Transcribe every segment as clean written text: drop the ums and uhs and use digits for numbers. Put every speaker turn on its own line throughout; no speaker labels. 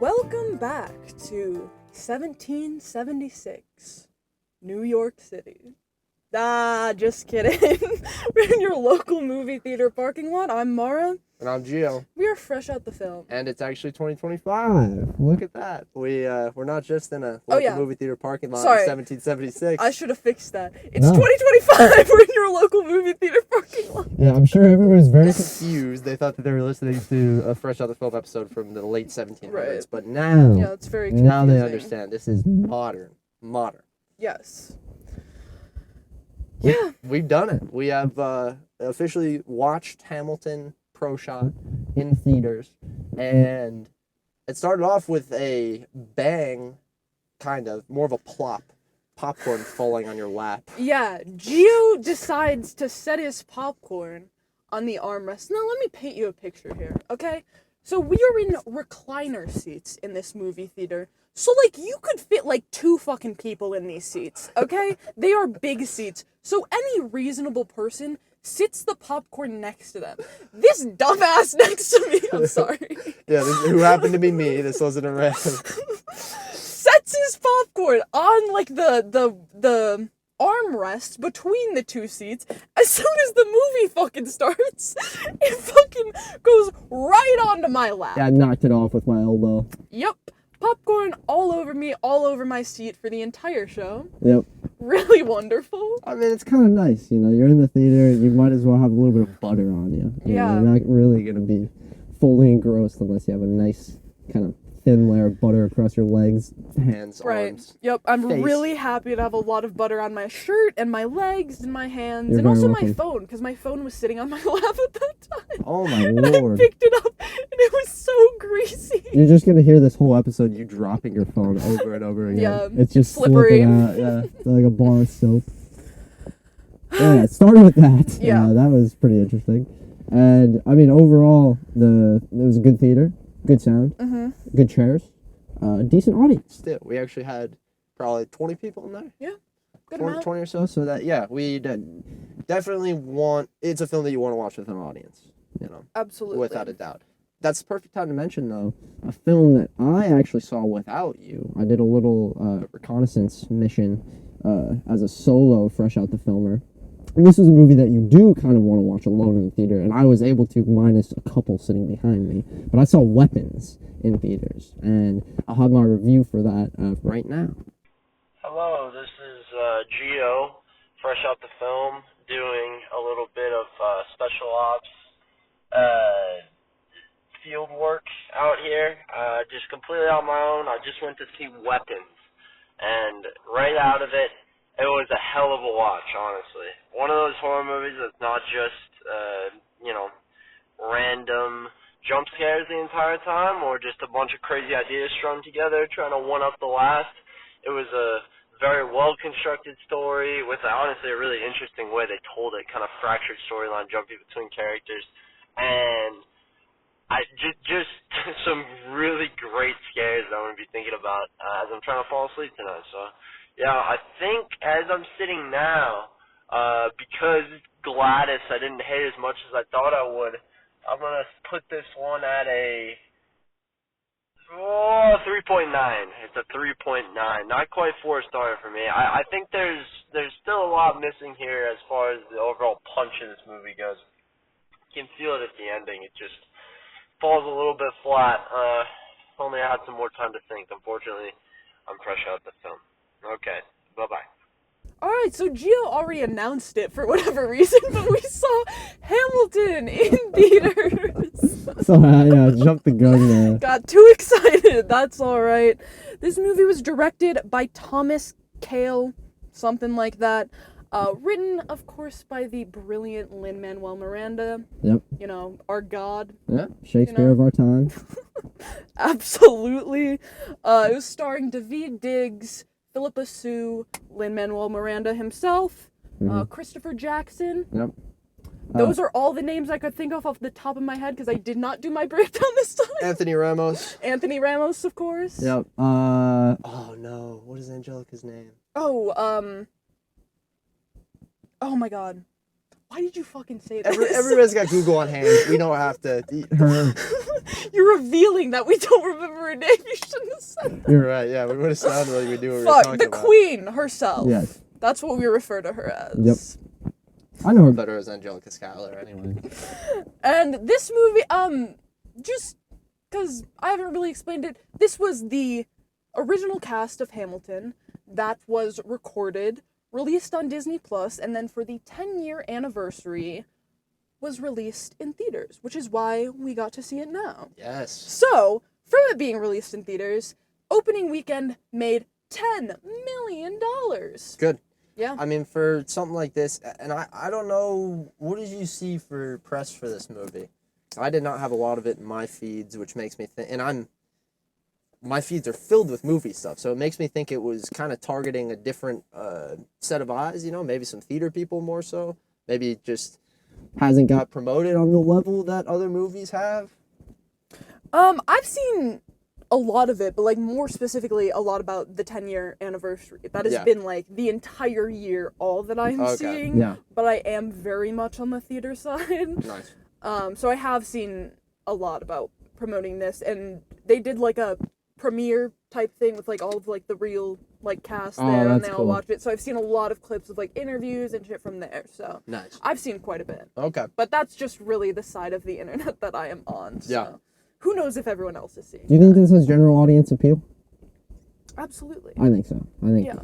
Welcome back to 1776, New York City. Just kidding. We're in your local movie theater parking lot. I'm Mara.
And I'm Gio.
We are fresh out the film.
And it's actually 2025. Look at that. We're not just in a local movie theater parking lot in 1776.
I should have fixed that. It's 2025. We're in your local movie theater parking lot.
Yeah, I'm sure everyone was very confused. They thought that they were listening to a Fresh Out the Film episode from the late 1700s. Right. But now,
it's very confusing.
Now they understand. This is modern.
Yes.
We've done it. We have officially watched Hamilton Pro Shot in theaters, and it started off with a bang, kind of, more of a plop. Popcorn falling on your lap.
Yeah, Gio decides to set his popcorn on the armrest. Now, let me paint you a picture here, okay? So we are in recliner seats in this movie theater. So, you could fit, 2 fucking people in these seats, okay? They are big seats. So any reasonable person sits the popcorn next to them. This dumbass next to me, I'm sorry.
Who happened to be me. This wasn't a random.
Sets his popcorn on, the armrest between the 2 seats. As soon as the movie fucking starts, it fucking goes right onto my lap.
Yeah, I knocked it off with my elbow.
Yep. Popcorn all over me, all over my seat for the entire show.
Yep.
Really wonderful.
I mean, it's kind of nice, you're in the theater, you might as well have a little bit of butter on you.
Yeah.
You're not really going to be fully engrossed unless you have a nice kind of thin layer of butter across your legs, hands, arms.
Yep, I'm
face.
really happy to have a lot of butter on my shirt and my legs and my hands,
and
also my phone, because my phone was sitting on my lap at that time.
Oh my
lord. And I picked it up, and it was so greasy.
You're just going to hear this whole episode you dropping your phone over and over again.
Yeah,
it's just
slippery.
Slipping out, like a bar of soap. Yeah, it started with that.
Yeah.
That was pretty interesting. And, I mean, overall, it was a good theater. Good sound, good chairs, decent audience. Still, we actually had probably 20 people in there.
Yeah, good
20 or so. So we definitely it's a film that you want to watch with an audience,
Absolutely.
Without a doubt. That's the perfect time to mention, though, a film that I actually saw without you. I did a little reconnaissance mission as a solo Fresh Out the Filmer. And this is a movie that you do kind of want to watch alone in the theater, and I was able to, minus a couple sitting behind me. But I saw Weapons in theaters, and I'll have my review for that right now.
Hello, this is Gio, fresh out the film, doing a little bit of special ops field work out here, just completely on my own. I just went to see Weapons, and right out of it, it was a hell of a watch, honestly. One of those horror movies that's not just, random jump scares the entire time or just a bunch of crazy ideas strung together trying to one-up the last. It was a very well-constructed story with, honestly, a really interesting way they told it, kind of fractured storyline jumping between characters. And just some really great scares that I'm going to be thinking about as I'm trying to fall asleep tonight. So, yeah, I think as I'm sitting now, because Gladys I didn't hate as much as I thought I would, I'm going to put this one at a 3.9. It's a 3.9. Not quite 4-star for me. I think there's still a lot missing here as far as the overall punch of this movie goes. You can feel it at the ending. It just falls a little bit flat. Only I had some more time to think. Unfortunately, I'm fresh out the film. Okay, bye-bye.
Alright, so Gio already announced it for whatever reason, but we saw Hamilton in theaters.
Sorry, I jumped the gun there.
Got too excited, that's alright. This movie was directed by Thomas Kail, something like that. Written, of course, by the brilliant Lin-Manuel Miranda.
Yep.
Our god.
Yeah, Shakespeare of our time.
Absolutely. It was starring Daveed Diggs, Philippa Sue, Lin-Manuel Miranda himself, Christopher Jackson.
Yep.
Those are all the names I could think of off the top of my head because I did not do my breakdown this time.
Anthony Ramos.
Anthony Ramos, of course.
Yep. Oh no, what is Angelica's name?
Oh my god. Why did you fucking say that?
Everybody's got Google on hand. We don't have to.
You're revealing that we don't remember her name. You shouldn't have said that.
You're right. Yeah, we would have sounded like we knew what we were
Fuck,
talking
the
about.
queen herself.
Yes.
That's what we refer to her as.
Yep. I know her better as Angelica Schuyler, anyway.
And this movie, just because I haven't really explained it, this was the original cast of Hamilton that was recorded, released on Disney Plus, and then for the 10-year anniversary was released in theaters, which is why we got to see it now.
Yes.
So, from it being released in theaters, opening weekend made $10 million.
Good.
Yeah.
I mean, for something like this, and I don't know, what did you see for press for this movie? I did not have a lot of it in my feeds, which makes me think, and my feeds are filled with movie stuff, so it makes me think it was kind of targeting a different set of eyes, you know, maybe some theater people more so. Maybe it just hasn't got promoted on the level that other movies have.
I've seen a lot of it, but like more specifically a lot about the 10-year anniversary. That has been like the entire year all that I'm seeing.
Yeah.
But I am very much on the theater side.
Nice.
So I have seen a lot about promoting this, and they did like a premiere type thing with like all of like the real like cast there, and they all watched it. So I've seen a lot of clips of like interviews and shit from there. So
nice.
I've seen quite a bit.
Okay.
But that's just really the side of the internet that I am on. So.
Yeah.
Who knows if everyone else is seeing?
Do you think this has general audience appeal?
Absolutely.
I think so. I think.
Yeah.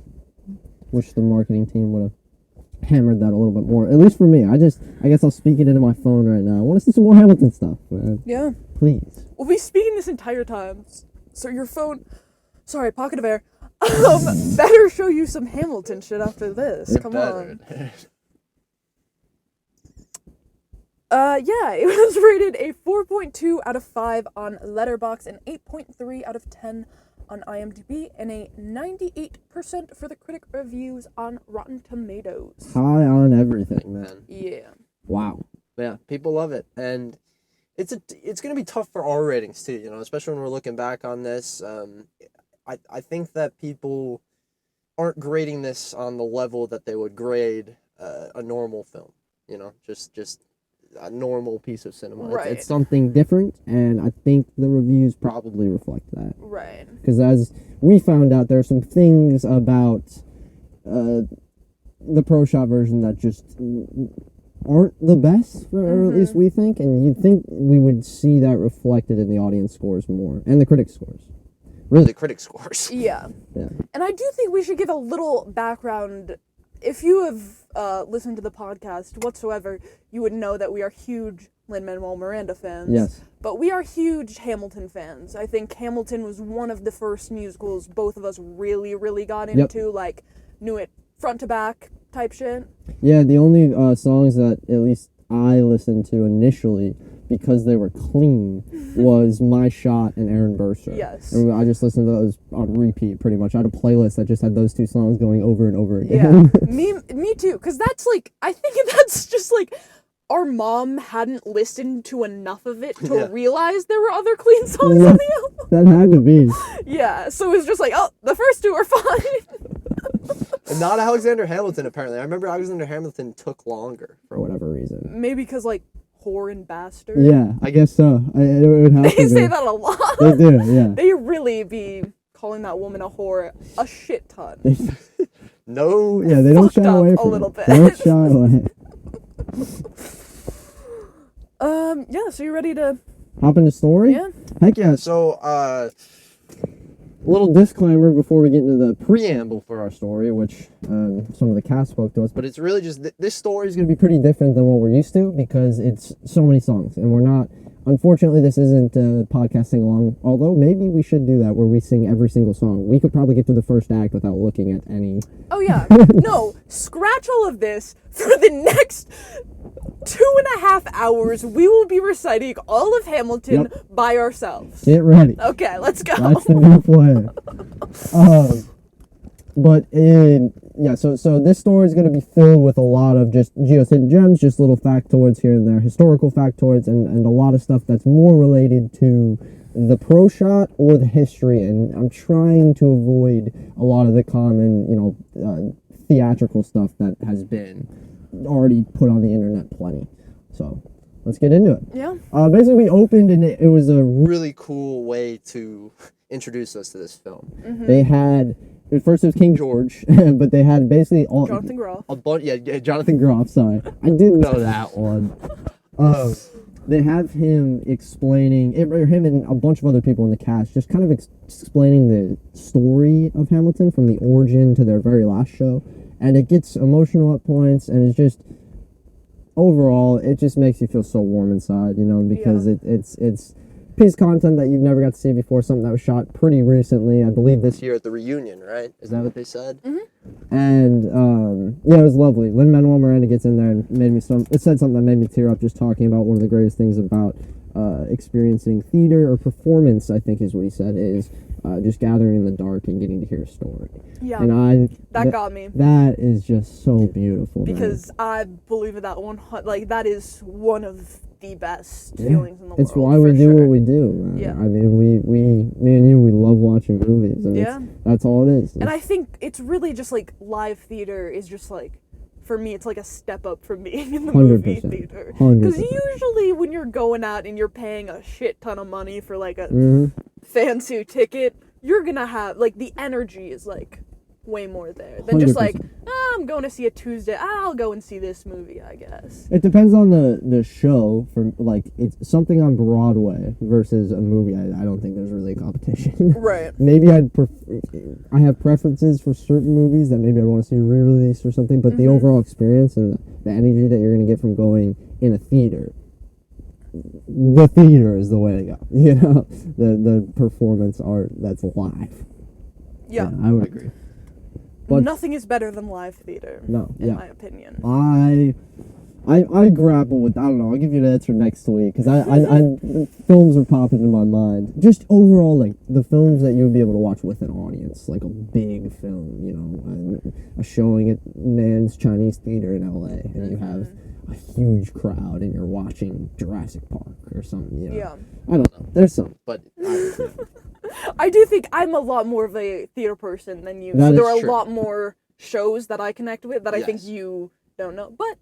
Wish the marketing team would have hammered that a little bit more. At least for me. I guess I'll speak it into my phone right now. I want to see some more Hamilton stuff.
Yeah.
Please.
We'll be speaking this entire time, so your phone. Sorry, pocket of air. Better show you some Hamilton shit after this. Come on. Yeah, it was rated a 4.2 out of 5 on Letterboxd, an 8.3 out of 10 on IMDb, and a 98% for the Critic Reviews on Rotten Tomatoes.
High on everything, man.
Yeah.
Wow. Yeah, people love it, and it's gonna be tough for R ratings too. You know, especially when we're looking back on this. I think that people aren't grading this on the level that they would grade a normal film. You know, just a normal piece of cinema.
Right.
It's something different, and I think the reviews probably reflect that.
Right.
Because as we found out, there are some things about the Pro Shot version that just aren't the best, or at least we think, and you'd think we would see that reflected in the audience scores more, and the critic scores. Really, the critic scores.
Yeah.
Yeah.
And I do think we should give a little background. If you have listened to the podcast whatsoever, you would know that we are huge Lin-Manuel Miranda fans.
Yes.
But we are huge Hamilton fans. I think Hamilton was one of the first musicals both of us really, really got into, like, knew it front to back type shit. Yeah, the only songs that at least I listened to initially, because they were clean, was My Shot and Aaron Burr.
Yes.
And
I just listened to those on repeat, pretty much. I had a playlist that just had those two songs going over and over again.
Yeah, me too, because that's, like, I think that's just, like, our mom hadn't listened to enough of it to realize there were other clean songs on the album.
That had to be.
Yeah, so it was just like, oh, the first two are fine.
And not Alexander Hamilton, apparently. I remember Alexander Hamilton took longer, for whatever reason.
Maybe because, like, whore and bastard.
Yeah, I guess so. It would have
They say that a lot.
They do, yeah.
They really be calling that woman a whore a shit ton.
No, yeah, they don't shy away from
a little bit.
They don't shy away.
Yeah, so you ready to
hop into story?
Yeah.
Heck yeah. So, little disclaimer before we get into the preamble for our story, which some of the cast spoke to us, but it's really just this story is going to be pretty different than what we're used to because it's so many songs, and we're not. Unfortunately, this isn't podcasting along, although maybe we should do that where we sing every single song. We could probably get to the first act without looking at any.
Oh, yeah. No, scratch all of this. For the next 2.5 hours, we will be reciting all of Hamilton by ourselves.
Get ready.
Okay, let's go.
That's the new plan. So this story is going to be filled with a lot of just Gio's hidden gems, just little factoids here and there, historical factoids, and a lot of stuff that's more related to the pro shot or the history. And I'm trying to avoid a lot of the common, theatrical stuff that has been. already put on the internet plenty. So let's get into it.
Yeah.
Basically, we opened and it was a really cool way to introduce us to this film. They had, at first it was King George, but they had basically all
Jonathan Groff.
a bunch. Yeah, Jonathan Groff. Sorry, I didn't know that one. They have him explaining, him and a bunch of other people in the cast, just kind of explaining the story of Hamilton from the origin to their very last show, and it gets emotional at points, and it's just overall, it just makes you feel so warm inside, you know, because it's piece of content that you've never got to see before, something that was shot pretty recently, I believe this year at the reunion, right? Is that what they said? And, yeah, it was lovely. Lin-Manuel Miranda gets in there and it said something that made me tear up just talking about one of the greatest things about experiencing theater or performance, I think is what he said, is just gathering in the dark and getting to hear a story.
Yeah,
and
that got me.
That is just so beautiful.
Because I believe in that one. Like, that is one of the best feelings in the world.
It's why we do what we do, man. Yeah. I mean, me and you, we love watching movies, and that's all it is.
And I think it's really just like live theater is just like, for me, it's like a step up from being in the movie theater. Because usually when you're going out and you're paying a shit ton of money for like a fancy ticket, you're gonna have, like, the energy is like way more there than just like, I'm going to see a Tuesday, I'll go and see this movie, I guess.
It depends on the show. For like, it's something on Broadway versus a movie. I don't think there's really a competition.
Right.
Maybe I have preferences for certain movies that maybe I want to see re-released or something, but the overall experience and the energy that you're going to get from going in a theater, the theater is the way to go. You know, the performance art that's live.
Yeah,
I would agree. But
nothing is better than live theater, in my opinion.
I grapple with, I don't know, I'll give you the answer next week, because I films are popping in my mind. Just overall, like, the films that you would be able to watch with an audience, like a big film, you know, a showing at Nan's Chinese Theater in LA, and you have a huge crowd, and you're watching Jurassic Park or something, you know. Yeah. I don't know, there's some, but
I do think I'm a lot more of a theater person than you. So there are a lot more shows that I connect with that I think you don't know. But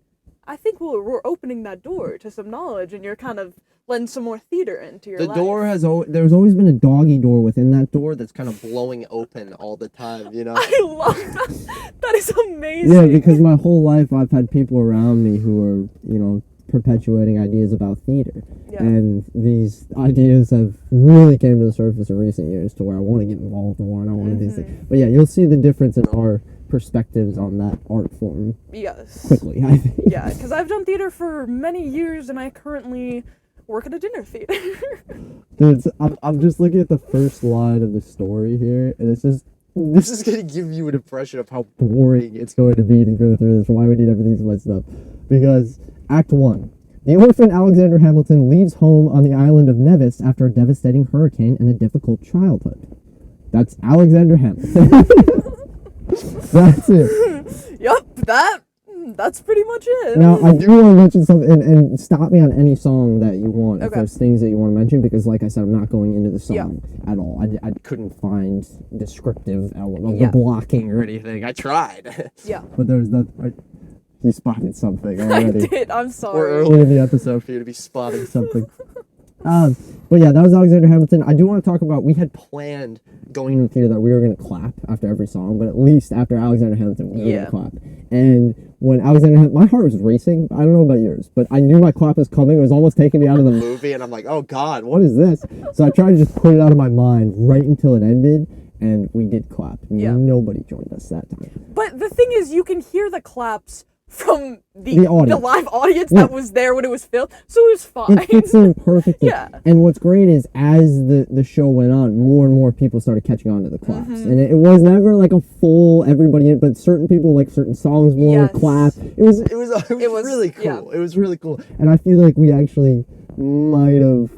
I think we're opening that door to some knowledge, and you're kind of letting some more theater into your life.
The door there's always been a doggy door within that door that's kind of blowing open all the time, you know?
I love that. That is amazing.
Yeah, because my whole life I've had people around me who are, you know, perpetuating ideas about theater. Yeah. And these ideas have really came to the surface in recent years to where I want to get involved more and I want to do things. But yeah, you'll see the difference in our perspectives on that art form.
Yes.
Quickly, I think.
Yeah, because I've done theater for many years and I currently work at a dinner theater.
Dude, I'm just looking at the first line of the story here, and it's just, this is going to give you an impression of how boring it's going to be to go through this, why we need everything so much stuff. Because Act 1. The orphan Alexander Hamilton leaves home on the island of Nevis after a devastating hurricane and a difficult childhood. That's Alexander Hamilton. That's it.
Yep, that's pretty much it.
Now, I do want to mention something, and stop me on any song that you want, if there's things that you want to mention, because like I said, I'm not going into the song at all. I couldn't find descriptive of the blocking or anything. I tried. Yeah. But there's nothing. You spotted something already.
I did, I'm sorry.
We're early in the episode for you to be spotting something. But yeah, that was Alexander Hamilton. I do want to talk about, we had planned going into the theater that we were going to clap after every song, but at least after Alexander Hamilton, we were going to clap. And when Alexander Hamilton, my heart was racing. I don't know about yours, but I knew my clap was coming. It was almost taking me out of the movie, and I'm like, oh God, what is this? So I tried to just put it out of my mind right until it ended, and we did clap. Yeah. Nobody joined us that time.
But the thing is, you can hear the claps from the live audience that was there when it was filmed, so it was fine.
It fits in perfectly. And what's great is, as the show went on, more and more people started catching on to the claps. And it was never like a full everybody in, but certain people like certain songs more clap. It was really cool. Yeah. It was really cool. And I feel like we actually might have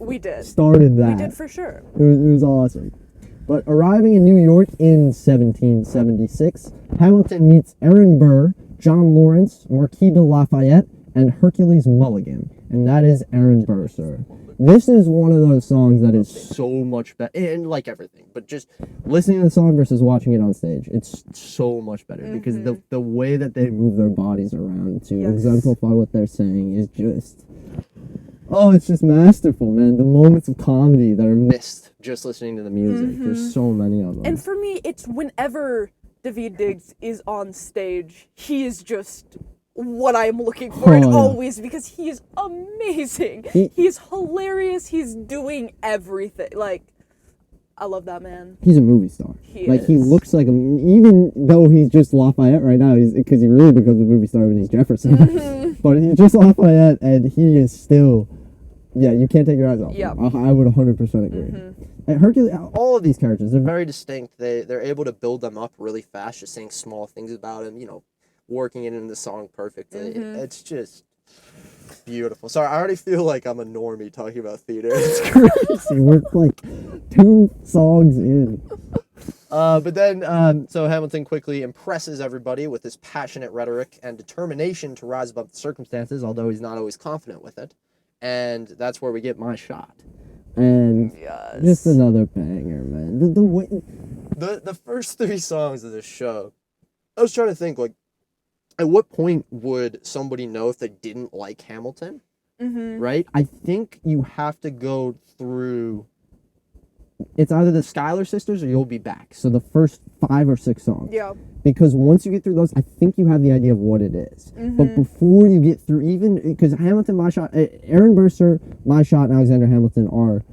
started that.
We did for sure.
It was awesome. But arriving in New York in 1776, Hamilton meets Aaron Burr, John Lawrence, Marquis de Lafayette, and Hercules Mulligan. And that is Aaron Burr, sir. This is one of those songs that is so much better, and like everything, but just listening to the song versus watching it on stage, it's so much better because the way that they move their bodies around to exemplify what they're saying is just, oh, it's just masterful, man. The moments of comedy that are missed just listening to the music, there's so many of them.
And for me, it's whenever Daveed Diggs is on stage, he is just what I'm looking for, and always, because he is amazing. He's hilarious. He's doing everything. Like, I love that man.
He's a movie star.
He
looks like him, even though he's just Lafayette right now, because he really becomes a movie star when he's Jefferson. But he's just Lafayette, and he is still, you can't take your eyes off him. I would 100% agree. And Hercules, all of these characters, they're very distinct. They're able to build them up really fast, just saying small things about him, working it into the song perfectly. It's just beautiful. Sorry, I already feel like I'm a normie talking about theater. It's crazy. We're like 2 songs in. But then, so Hamilton quickly impresses everybody with his passionate rhetoric and determination to rise above the circumstances, although he's not always confident with it. And that's where we get My Shot. And just another banger, man. The first 3 songs of this show, I was trying to think, like, at what point would somebody know if they didn't like Hamilton? Right? I think you have to go through, it's either the Schuyler Sisters or You'll Be Back. So the first 5 or 6 songs. Yeah. Because once you get through those, I think you have the idea of what it is. But before you get through, even, because Hamilton, My Shot, Aaron Burster, My Shot, and Alexander Hamilton are,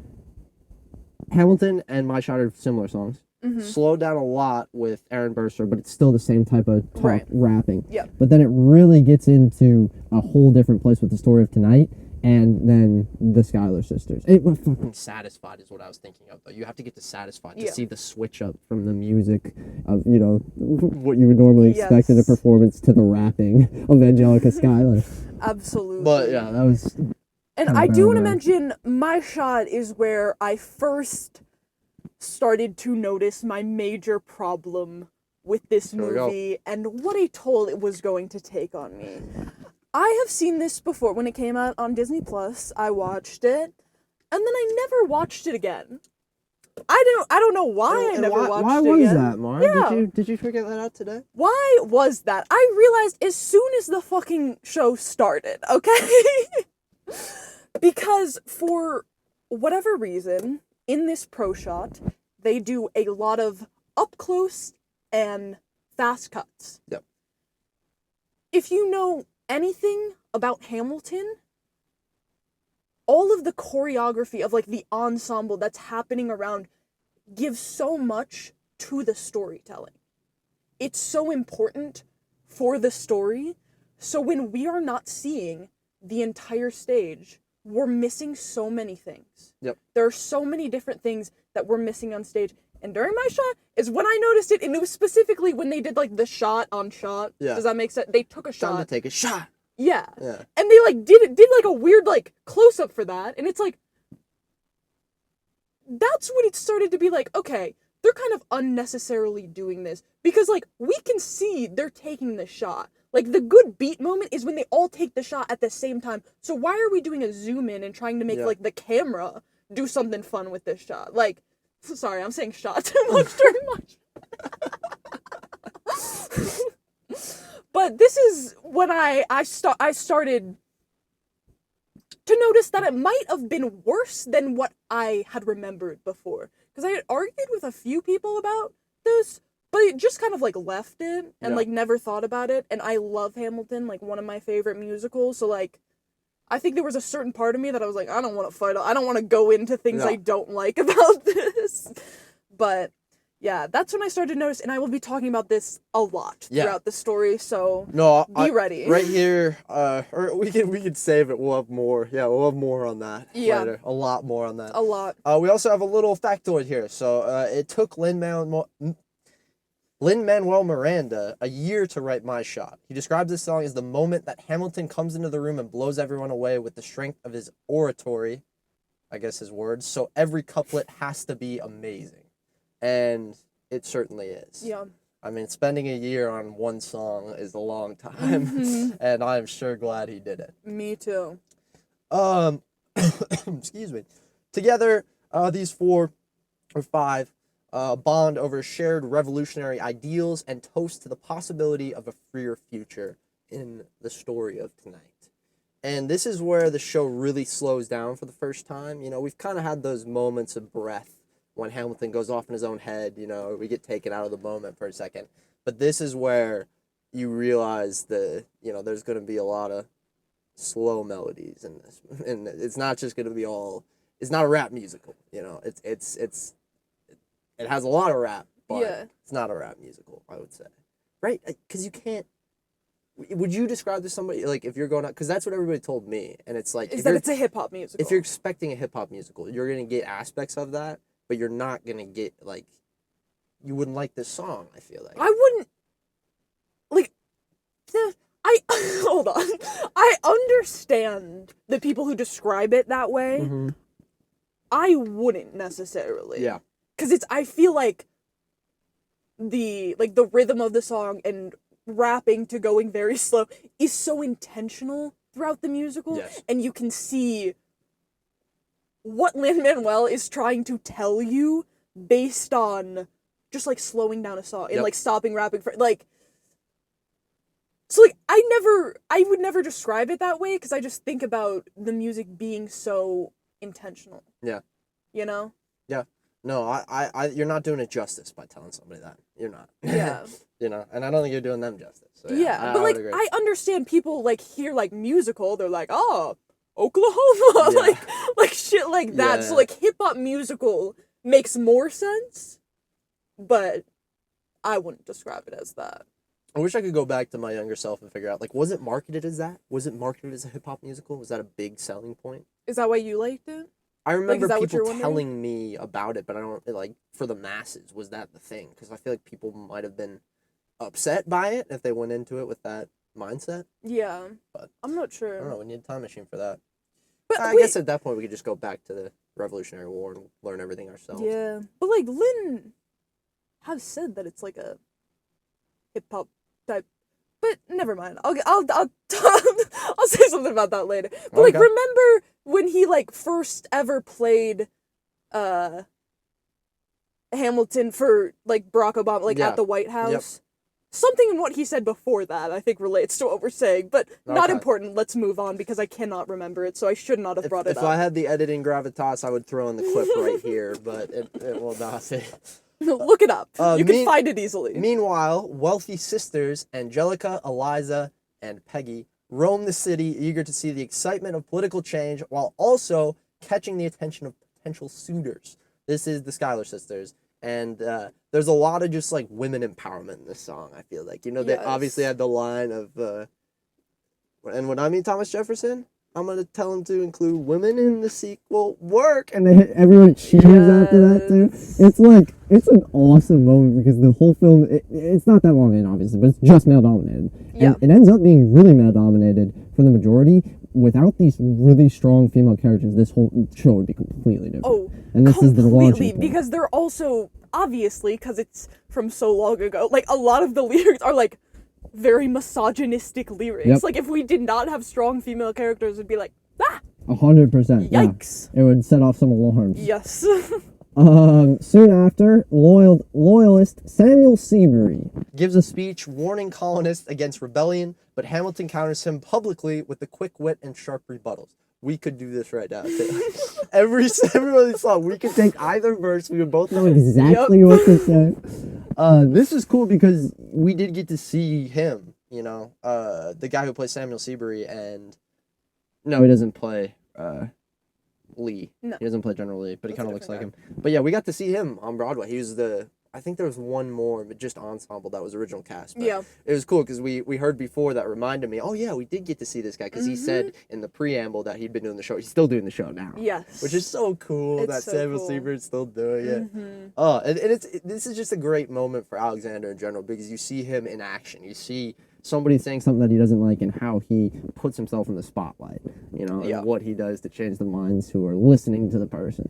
Hamilton and My Shot are similar songs. Slowed down a lot with Aaron Burster, but it's still the same type of rapping. Yeah. But then it really gets into a whole different place with The Story of Tonight, and then the Schuyler Sisters. It was fucking Satisfied is what I was thinking of, though. You have to get to Satisfied to see the switch up from the music of, what you would normally expect in a performance to the rapping of Angelica Schuyler.
Absolutely.
But yeah, that was...
And I do want to mention, My Shot is where I first started to notice my major problem with this movie and what a toll it was going to take on me. I have seen this before. When it came out on Disney Plus, I watched it, and then I never watched it again. I don't know why I never watched it again.
Why was that, Mara? Yeah. Did you figure that out today?
Why was that? I realized as soon as the fucking show started, okay? Because for whatever reason, in this pro shot, they do a lot of up close and fast cuts. Yep. If you know anything about Hamilton, all of the choreography of, like, the ensemble that's happening around gives so much to the storytelling. It's so important for the story, so when we are not seeing the entire stage, we're missing so many things. Yep. There are so many different things that we're missing on stage. And during My Shot is when I noticed it, and it was specifically when they did, like, the shot on shot. Yeah. Does that make sense? They took a shot.
Time to take a shot.
Yeah. And they, like, did like a weird, like, close-up for that. And it's like, that's when it started to be like, okay, they're kind of unnecessarily doing this. Because, like, we can see they're taking the shot. Like, the good beat moment is when they all take the shot at the same time. So why are we doing a zoom in and trying to make, like, the camera do something fun with this shot? Like, sorry, I'm saying shot too much during much. But this is when I started to notice that it might have been worse than what I had remembered before. Because I had argued with a few people about this, but it just kind of, like, left it and, like, never thought about it. And I love Hamilton, like, one of my favorite musicals. So, like, I think there was a certain part of me that I was like, I don't want to fight. I don't want to go into things I don't like about this. But, yeah, that's when I started to notice. And I will be talking about this a lot throughout the story. So, be ready.
Right here, or we can save it. We'll have more. Yeah, we'll have more on that later. A lot more on that.
A lot.
We also have a little factoid here. So, it took Lin-Manuel Miranda a year to write My Shot. He describes this song as the moment that Hamilton comes into the room and blows everyone away with the strength of his oratory, I guess his words, so every couplet has to be amazing. And it certainly is. Yeah. I mean, spending a year on one song is a long time, and I'm sure glad he did it.
Me too.
excuse me. Together, these 4 or 5 bond over shared revolutionary ideals and toast to the possibility of a freer future in the story of tonight. And this is where the show really slows down for the first time. You know, we've kind of had those moments of breath when Hamilton goes off in his own head, you know, we get taken out of the moment for a second. But this is where you realize that, you know, there's going to be a lot of slow melodies in this. And it's not just going to be all, it's not a rap musical, you know. It has a lot of rap, but it's not a rap musical, I would say. Right? Because you can't, would you describe this to somebody, like, if you're going out, because that's what everybody told me, and it's like,
is that it's a hip-hop musical.
If you're expecting a hip-hop musical, you're going to get aspects of that, but you're not going to get, like, you wouldn't like this song, I feel like.
I wouldn't, like, hold on. I understand the people who describe it that way.
Mm-hmm.
I wouldn't necessarily.
Yeah.
Because I feel like the rhythm of the song and rapping to going very slow is so intentional throughout the musical.
Yes.
And you can see what Lin-Manuel is trying to tell you based on just, like, slowing down a song and, like, stopping rapping for, like... So, like, I would never describe it that way because I just think about the music being so intentional.
Yeah.
You know?
Yeah. No, I you're not doing it justice by telling somebody that. You're not.
Yeah.
You know, and I don't think you're doing them justice. So
But, like, I understand people, like, hear, like, musical, they're like, oh, Oklahoma,
Yeah.
like shit like that.
Yeah.
So, like, hip-hop musical makes more sense, but I wouldn't describe it as that.
I wish I could go back to my younger self and figure out, like, was it marketed as that? Was it marketed as a hip-hop musical? Was that a big selling point?
Is that why you liked it?
I remember
is that what
people
you're wondering?
telling me about it, but I don't, like, for the masses, was that the thing? Because I feel like people might have been upset by it if they went into it with that mindset.
Yeah.
But
I'm not
I
sure.
don't know, we need a time machine for that.
But
I guess at that point we could just go back to the Revolutionary War and learn everything ourselves.
Yeah. But, like, Lin has said that it's, like, a hip-hop type. But never mind. I'll I'll say something about that later. But like, remember when he like first ever played Hamilton for like Barack Obama, like at the White House?
Yep.
Something in what he said before that I think relates to what we're saying, but not important. Let's move on because I cannot remember it, so I should not have brought it up.
If I had the editing gravitas, I would throw in the clip right here, but it will not.
Look it up. You can find it easily.
Meanwhile, wealthy sisters Angelica, Eliza, and Peggy roam the city, eager to see the excitement of political change while also catching the attention of potential suitors. This is the Schuyler sisters, and there's a lot of just like women empowerment in this song. I feel like, you know, they obviously had the line of, and when I meet Thomas Jefferson, I'm gonna tell him to include women in the sequel work, and everyone cheers after that too. It's like, it's an awesome moment because the whole film, it's not that long in obviously, but it's just male dominated.
Yeah.
And it ends up being really male dominated for the majority. Without these really strong female characters, this whole show would be completely different.
Oh,
and this is the launching point.
Because they're also, obviously, because it's from so long ago, like a lot of the lyrics are like very misogynistic lyrics.
Yep.
Like if we did not have strong female characters, it'd be like, ah!
100%.
Yikes.
Yeah. It would set off some alarms.
Yes.
Soon after, loyalist Samuel Seabury gives a speech warning colonists against rebellion, but Hamilton counters him publicly with the quick wit and sharp rebuttals. We could do this right now, too. Everybody saw, we could take either verse, we would both know exactly what to say. This is cool because we did get to see him, you know, the guy who plays Samuel Seabury, and no, he doesn't play Lee.
No.
He doesn't play General Lee, but he kind of looks like him. But yeah, we got to see him on Broadway. He was I think there was one more, but just ensemble that was original cast. But
yeah.
It was cool because we heard before that reminded me, oh yeah, we did get to see this guy because he said in the preamble that he'd been doing the show. He's still doing the show now.
Yes.
Which is so cool that Samuel Seabury's still doing it. Oh, and this is just a great moment for Alexander in general because you see him in action. You see somebody saying something that he doesn't like and how he puts himself in the spotlight, you know, and what he does to change the minds who are listening to the person.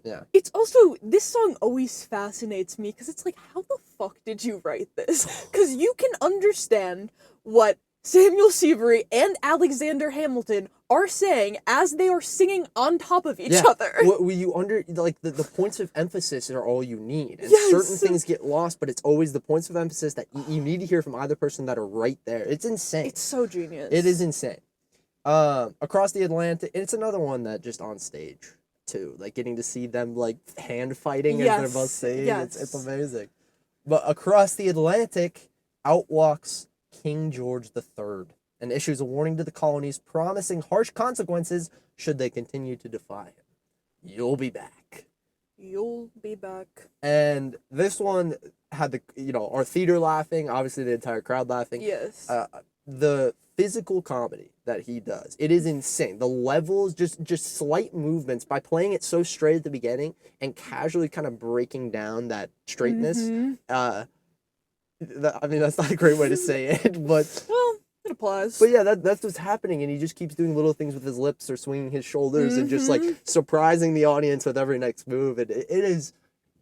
Yeah.
It's also, this song always fascinates me because it's like, how the fuck did you write this? Because you can understand what Samuel Seabury and Alexander Hamilton are saying as they are singing on top of each other.
The points of emphasis are all you need, and
Yes.
certain things get lost, but it's always the points of emphasis that you need to hear from either person that are right there. It's insane.
It's so genius.
It is insane. Across the Atlantic, it's another one that just on stage too, like getting to see them like hand fighting as they're both singing.
Yes.
It's amazing. But across the Atlantic, out walks King George III and issues a warning to the colonies, promising harsh consequences should they continue to defy him. You'll be back.
You'll be back.
And this one had our theater laughing, obviously the entire crowd laughing.
Yes.
The physical comedy that he does, it is insane. The levels, just slight movements by playing it so straight at the beginning and casually kind of breaking down that straightness. I mean, that's not a great way to say it, but
well, it applies.
But yeah, that's what's happening, and he just keeps doing little things with his lips or swinging his shoulders and just like surprising the audience with every next move. And it is,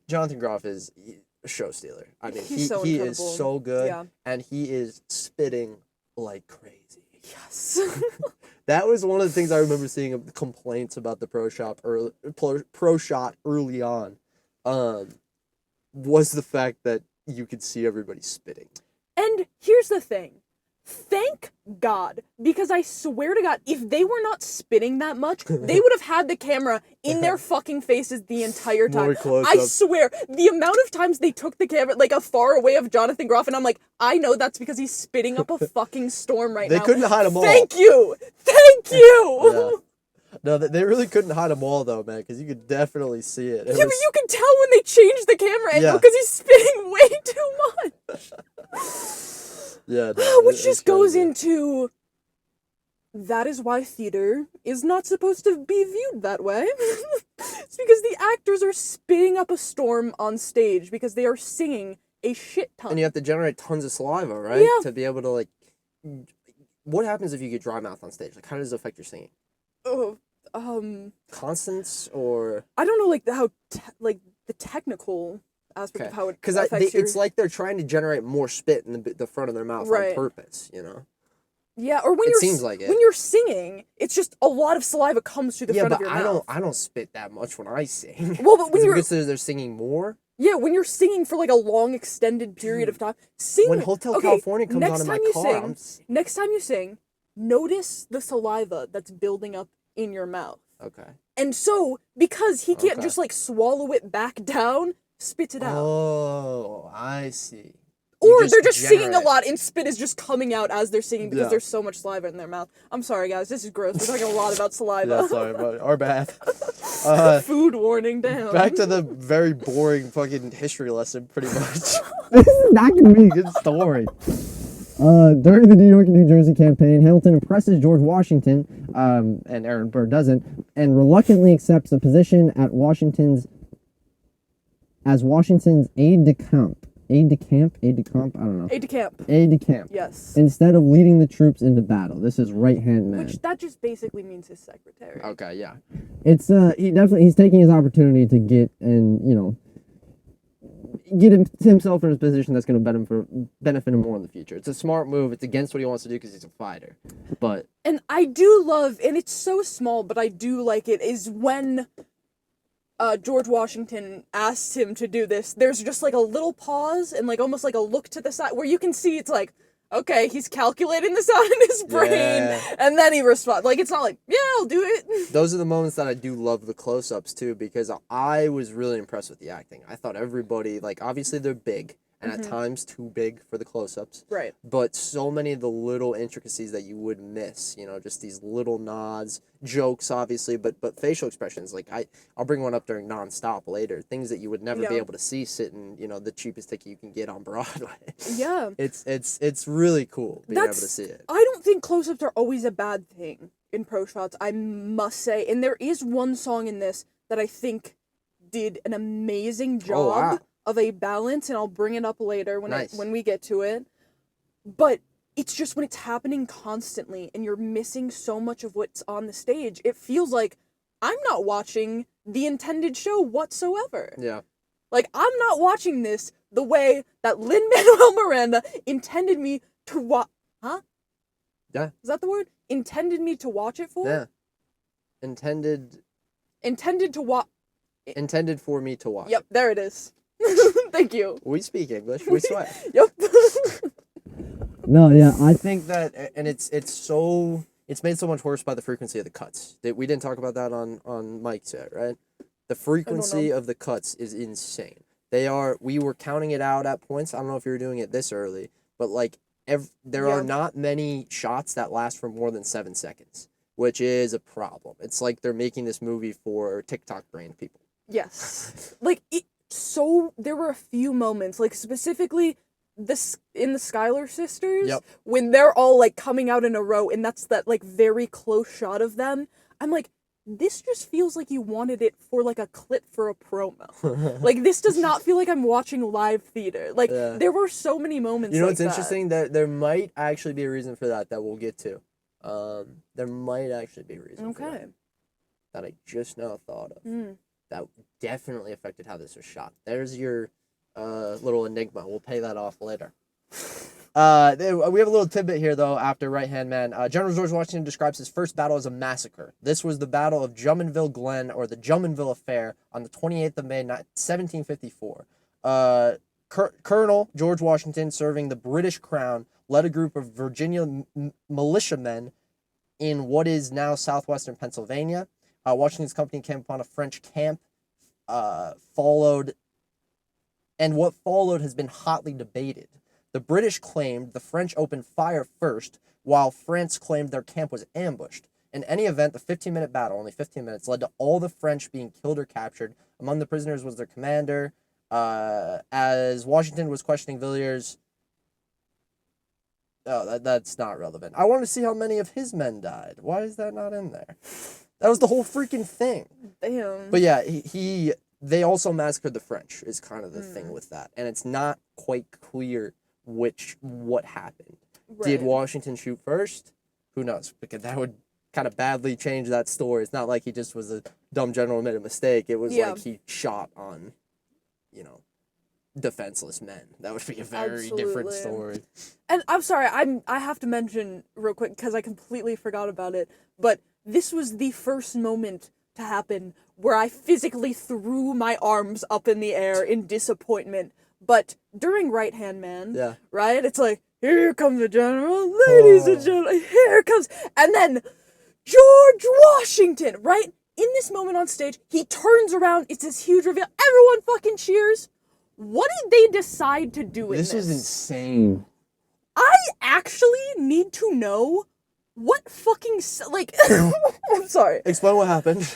Jonathan Groff is a show stealer. I mean, he is so good, and he is spitting like crazy.
Yes.
That was one of the things I remember seeing of the complaints about the Pro Shot early on, was the fact that you could see everybody spitting.
And here's the thing. Thank God, because I swear to God, if they were not spitting that much, they would have had the camera in their fucking faces the entire time. I swear, the amount of times they took the camera like a far away of Jonathan Groff, and I'm like, I know that's because he's spitting up a fucking storm right now.
They couldn't hide them all.
Thank you! Thank you!
Yeah. No, they really couldn't hide them all, though, man, because you could definitely see it.
But you can tell when they changed the camera angle because he's spitting way too much.
Yeah, no,
which just goes into, that is why theater is not supposed to be viewed that way. It's because the actors are spitting up a storm on stage because they are singing a shit ton.
And you have to generate tons of saliva, right?
Yeah.
To be able to, like, what happens if you get dry mouth on stage? Like, how does it affect your singing? Constants or?
I don't know, like, how, the technical aspect of how it affects
it's like they're trying to generate more spit in the front of their mouth on purpose, you know?
Yeah, or when when you're singing, it's just a lot of saliva comes through the front of your mouth.
I don't spit that much when I sing.
Well, but when
they're singing more.
Yeah, when you're singing for like a long extended period of time, sing.
When Hotel California comes on in my car,
next time you sing, notice the saliva that's building up in your mouth.
Okay.
And so, because he can't just like swallow it back down, spits it out.
Oh, I see.
Or they're just singing a lot and spit is just coming out as they're singing because there's so much saliva in their mouth. I'm sorry, guys. This is gross. We're talking a lot about saliva.
Yeah, sorry, but our bad.
Food warning down.
Back to the very boring fucking history lesson, pretty much. This is not going to be a good story. During the New York and New Jersey campaign, Hamilton impresses George Washington, and Aaron Burr doesn't, and reluctantly accepts a position at Washington's aide-de-camp. Aide-de-camp? Aide-de-camp? I don't know.
Aide-de-camp.
Aide-de-camp.
Yes.
Instead of leading the troops into battle. This is right-hand man.
Which, that just basically means his secretary.
Okay, yeah. It's, he's taking his opportunity to get himself in a position that's going to benefit him more in the future. It's a smart move. It's against what he wants to do because he's a fighter. But...
And I do love, and it's so small, but I do like it, is when... George Washington asks him to do this, there's just like a little pause and like almost like a look to the side where you can see it's like, okay, he's calculating this out in his brain, and then he responds. Like, it's not like, yeah, I'll do it.
Those are the moments that I do love the close-ups too, because I was really impressed with the acting. I thought everybody, like, obviously they're big, and at times too big for the close-ups. Right. But so many of the little intricacies that you would miss, just these little nods, jokes, obviously, but facial expressions. Like, I'll bring one up during Nonstop later. Things that you would never be able to see sitting, the cheapest ticket you can get on Broadway.
Yeah.
It's really cool being able to see it.
I don't think close-ups are always a bad thing in pro shots, I must say. And there is one song in this that I think did an amazing job of a balance, and I'll bring it up later when we get to it. But it's just when it's happening constantly and you're missing so much of what's on the stage, it feels like I'm not watching the intended show whatsoever. Yeah. Like, I'm not watching this the way that Lin-Manuel Miranda intended me to watch. Huh?
Yeah.
Is that the word? Intended me to watch it for?
Yeah. Intended for me to watch.
Yep, there it is. Thank you.
We speak English. We swear.
Yep.
No, yeah, I think that, and it's made so much worse by the frequency of the cuts. We didn't talk about that on Mike's yet, right? The frequency of the cuts is insane. We were counting it out at points. I don't know if you were doing it this early, but like there are not many shots that last for more than 7 seconds, which is a problem. It's like they're making this movie for TikTok brain people.
Yes. Like, there were a few moments, like, specifically in the Schuyler sisters, when they're all, like, coming out in a row, and that's that, like, very close shot of them. I'm like, this just feels like you wanted it for, like, a clip for a promo. Like, this does not feel like I'm watching live theater. Like, there were so many moments.
You know, what's interesting? There might actually be a reason for that we'll get to. There might actually be a reason for that I just now thought of. That definitely affected how this was shot. There's your little enigma. We'll pay that off later. We have a little tidbit here, though, after Right Hand Man. General George Washington describes his first battle as a massacre. This was the Battle of Jumonville Glen, or the Jumonville Affair, on the 28th of May, 1754. Colonel George Washington, serving the British Crown, led a group of Virginia militiamen in what is now southwestern Pennsylvania. Washington's company came upon a French camp, and what followed has been hotly debated. The British claimed the French opened fire first, while France claimed their camp was ambushed. In any event, the 15-minute battle, only 15 minutes, led to all the French being killed or captured. Among the prisoners was their commander. As Washington was questioning Villiers... Oh, that's not relevant. I want to see how many of his men died. Why is that not in there? That was the whole freaking thing. Damn. But yeah, they also massacred the French, is kind of the thing with that. And it's not quite clear what happened. Right. Did Washington shoot first? Who knows? Because that would kind of badly change that story. It's not like he just was a dumb general and made a mistake. It was like he shot on, defenseless men. That would be a very different story.
And I'm sorry, I have to mention real quick, because I completely forgot about it, but this was the first moment to happen where I physically threw my arms up in the air in disappointment. But during Right Hand Man, right, it's like, here comes the general, ladies and gentlemen, here comes, and then George Washington, right? In this moment on stage, he turns around, it's this huge reveal, everyone fucking cheers. What did they decide to do in this?
This is insane.
I actually need to know what fucking, like, I'm sorry.
Explain what happened.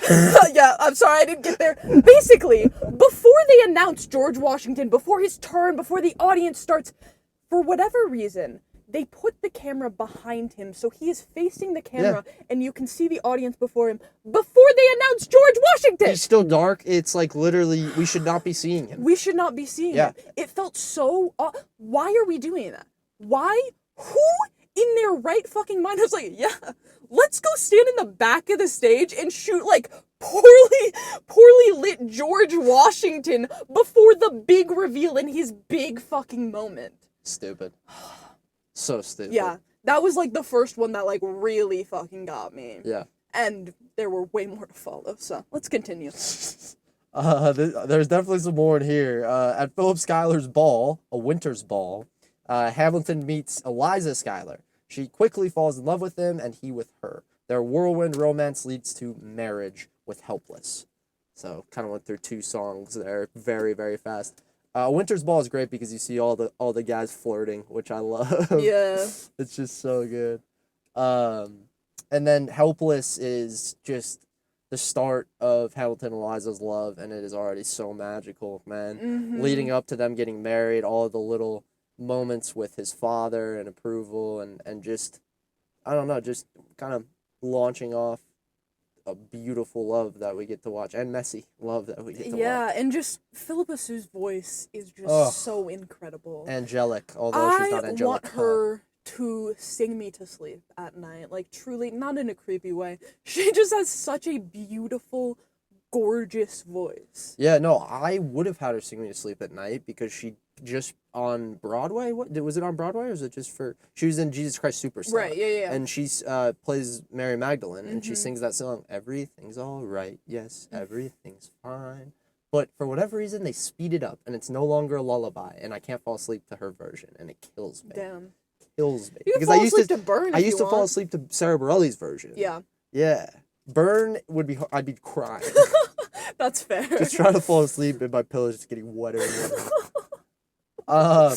Yeah, I'm sorry, I didn't get there. Basically, before they announce George Washington, before his turn, before the audience starts, for whatever reason, they put the camera behind him, so he is facing the camera, and you can see the audience before him, before they announce George Washington!
He's still dark. It's like, literally, we should not be seeing him.
We should not be seeing him. It felt so... why are we doing that? Why? Who in their right fucking mind was like, let's go stand in the back of the stage and shoot, like, poorly lit George Washington before the big reveal in his big fucking moment.
Stupid. So stupid.
Yeah, that was, like, the first one that, like, really fucking got me.
Yeah.
And there were way more to follow, so let's continue.
There's definitely some more in here. At Philip Schuyler's ball, a winter's ball, Hamilton meets Eliza Schuyler. She quickly falls in love with him, and he with her. Their whirlwind romance leads to marriage with Helpless. So, kind of went through 2 songs there very, very fast. Winter's Ball is great because you see all the guys flirting, which I love. Yeah. It's just so good. And then Helpless is just the start of Hamilton and Eliza's love, and it is already so magical, man. Leading up to them getting married, all the little moments with his father and approval and just, I don't know, just kind of launching off a beautiful love that we get to watch, and messy love that we get to watch.
Yeah, and just Philippa Sue's voice is just so incredible.
Angelic, although she's not angelic.
I want her to sing me to sleep at night, like, truly, not in a creepy way. She just has such a beautiful, gorgeous voice.
Yeah, no, I would have had her sing me to sleep at night because she just on Broadway. What was it on Broadway, or was it just for? She was in Jesus Christ Superstar.
Right. Yeah.
And she plays Mary Magdalene, and she sings that song. Everything's all right. Yes, everything's fine. But for whatever reason, they speed it up, and it's no longer a lullaby, and I can't fall asleep to her version, and it kills me.
Damn.
Kills me.
You can
Because
fall asleep to Burn.
I used to fall asleep to Sarah Bareilles' version.
Yeah.
Yeah. Burn would be. I'd be crying.
That's fair.
Just trying to fall asleep, and my pillow's just getting wetter and wetter.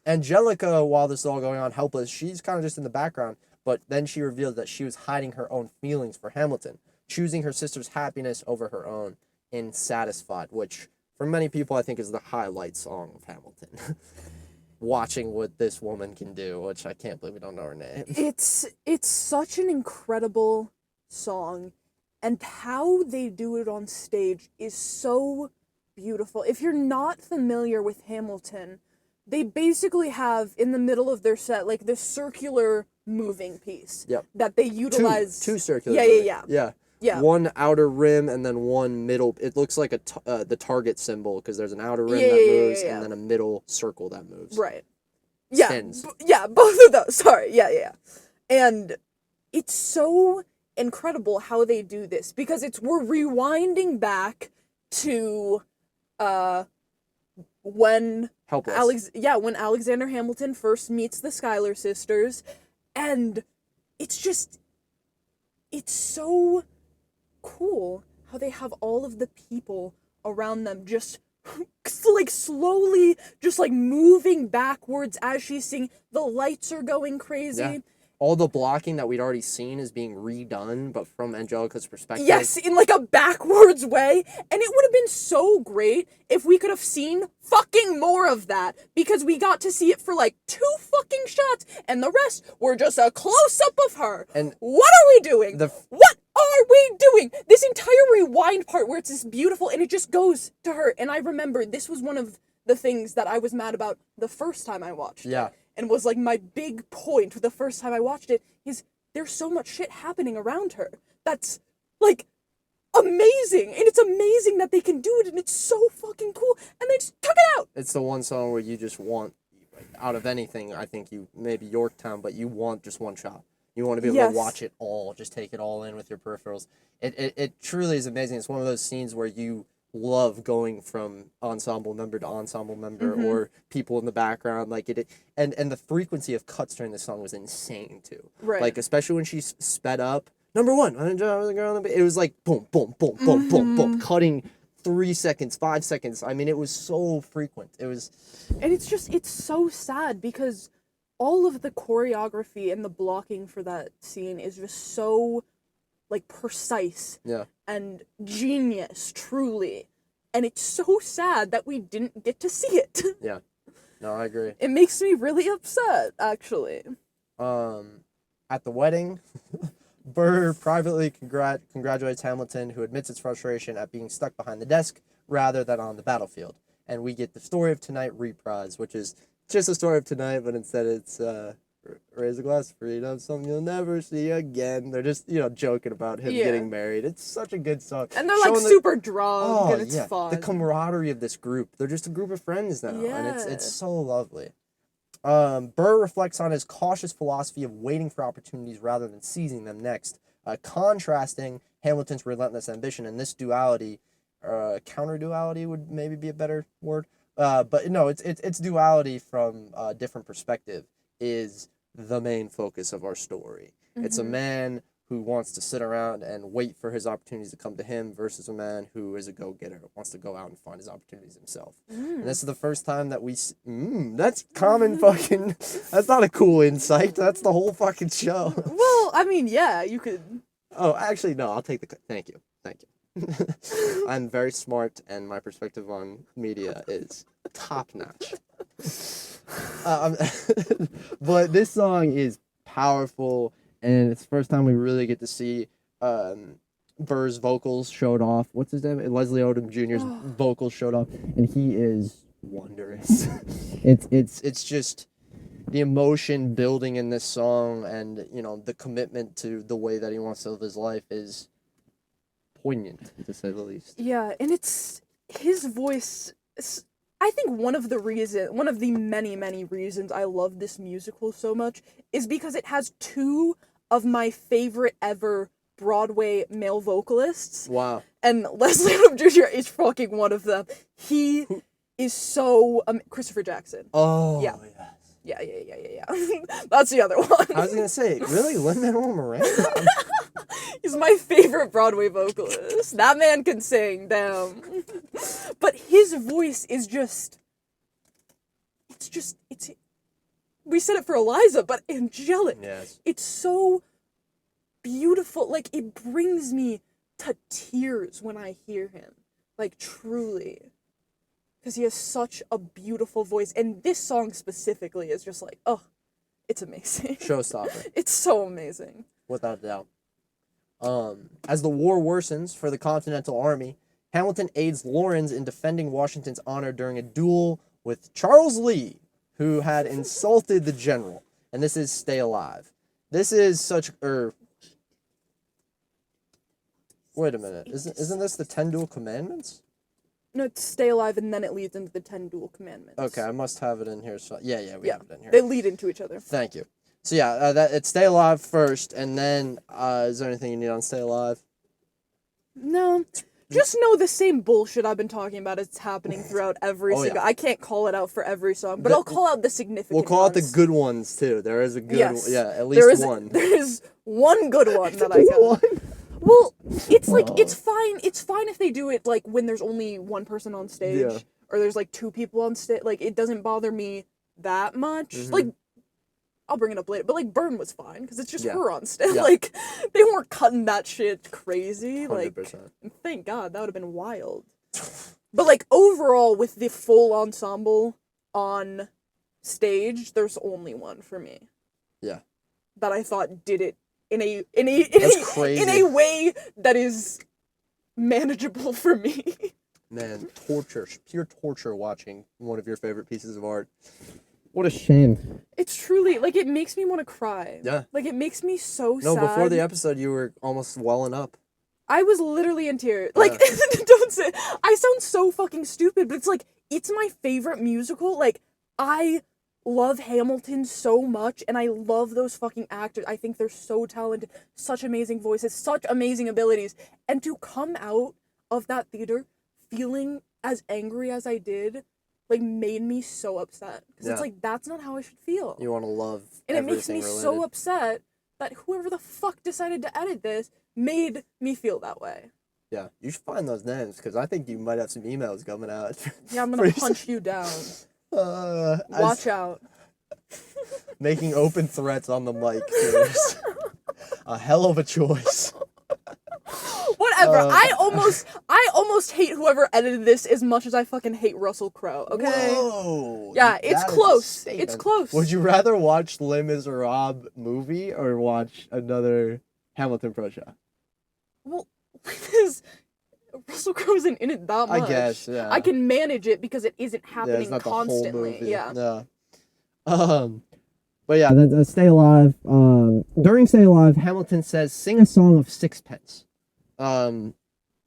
Angelica, while this is all going on, helpless, she's kind of just in the background, but then she revealed that she was hiding her own feelings for Hamilton, choosing her sister's happiness over her own in Satisfied, which for many people I think is the highlight song of Hamilton. Watching what this woman can do, which I can't believe we don't know her name.
It's such an incredible song, and how they do it on stage is so beautiful. If you're not familiar with Hamilton, they basically have in the middle of their set like this circular moving piece that they utilize.
Two circular. Yeah. One outer rim and then one middle. It looks like the target symbol because there's an outer rim that moves and then a middle circle that moves.
Right. Yeah.
Spins.
Both of those. Sorry. Yeah. And it's so incredible how they do this because we're rewinding back to when when Alexander Hamilton first meets the Schuyler sisters, and it's so cool how they have all of the people around them just like slowly just like moving backwards as she's singing. The lights are going crazy.
Yeah. All the blocking that we'd already seen is being redone, but from Angelica's perspective.
Yes, in like a backwards way. And it would have been so great if we could have seen fucking more of that. Because we got to see it for like 2 fucking shots, and the rest were just a close-up of her.
And
what are we doing? What are we doing? This entire rewind part where it's this beautiful, and it just goes to her. And I remember this was one of the things that I was mad about the first time I watched it. And was like my big point the first time I watched it is there's so much shit happening around her. That's like amazing. And it's amazing that they can do it, and it's so fucking cool. And they just took it out.
It's the one song where you just want, out of anything, I think maybe Yorktown, but you want just one shot. You want to be able to watch it all, just take it all in with your peripherals. It truly is amazing. It's one of those scenes where you love going from ensemble member to ensemble member or people in the background and the frequency of cuts during the song was insane too,
right?
Like especially when she sped up. Number one, it was like boom boom boom boom boom boom, cutting 3 seconds, 5 seconds. I mean, it was so frequent. It was,
and it's so sad because all of the choreography and the blocking for that scene is just so like precise and genius, truly. And it's so sad that we didn't get to see it.
Yeah. No, I agree.
It makes me really upset, actually.
At the wedding, Burr privately congratulates Hamilton, who admits his frustration at being stuck behind the desk rather than on the battlefield. And we get the Story of Tonight reprise, which is just a story of tonight, but instead it's raise a glass of freedom, something you'll never see again. They're just, joking about him getting married. It's such a good song.
And they're like super drunk, and it's fun.
The camaraderie of this group. They're just a group of friends now, and it's so lovely. Burr reflects on his cautious philosophy of waiting for opportunities rather than seizing them next, contrasting Hamilton's relentless ambition. And this duality, counter-duality would maybe be a better word, but no, it's duality from a different perspective is the main focus of our story. It's a man who wants to sit around and wait for his opportunities to come to him versus a man who is a go-getter, wants to go out and find his opportunities himself. And this is the first time that that's common fucking, that's not a cool insight. That's the whole fucking show.
Well, I mean, yeah, you could.
Oh, actually, no, I'll take thank you. I'm very smart, and my perspective on media is top-notch. But this song is powerful, and it's the first time we really get to see Burr's vocals showed off. What's his name? Leslie Odom Jr.'s vocals showed off, and he is wondrous. It's just the emotion building in this song, and the commitment to the way that he wants to live his life is poignant, to say the least.
Yeah, and it's his voice. I think one of the many reasons I love this musical so much is because it has two of my favorite ever Broadway male vocalists.
Wow.
And Leslie Odom Jr. is fucking one of them. He is so Christopher Jackson.
Oh,
yeah.
Yes.
Yeah. That's the other one.
I was gonna say, really, Lin-Manuel Miranda?
He's my favorite Broadway vocalist. That man can sing, damn. But his voice is just... It's... We said it for Eliza, but angelic.
Yes.
It's so beautiful. Like, it brings me to tears when I hear him. Like, truly. Because he has such a beautiful voice. And this song specifically is just like, oh, it's amazing.
Showstopper.
It's so amazing.
Without a doubt. As the war worsens for the Continental Army, Hamilton aids Lawrence in defending Washington's honor during a duel with Charles Lee, who had insulted the general. And this is Stay Alive. This is such... Wait a minute. Isn't this the 10 Duel Commandments?
No, it's Stay Alive, and then it leads into the 10 Duel Commandments.
Okay, I must have it in here. So we have it in here.
They lead into each other.
Thank you. So yeah, it's Stay Alive first, and then is there anything you need on Stay Alive?
No. Just know the same bullshit I've been talking about is happening throughout every single...
Yeah.
I can't call it out for every song, but I'll call out the significant
We'll call out
ones.
the good ones, too. There is a good one. Yeah, at
there
least
is,
one.
There is one good one that I got. Well, it's like, it's fine if they do it, like, when there's only one person on stage.
Yeah.
Or there's, like, two people on stage. Like, it doesn't bother me that much.
Mhm.
Like, I'll bring it up later, but, like, Burn was fine, because it's just
Yeah.
her on stage.
Yeah.
Like, they weren't cutting that shit crazy.
100%.
Like, thank God, that would have been wild. But, like, overall, with the full ensemble on stage, there's only one for me.
Yeah.
That I thought did it in a way that is manageable for me.
Man, pure torture watching one of your favorite pieces of art. What a shame.
It's truly, like, it makes me want to cry.
Yeah.
Like, it makes me so sad.
No, before the episode, you were almost welling up.
I was literally in tears. Like, don't say, I sound so fucking stupid, but it's like, it's my favorite musical. Like, I love Hamilton so much, and I love those fucking actors. I think they're so talented, such amazing voices, such amazing abilities. And to come out of that theater feeling as angry as I did, like, made me so upset. Because it's like, that's not how I should feel.
You want to love
and it makes me
related.
so upset that whoever the fuck decided to edit this made me feel that way.
Yeah, you should find those names, because I think you might have some emails coming out.
Yeah, I'm gonna punch you down. Watch out.
Making open threats on the mic is a hell of a choice.
Whatever. I almost hate whoever edited this as much as I fucking hate Russell Crowe. Okay.
Whoa.
Yeah, it's
that is
close.
a statement.
It's close.
Would you rather watch Les Miserables movie or watch another Hamilton Pro show?
Well, because Russell Crowe isn't in it that much.
I guess. Yeah.
I can manage it because it isn't happening
it's not
constantly.
The whole movie.
Yeah.
But yeah, Stay Alive. During Stay Alive, Hamilton says, "Sing a song of sixpence."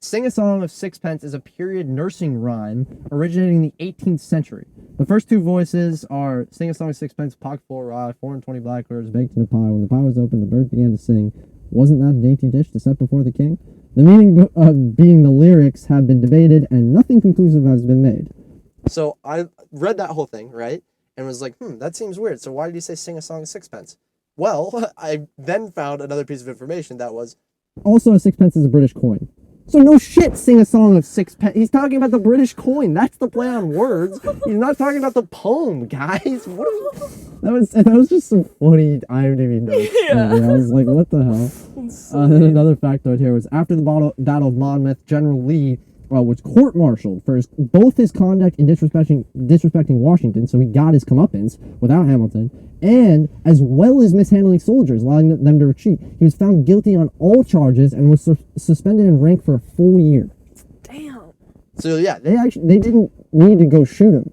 Sing a Song of Sixpence is a period nursing rhyme originating in the 18th century. The first two voices are Sing a Song of Sixpence, pocket full of rye, 420 blackbirds baked in a pie. When the pie was opened, the birds began to sing. Wasn't that a dainty dish to set before the king? The meaning being the lyrics have been debated and nothing conclusive has been made. So I read that whole thing, right? And was like, that seems weird. So why did he say Sing a Song of Sixpence? Well, I then found another piece of information that was, also, a sixpence is a British coin. So no shit, Sing a Song of Sixpence. He's talking about the British coin. That's the play on words. He's not talking about the poem, guys. That was just some funny IMDb notes.
Yeah.
I was like, what the hell? Then another factoid here was, after the Battle of Monmouth, General Lee was court-martialed for both his conduct in disrespecting Washington, so he got his comeuppance without Hamilton, and as well as mishandling soldiers, allowing them to retreat. He was found guilty on all charges and was suspended in rank for a full year.
Damn.
So yeah, they didn't need to go shoot him.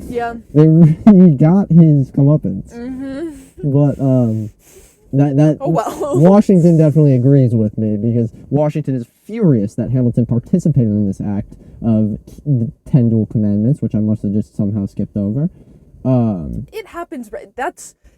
Yeah.
He got his comeuppance.
Mm-hmm.
But
Oh, well.
Washington definitely agrees with me, because Washington is furious that Hamilton participated in this act of the 10 dual commandments, which I must have just somehow skipped over.
It happens, right?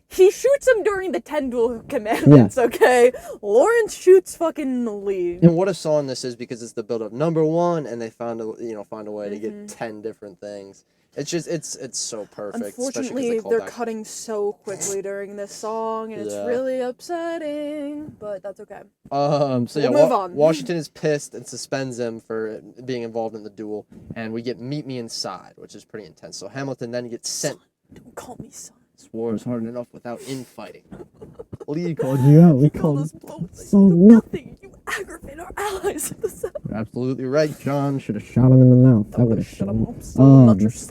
He shoots him during the 10 dual commandments, okay? Lawrence shoots fucking the lead.
And what a song this is, because it's the build up. Number one, and they find a way to get 10 different things. It's just it's so perfect.
Unfortunately, they're cutting so quickly during this song, and it's really upsetting. But that's okay.
So
we'll move on.
Washington is pissed and suspends him for being involved in the duel, and we get "Meet Me Inside," which is pretty intense. So Hamilton then gets sent.
Don't call me son.
This war is hard enough without infighting.
Lee called you out. We called
us both.
So
nothing. You aggravate our allies at the center.
You're absolutely right, John. Should have shot him in the mouth. That would have
shut him up.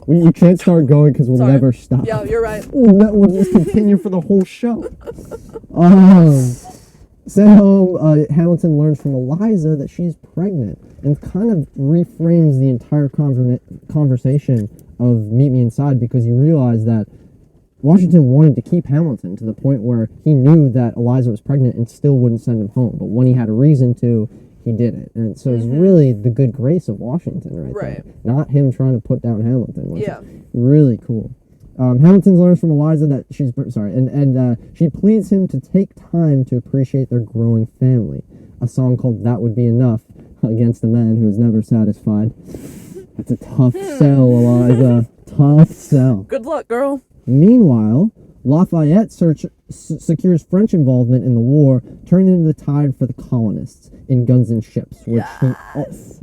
You can't start going because we'll never stop.
Yeah, you're right.
We'll just continue for the whole show. Sent home, Hamilton learns from Eliza that she's pregnant, and kind of reframes the entire conversation of Meet Me Inside, because you realize that Washington wanted to keep Hamilton to the point where he knew that Eliza was pregnant and still wouldn't send him home. But when he had a reason to, he did it. And so it's really the good grace of Washington right there. Not him trying to put down Hamilton, which is really cool. Hamilton learns from Eliza that she's she pleads him to take time to appreciate their growing family. A song called "That Would Be Enough" against a man who is never satisfied. That's a tough sell, Eliza. Tough sell.
Good luck, girl.
Meanwhile, Lafayette secures French involvement in the war, turning the tide for the colonists in Guns and Ships. Which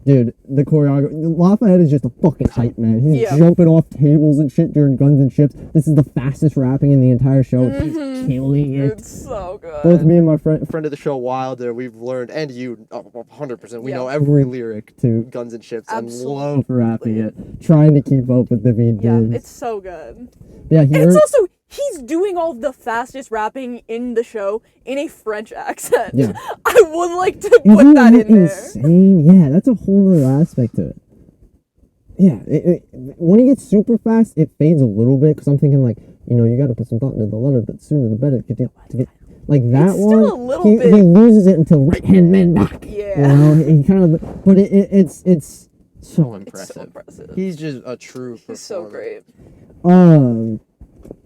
dude, the choreographer, Lafayette is just a fucking hype man. He's jumping off tables and shit during Guns and Ships. This is the fastest rapping in the entire show. He's killing it.
It's so good.
Both me and my friend
of the show Wilder, we've learned, and you 100%, we know every lyric to Guns and Ships and love
rapping it, trying to keep up with the beat.
Yeah, it's so good.
Yeah,
and it's also, he's doing all of the fastest rapping in the show in a French accent.
Yeah.
I would like to put that in there.
Insane? Yeah, that's a whole other aspect to it. Yeah, when he gets super fast, it fades a little bit, because I'm thinking, like, you got to put some thought into the letter, but sooner the better to get like that
it's
one.
Still a little bit.
He loses it until right hand man back.
Yeah.
He kind of, but it's so impressive.
It's so impressive.
He's just a true performer.
He's so great.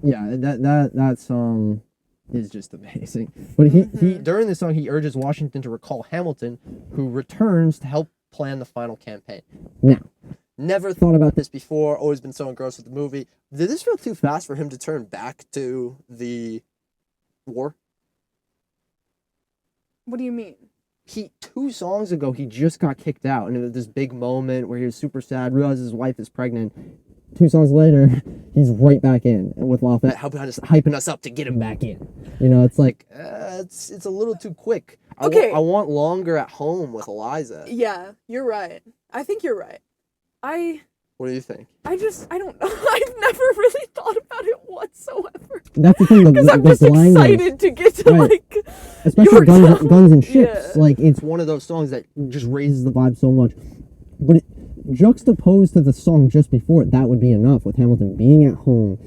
Yeah, that song is just amazing. But he
during this song, he urges Washington to recall Hamilton, who returns to help plan the final campaign. Now, never thought about this before, always been so engrossed with the movie. Did this feel too fast for him to turn back to the war?
What do you mean?
2 songs ago, he just got kicked out, and it was this big moment where he was super sad, realizes his wife is pregnant. 2 songs later, he's right back in with Lafayette, hyping us up to get him back in. It's like
it's a little too quick.
Okay.
I want longer at home with Eliza.
Yeah, you're right. I think you're right.
What do you think?
I don't know. I've never really thought about it whatsoever.
That's the thing.
Because I'm just excited to get to
especially Guns and Ships.
Yeah.
Like, it's one of those songs that just raises the vibe so much. But juxtaposed to the song just before it, That Would Be Enough, with Hamilton being at home,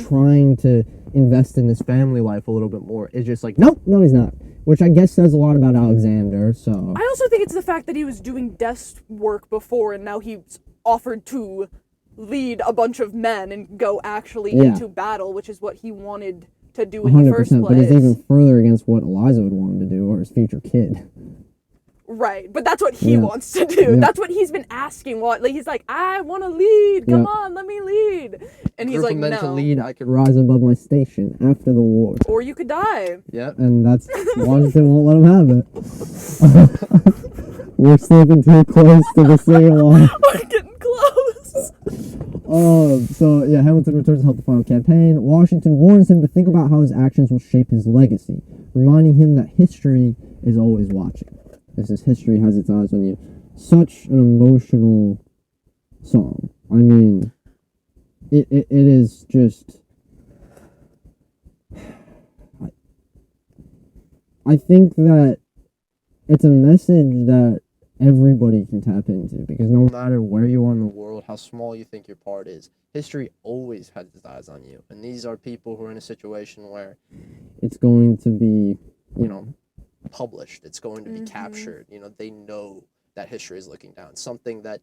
trying to invest in his family life a little bit more, is just like, no, he's not. Which I guess says a lot about Alexander. So
I also think it's the fact that he was doing desk work before, and now he's offered to lead a bunch of men and go actually into battle, which is what he wanted to do in the first place.
But it's even further against what Eliza would want him to do, or his future kid.
Right, but that's what he wants to do. That's what he's been asking. He's like, I want to lead. Come on, let me lead. And he's like, no.
To lead, I could rise above my station after the war.
Or you could die.
Yep.
And that's Washington won't let him have it. We're slipping too close to the sing-along.
We're getting close.
So Hamilton returns to help the final campaign. Washington warns him to think about how his actions will shape his legacy, reminding him that history is always watching. This is history has its eyes on you. Such an emotional song. I mean, it is just. I think that it's a message that everybody can tap into, because no matter where you are in the world,
how small you think your part is, history always has its eyes on you. And these are people who are in a situation where
it's going to be
published. It's going to be captured. They know that history is looking down. Something that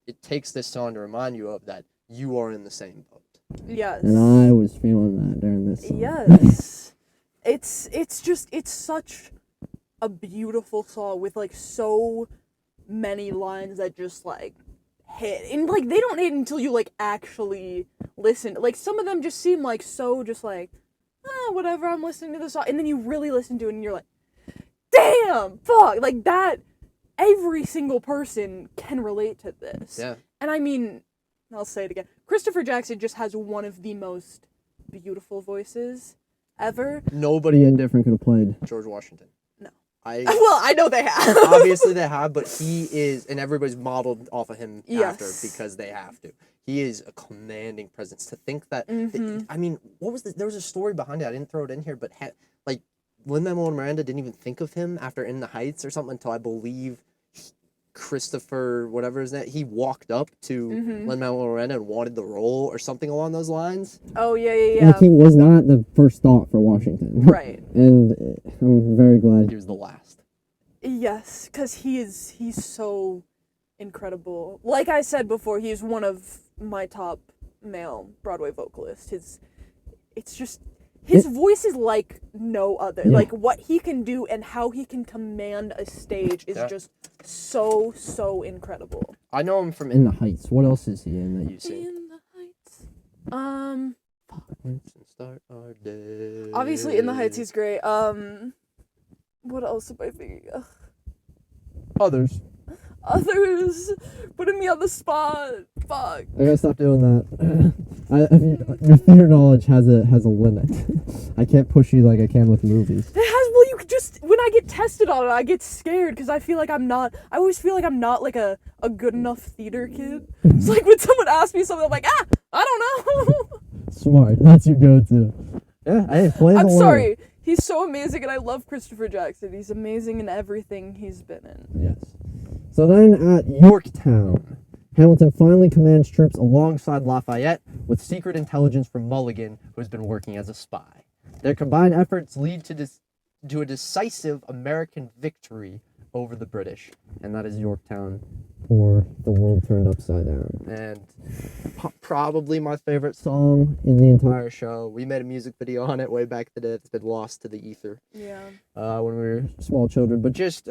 it takes this song to remind you of, that you are in the same boat.
Yes.
And I was feeling that during this song.
Yes. It's such a beautiful song with like so many lines that just like hit. And like they don't hit until you like actually listen. Like some of them just seem like so just like, whatever, I'm listening to the song. And then you really listen to it and you're like, damn, fuck, like that. Every single person can relate to this.
Yeah.
And I mean, I'll say it again. Christopher Jackson just has one of the most beautiful voices ever.
Nobody indifferent could have played
George Washington.
No.
Well,
I know they have.
Obviously they have, but he is, and everybody's modeled off of him after because they have to. He is a commanding presence. To think that, I mean, what was there was a story behind it. I didn't throw it in here, but like Lin-Manuel Miranda didn't even think of him after In the Heights or something until I believe Christopher, whatever his name, he walked up to Lin-Manuel Miranda and wanted the role or something along those lines.
Oh, yeah.
Like, he was not the first thought for Washington.
Right.
And I'm very glad
He was the last.
Yes, because he's so incredible. Like I said before, he's one of my top male Broadway vocalists. His voice is like no other.
Yeah.
Like what he can do and how he can command a stage is just so incredible.
I know him from
In the Heights. What else is he in that
you've seen.
In the Heights.
Start our day.
Obviously In the Heights he's great. What else am I thinking of?
Others.
Others putting me on the spot. Fuck.
I gotta stop doing that. I mean, your theater knowledge has a limit. I can't push you like I can with movies.
You could just, when I get tested on it, I get scared because I always feel like I'm not like a good enough theater kid. It's like when someone asks me something, I'm like, I don't know.
Smart. That's your go-to. Yeah, hey, play
I'm
the
sorry. He's so amazing and I love Christopher Jackson. He's amazing in everything he's been in.
Yes. So then at Yorktown, Hamilton finally commands troops
alongside Lafayette with secret intelligence from Mulligan, who has been working as a spy. Their combined efforts lead to a decisive American victory over the British, and that is Yorktown.
or The World Turned Upside Down.
And probably my favorite song in the entire show. We made a music video on it way back in the day. It's been lost to the ether.
Yeah.
When we were small children, but just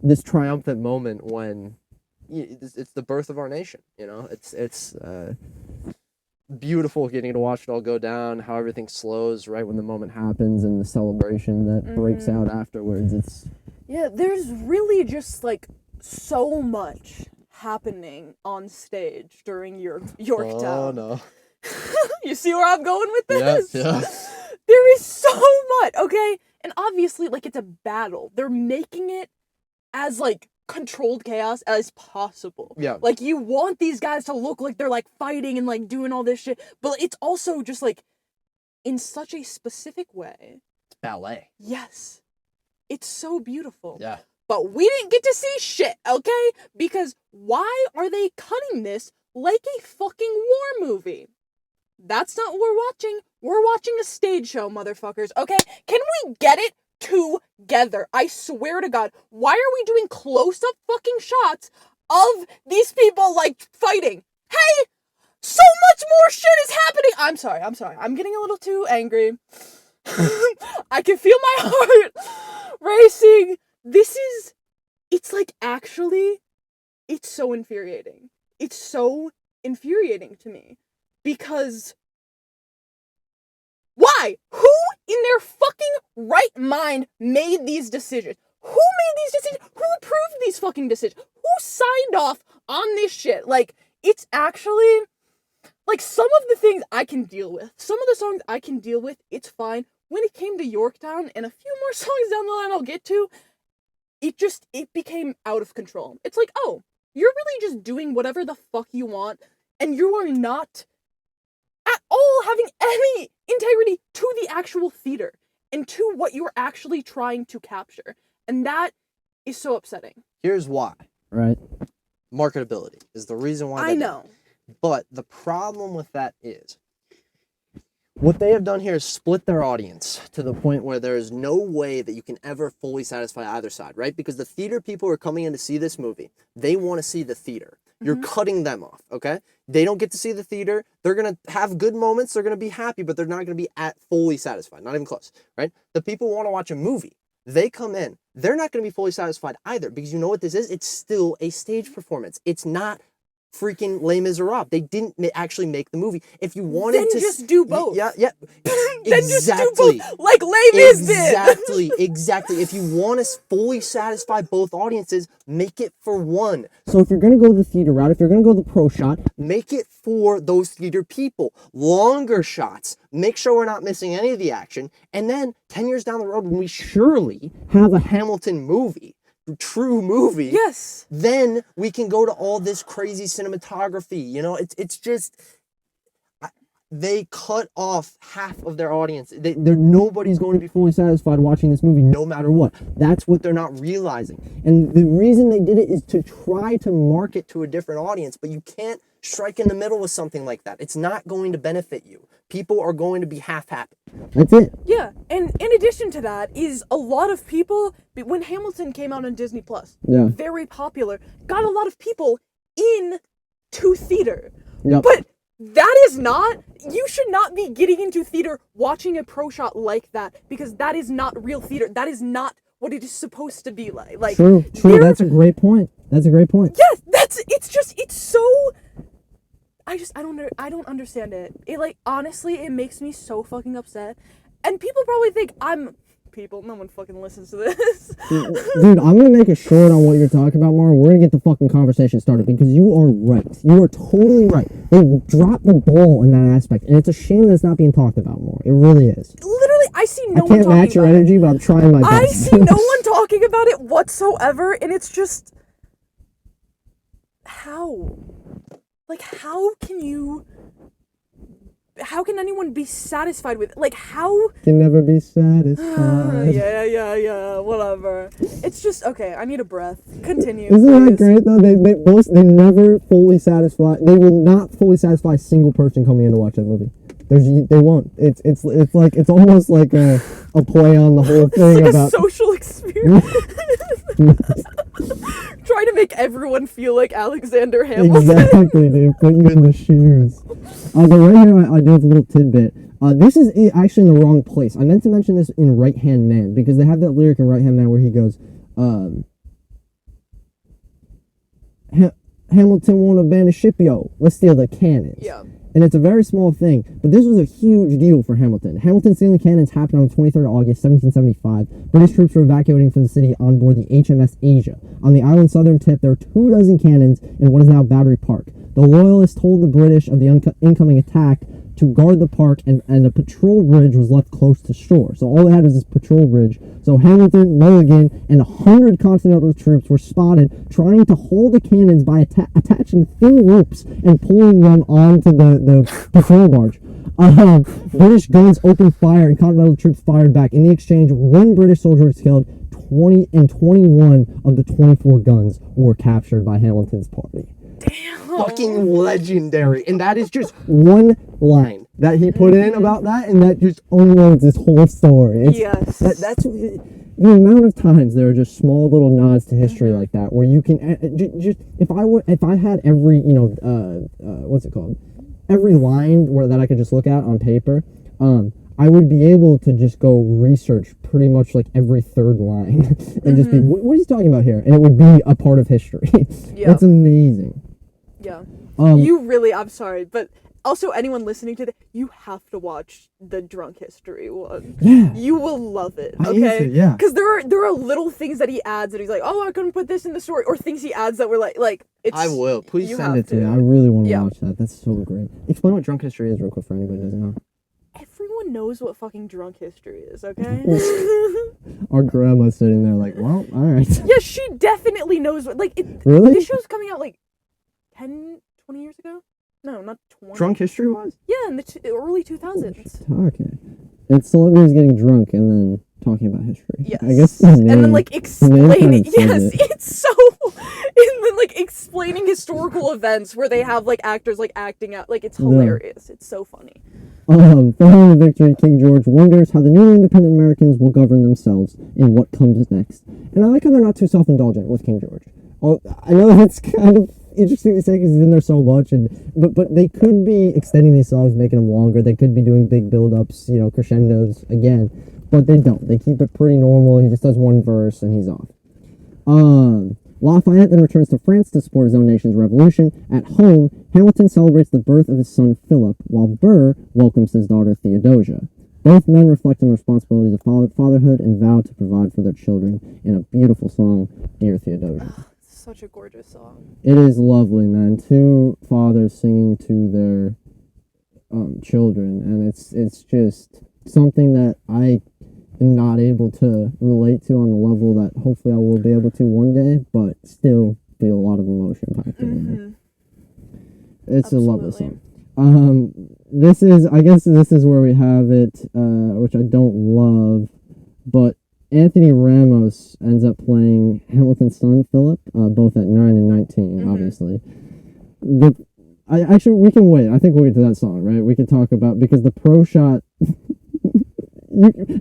this triumphant moment when it's the birth of our nation. You know, it's beautiful getting to watch it all go down. How everything slows right when the moment happens, and the celebration that breaks out afterwards.
Yeah, there's really just like so much happening on stage during Yorktown.
Oh no.
You see where I'm going with this?
Yeah.
There is so much, okay? And obviously, like, it's a battle. They're making it as, like, controlled chaos as possible.
Yeah.
Like, you want these guys to look like they're, like, fighting and, like, doing all this shit. But it's also just, like, in such a specific way.
It's ballet.
Yes. It's so beautiful.
Yeah.
But we didn't get to see shit, okay? Because why are they cutting this like a fucking war movie? That's not what we're watching. We're watching a stage show, motherfuckers, okay? Can we get it together? I swear to God. Why are we doing close-up fucking shots of these people, like, fighting? Hey! So much more shit is happening! I'm sorry. I'm getting a little too angry. I can feel my heart racing. It's like, actually, it's so infuriating. It's so infuriating to me. Because, why? Who in their fucking right mind made these decisions? Who made these decisions? Who approved these fucking decisions? Who signed off on this shit? Like, it's actually, like, some of the things I can deal with. Some of the songs I can deal with, it's fine. When it came to Yorktown, and a few more songs down the line I'll get to, it became out of control. It's like, oh, you're really just doing whatever the fuck you want, and you are not at all having any integrity to the actual theater and to what you're actually trying to capture. And that is so upsetting.
Here's why.
Right.
Marketability is the reason why.
I know.
But the problem with that is What they have done here is split their audience to the point where there is no way that you can ever fully satisfy either side, right? Because the theater people who are coming in to see this movie, they want to see the theater. You're cutting them off, okay? They don't get to see the theater. They're going to have good moments. They're going to be happy, but they're not going to be fully satisfied. Not even close, right? The people who want to watch a movie, they come in. They're not going to be fully satisfied either, because you know what this is? It's still a stage performance. It's not freaking Les Miserables. They didn't actually make the movie. If you wanted
then
to
just do both.
Yeah.
Then just do both, like Les Mis did.
Exactly. If you want to fully satisfy both audiences, make it for one.
So if you're going to go the theater route, if you're going to go the pro shot,
Make it for those theater people. Longer shots. Make sure we're not missing any of the action. And then 10 years down the road, when we surely have a Hamilton movie, true movie,
Yes.
then we can go to all this crazy cinematography. You know, it's just, they cut off half of their audience.
nobody's going to be fully satisfied watching this movie no matter what. That's what they're not realizing. And the reason they did it is to try to
Market to a different audience, but you can't strike in the middle with something like that. It's not going to benefit you. People are going to be half happy.
That's it.
Yeah, and in addition to that is a lot of people, when Hamilton came out on Disney Plus,
Yeah.
very popular, got a lot of people into theater.
Yep.
But that is not, you should not be getting into theater watching a pro shot like that, because that is not real theater. That is not what it is supposed to be like. Like,
True. That's a great point.
yes, it's so, I don't understand it. It, like, honestly, it makes me so fucking upset. And people probably think no one fucking listens to this.
Dude, I'm going to make a short on what you're talking about, Mara. We're going to get the fucking conversation started, because you are right. You are totally right. They dropped the ball in that aspect, and it's a shame that it's not being talked about more. It really is.
Literally, I see no
I
one
can't
talking
match your
about
energy, but I'm trying my best.
I see no one talking about it whatsoever, and it's just, how? Like, how can anyone be satisfied with, like, how?
Can never be satisfied.
Yeah, whatever. It's just, okay, I need a breath. Continue,
Isn't that
please.
great though? They never fully satisfy. They will not fully satisfy a single person coming in to watch that movie. They won't. It's almost like a play on the whole thing
It's like
about
a social experiment. Trying to make everyone feel like Alexander Hamilton.
Exactly, dude. Put you in the shoes. But right here, I do have a little tidbit. This is actually in the wrong place. I meant to mention this in Right Hand Man, because they have that lyric in Right Hand Man where he goes, Hamilton won't abandon ship, yo. Let's steal the cannons.
Yeah.
And it's a very small thing, but this was a huge deal for Hamilton. Hamilton stealing cannons happened on the 23rd of August, 1775. British troops were evacuating from the city on board the HMS Asia. On the island's southern tip, there were 24 cannons in what is now Battery Park. The Loyalists told the British of the incoming attack to guard the park, and a patrol bridge was left close to shore. So all they had was this patrol bridge. So Hamilton, Mulligan, and 100 Continental troops were spotted trying to hold the cannons by attaching thin ropes and pulling them onto the patrol barge. British guns opened fire, and Continental troops fired back. In the exchange, 1 British soldier was killed. 21 of the 24 guns were captured by Hamilton's party.
Damn.
Fucking legendary. And that is just
One line that he put in about that, and that just unloads this whole story.
Yes.
That's the amount of times there are just small little nods to history like that, where you can just if I had every what's it called, every line that I could just look at on paper, I would be able to just go research pretty much like every third line and just be, what is he talking about here? And it would be a part of history.
Yeah.
That's amazing.
Yeah. I'm sorry, but also anyone listening to this, you have to watch the Drunk History one.
Yeah.
You will love it,
I
okay?
used to, yeah.
Because there are little things that he adds and he's like, oh, I couldn't put this in the story, or things he adds that were like it's.
I will. Please
you
send
have
Send it to me.
to.
I really want to
Yeah.
watch that. That's so great. Explain what drunk history is real quick for anybody who doesn't know.
Everyone knows what fucking Drunk History is, okay?
Our grandma's sitting there like, well, all right.
Yeah, she definitely knows what, like,
Really?
this show's coming out like 10, 20 years ago? No, not 20.
Drunk history was?
Yeah, in the early 2000s.
Okay. It's celebrities getting drunk and then talking about history.
Yes.
I guess the name,
and then like
name
explaining,
kind of says
yes,
it.
it's so, and then like explaining historical events where they have like actors like acting out, like it's hilarious. It's so funny.
Following the victory, King George wonders how the newly independent Americans will govern themselves and what comes next. And I like how they're not too self-indulgent with King George. I know that's kind of interesting to say because he's in there so much, but they could be extending these songs, making them longer. They could be doing big build-ups, crescendos again, but they don't. They keep it pretty normal. He just does one verse and he's off. Lafayette then returns to France to support his own nation's revolution. At home, Hamilton celebrates the birth of his son Philip, while Burr welcomes his daughter Theodosia. Both men reflect on the responsibilities of fatherhood and vow to provide for their children in a beautiful song, Dear Theodosia.
Such a gorgeous song.
It is lovely, man. Two fathers singing to their children, and it's just something that I am not able to relate to on the level that hopefully I will be able to one day, but still feel a lot of emotion packed in there. It's
Absolutely.
a lovely song. I guess this is where we have it, which I don't love, but Anthony Ramos ends up playing Hamilton's son, Philip, both at 9 and 19, obviously. We can wait. I think we'll get to that song, right? We can talk about, because the pro shot,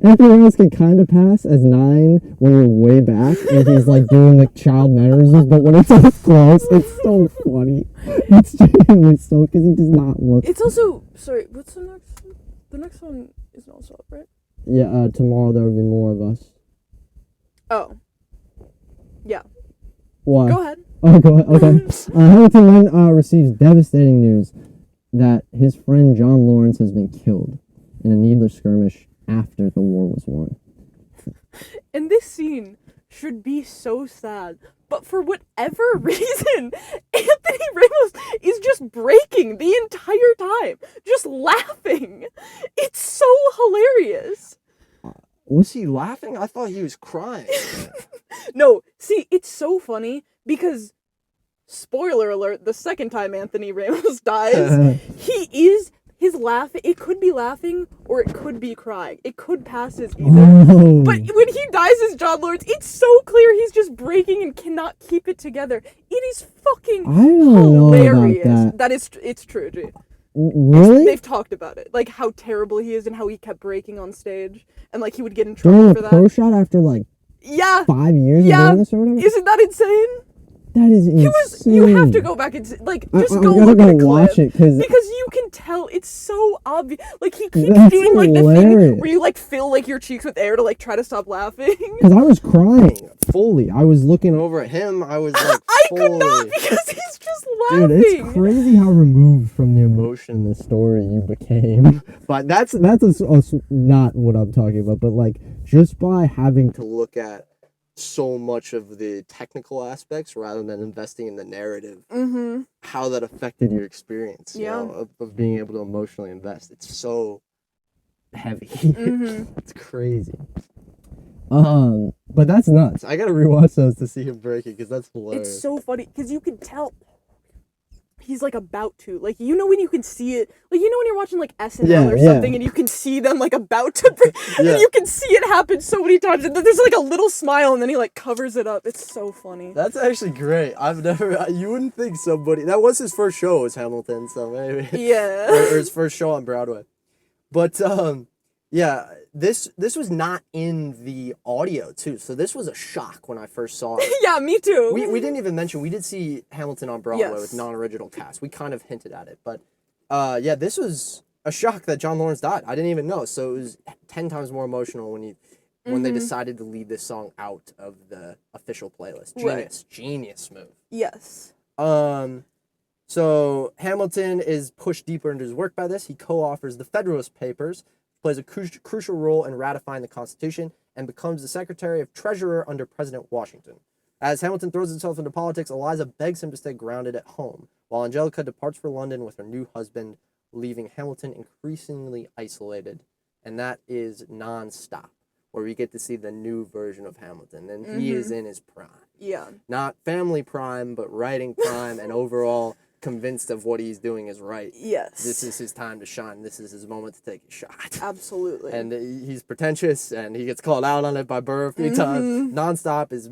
Anthony Ramos can kind of pass as 9 when you're way back, and he's like doing the child mannerisms, but when it's up close, it's so funny. It's genuinely so, because he does not look.
It's also, sorry, what's the next one? The next one is not up, right?
Yeah, tomorrow there will be more of us.
Oh. Yeah.
Why?
Go ahead.
Oh, go ahead. Okay. Hamilton then receives devastating news that his friend John Lawrence has been killed in a needless skirmish after the war was won.
And this scene should be so sad, but for whatever reason, Anthony Ramos is just breaking the entire time, just laughing. It's so hilarious.
Was he laughing? I thought he was crying.
No, see, it's so funny because, spoiler alert, the second time Anthony Ramos dies, his laugh, it could be laughing or it could be crying. It could pass as either.
Oh.
But when he dies as John Lawrence, it's so clear he's just breaking and cannot keep it together. It is fucking
I don't
hilarious.
know about that.
It's true, G.
Really?
They've talked about it, like how terrible he is and how he kept breaking on stage, and like he would get in trouble
During
for
a
that.
pro shot after like
Yeah,
5 years
Yeah.
of doing this or whatever?
isn't that insane?
That is insane.
You have to go back and like just
I'm
go
gonna
look at a
go watch
clip
it because
you can tell it's so obvious. Like he keeps
That's
doing like the
hilarious.
thing where you like fill like your cheeks with air to like try to stop laughing.
I was crying fully. I was looking
Over at him, I was like,
I could not
fully-
because he's just
Dude,
laughing.
it's crazy how removed from the emotion in the story you became. But that's not what I'm talking about. But like, just by having
to look at so much of the technical aspects rather than investing in the narrative, how that affected your experience,
Yeah.
you know, of being able to emotionally invest. It's so
heavy,
Mm-hmm.
it's crazy. But that's nuts. I gotta rewatch those to see him break it because that's hilarious.
It's so funny because you can tell he's like about to, like, you know when you can see it, like, you know when you're watching like SNL or
Yeah.
something and you can see them like about to break,
Yeah.
and you can see it happen so many times and then there's like a little smile and then he like covers it up. It's so funny.
That's actually great. You wouldn't think somebody, that was his first show as Hamilton, so maybe.
Yeah.
or his first show on Broadway. But, yeah, this was not in the audio, too, so this was a shock when I first saw it.
Yeah, me too.
We didn't even mention, we did see Hamilton on Broadway
Yes.
with non-original cast. We kind of hinted at it, but, yeah, this was a shock that John Lawrence died. I didn't even know, so it was 10 times more emotional when they decided to leave this song out of the official playlist.
Right.
Genius move.
Yes.
So Hamilton is pushed deeper into his work by this. He co-authors the Federalist Papers, plays a crucial role in ratifying the Constitution, and becomes the Secretary of Treasurer under President Washington. As Hamilton throws himself into politics, Eliza begs him to stay grounded at home, while Angelica departs for London with her new husband, leaving Hamilton increasingly isolated. And that is non-stop, where we get to see the new version of Hamilton, and he is in his prime.
Yeah.
Not family prime, but writing prime and overall convinced of what he's doing is right.
Yes.
This is his time to shine. This is his moment to take a shot.
Absolutely.
And he's pretentious, and he gets called out on it by Burr a few times. Nonstop is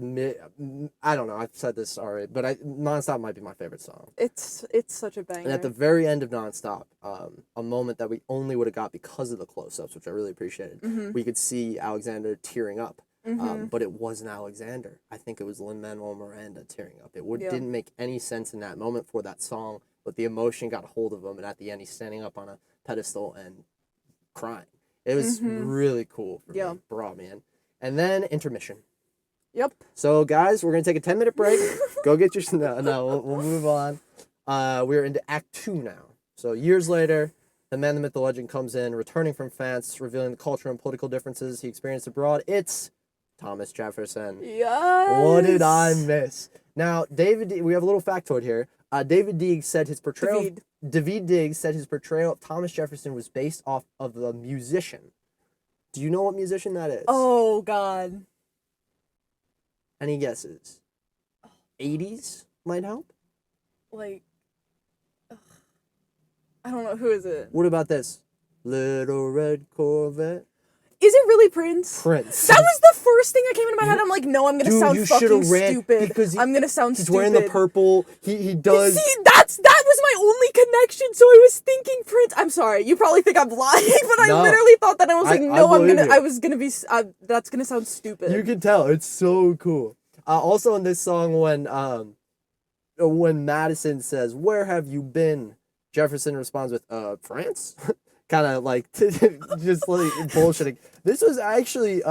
I don't know. I've said this already, but Nonstop might be my favorite song.
It's such a banger.
And at the very end of Nonstop, a moment that we only would have got because of the close-ups, which I really appreciated. We could see Alexander tearing up. But it wasn't Alexander. I think it was Lin-Manuel Miranda tearing up. It didn't make any sense in that moment for that song, but the emotion got a hold of him, and at the end he's standing up on a pedestal and crying. It was really cool for me. Brought me in. And then intermission.
Yep.
So, guys, we're going to take a 10-minute break. Go get your... No, we'll move on. We're into Act 2 now. So, years later, the man, the myth, the legend comes in, returning from France, revealing the cultural and political differences he experienced abroad. It's Thomas Jefferson.
Yes.
What did I miss? Now, we have a little factoid here. David Diggs said his portrayal... David Diggs said his portrayal of Thomas Jefferson was based off of the musician. Do you know what musician that is?
Oh, God.
Any guesses? 80s might help?
Like, ugh. I don't know. Who is it?
What about this? Little Red Corvette.
Is it really Prince?
Prince.
That was the first thing that came into my head. I'm like, no, I'm gonna sound
you
fucking
should've ran
stupid.
because
I'm gonna sound
he's
stupid.
wearing the purple. He does.
See, that was my only connection. So I was thinking Prince. I'm sorry. You probably think I'm lying, but I
No.
literally thought that. I was like, no,
believe you.
I was gonna be. That's gonna sound stupid.
You can tell. It's so cool. Also in this song, when Madison says, "Where have you been?" Jefferson responds with, France? Kind of like, just like bullshitting. This was actually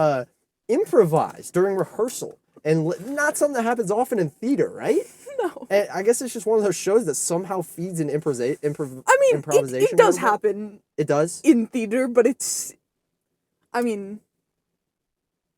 improvised during rehearsal. And not something that happens often in theater, right?
No.
And I guess it's just one of those shows that somehow feeds in improvisation.
It does happen.
It does?
In theater, but it's... I mean...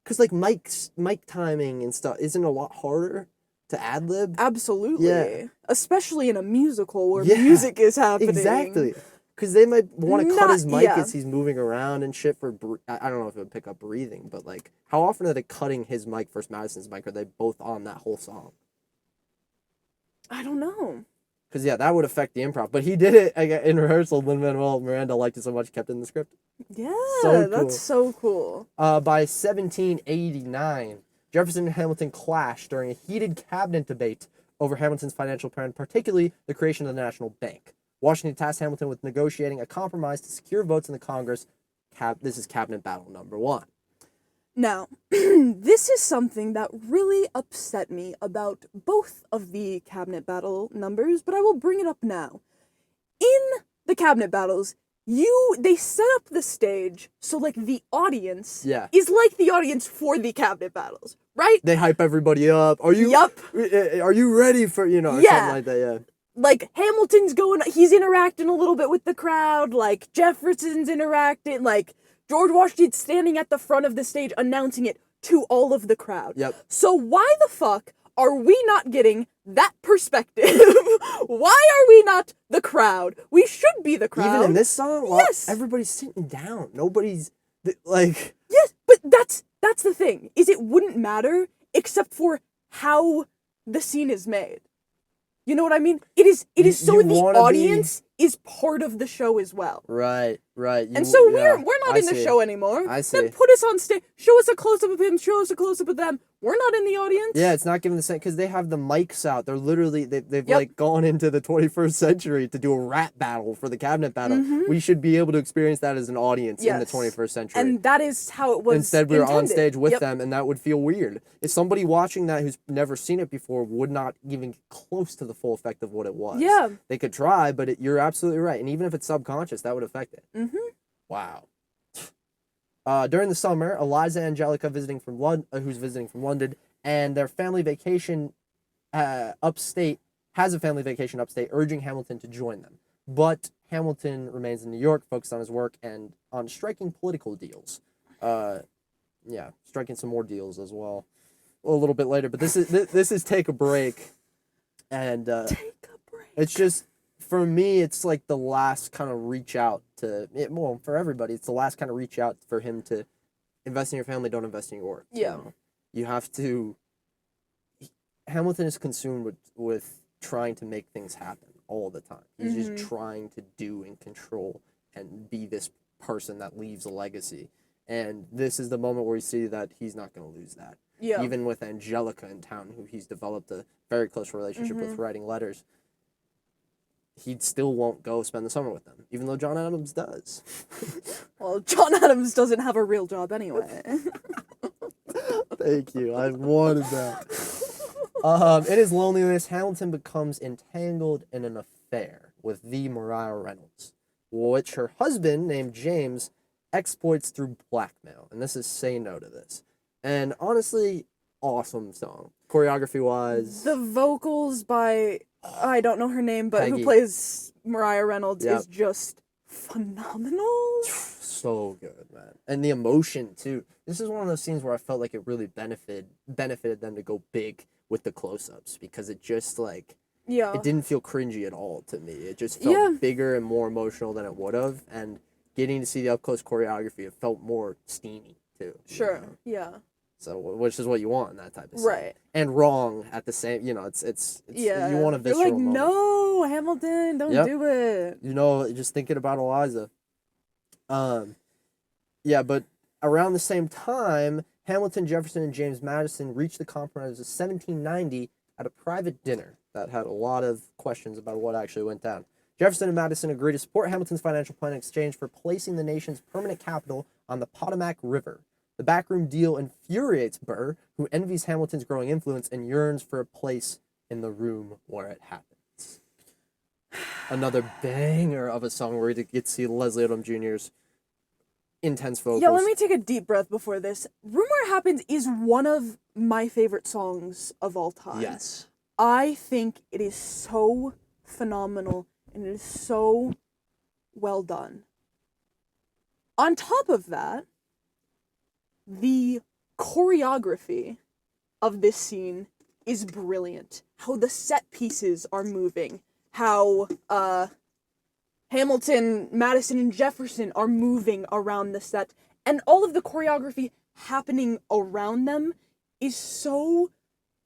Because, like, mic timing and stuff isn't a lot harder to ad-lib.
Absolutely.
Yeah.
Especially in a musical where music is happening.
Exactly. Because they might want to cut his mic
yeah.
as he's moving around and shit for... I don't know if it would pick up breathing, but, like, how often are they cutting his mic versus Madison's mic? Are they both on that whole song?
I don't know.
Because, yeah, that would affect the improv. But he did it in rehearsal. Lin-Manuel Miranda liked it so much, kept it in the script.
Yeah,
So cool.
That's so cool.
By 1789, Jefferson and Hamilton clashed during a heated cabinet debate over Hamilton's financial plan, particularly the creation of the National Bank. Washington tasked Hamilton with negotiating a compromise to secure votes in the Congress. This is cabinet battle number 1.
Now, this is something that really upset me about both of the cabinet battle numbers, but I will bring it up now. In the cabinet battles, they set up the stage so, like, the audience is like the audience for the cabinet battles, right?
They hype everybody up. Are you ready for, something like that, yeah.
Like, Hamilton's he's interacting a little bit with the crowd, like, Jefferson's interacting, like, George Washington's standing at the front of the stage announcing it to all of the crowd.
Yep.
So why the fuck are we not getting that perspective? Why are we not the crowd? We should be the crowd.
Even in this song? Well,
yes.
Everybody's sitting down. Nobody's, like...
Yes, but that's the thing, is it wouldn't matter except for how the scene is made. You know what I mean? It is so the audience is part of the show as well.
Right.
And so we're not in the show anymore.
I see.
Then put us on stage. Show us a close-up of him. Show us a close-up of them. We're not in the audience.
Yeah, it's not giving the same... Because they have the mics out. They're literally... They've like, gone into the 21st century to do a rap battle for the cabinet battle. Mm-hmm. We should be able to experience that as an audience in the 21st century.
And that is how it was
Instead, we were on stage with
yep.
them, and that would feel weird. If somebody watching that who's never seen it before would not even get close to the full effect of what it was.
Yeah.
They could try, but you're absolutely right. And even if it's subconscious, that would affect it.
Mm-hmm.
Wow. During the summer, Eliza Angelica who's visiting from London, and their family vacation upstate, urging Hamilton to join them. But Hamilton remains in New York, focused on his work and on striking political deals. Striking some more deals as well a little bit later. But this is Take a Break. And
Take a break.
It's just, for me, it's like the last kind of reach out to, for everybody, it's the last kind of reach out for him to invest in your family, don't invest in your work.
Yeah.
You have to, Hamilton is consumed with trying to make things happen. all the time. He's just trying to do and control and be this person that leaves a legacy. And this is the moment where we see that he's not going to lose that.
Yeah.
Even with Angelica in town, who he's developed a very close relationship with, writing letters, he still won't go spend the summer with them, even though John Adams does.
Well, John Adams doesn't have a real job anyway.
Thank you. I wanted that. In his loneliness, Hamilton becomes entangled in an affair with the Mariah Reynolds, which her husband, named James, exploits through blackmail. And this is Say No to This. And honestly, awesome song. Choreography-wise.
The vocals by, I don't know her name, but
Peggy.
who plays Mariah Reynolds
Yep.
is just phenomenal.
So good, man. And the emotion, too. This is one of those scenes where I felt like it really benefited them to go big with the close-ups, because it just, like,
Yeah.
it didn't feel cringy at all to me. It just felt bigger and more emotional than it would have. And getting to see the up-close choreography, it felt more steamy, too.
Sure.
You know?
Yeah.
So, which is what you want in that type of scene.
Right.
And wrong at the same, you know, it's
Yeah.
you want a
You're
visceral
like,
moment.
no, Hamilton, don't
Yep.
do it.
You know, just thinking about Eliza. Yeah, but around the same time, Hamilton, Jefferson, and James Madison reached the compromise of 1790 at a private dinner that had a lot of questions about what actually went down. Jefferson and Madison agreed to support Hamilton's financial plan in exchange for placing the nation's permanent capital on the Potomac River. The backroom deal infuriates Burr, who envies Hamilton's growing influence and yearns for a place in the room where it happens. Another banger of a song where we get to see Leslie Odom Jr.'s intense vocals.
Yeah, let me take a deep breath before this. Room Where It Happens is one of my favorite songs of all time.
Yes.
I think it is so phenomenal and it is so well done. On top of that, the choreography of this scene is brilliant. How the set pieces are moving. How Hamilton, Madison, and Jefferson are moving around the set. And all of the choreography happening around them is so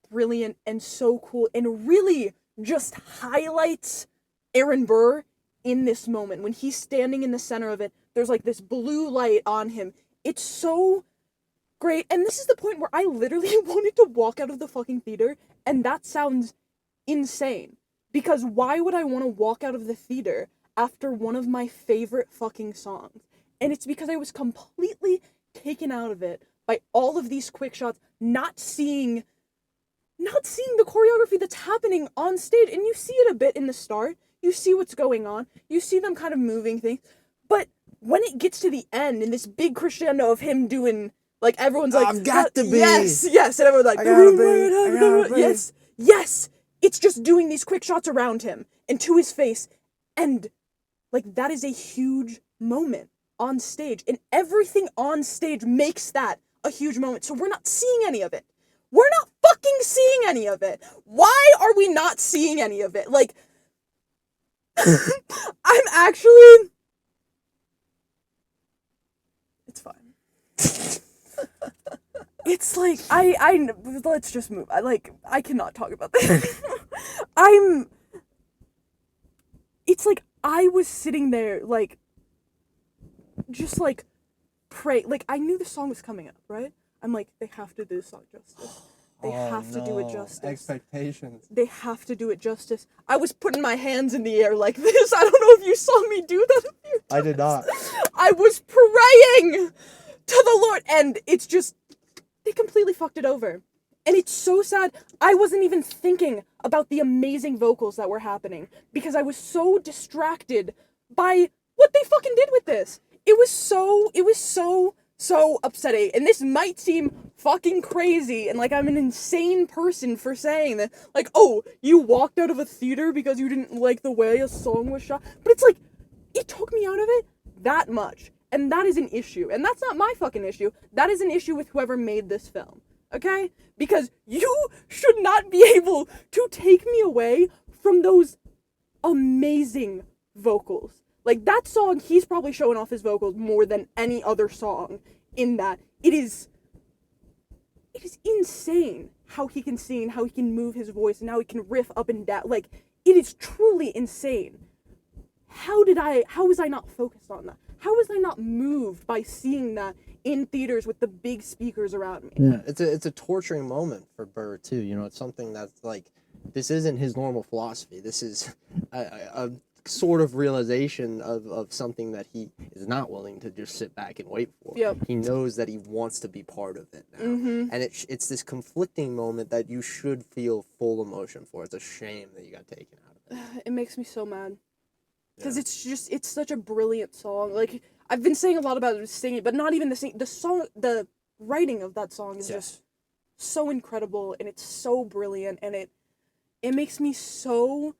brilliant and so cool and really just highlights Aaron Burr in this moment. When he's standing in the center of it, there's like this blue light on him. It's so great. And this is the point where I literally wanted to walk out of the fucking theater, and that sounds insane. Because why would I want to walk out of the theater after one of my favorite fucking songs? And it's because I was completely taken out of it by all of these quick shots, not seeing the choreography that's happening on stage. And you see it a bit in the start. You see what's going on. You see them kind of moving things. But when it gets to the end, and this big crescendo of him doing, like, everyone's like,
I've got to be.
Yes, and everyone's like,
I gotta be.
yes. It's just doing these quick shots around him and to his face. And, like, that is a huge moment on stage. And everything on stage makes that a huge moment. So we're not seeing any of it. We're not fucking seeing any of it. Why are we not seeing any of it? Like, I'm actually... It's fine. It's like, let's just move. I cannot talk about this. It's like, I was sitting there, like, just, like, pray. Like, I knew the song was coming up, right? I'm like, they have to do this song justice. They have to do it justice.
Expectations.
They have to do it justice. I was putting my hands in the air like this. I don't know if you saw me do that a few times.
I did not.
I was praying to the Lord, and it's just, they completely fucked it over. And it's so sad. I wasn't even thinking about the amazing vocals that were happening because I was so distracted by what they fucking did with this. It was so upsetting. And this might seem fucking crazy and like I'm an insane person for saying that. Like, oh, you walked out of a theater because you didn't like the way a song was shot. But it's like, it took me out of it that much. And that is an issue. And that's not my fucking issue. That is an issue with whoever made this film. Okay? Because you should not be able to take me away from those amazing vocals. Like, that song, he's probably showing off his vocals more than any other song in that. It is insane how he can sing, how he can move his voice, and how he can riff up and down. Like, it is truly insane. How was I not focused on that? How was I not moved by seeing that in theaters with the big speakers around me?
Yeah.
It's a torturing moment for Burr too. You know, it's something that's like, this isn't his normal philosophy. This is a sort of realization of something that he is not willing to just sit back and wait for.
Yep.
He knows that he wants to be part of it now, and it's this conflicting moment that you should feel full emotion for. It's a shame that you got taken out of it.
It makes me so mad. Because it's such a brilliant song. Like, I've been saying a lot about singing, but not even the singing. The song, the writing of that song is just so incredible, and it's so brilliant, and it makes me so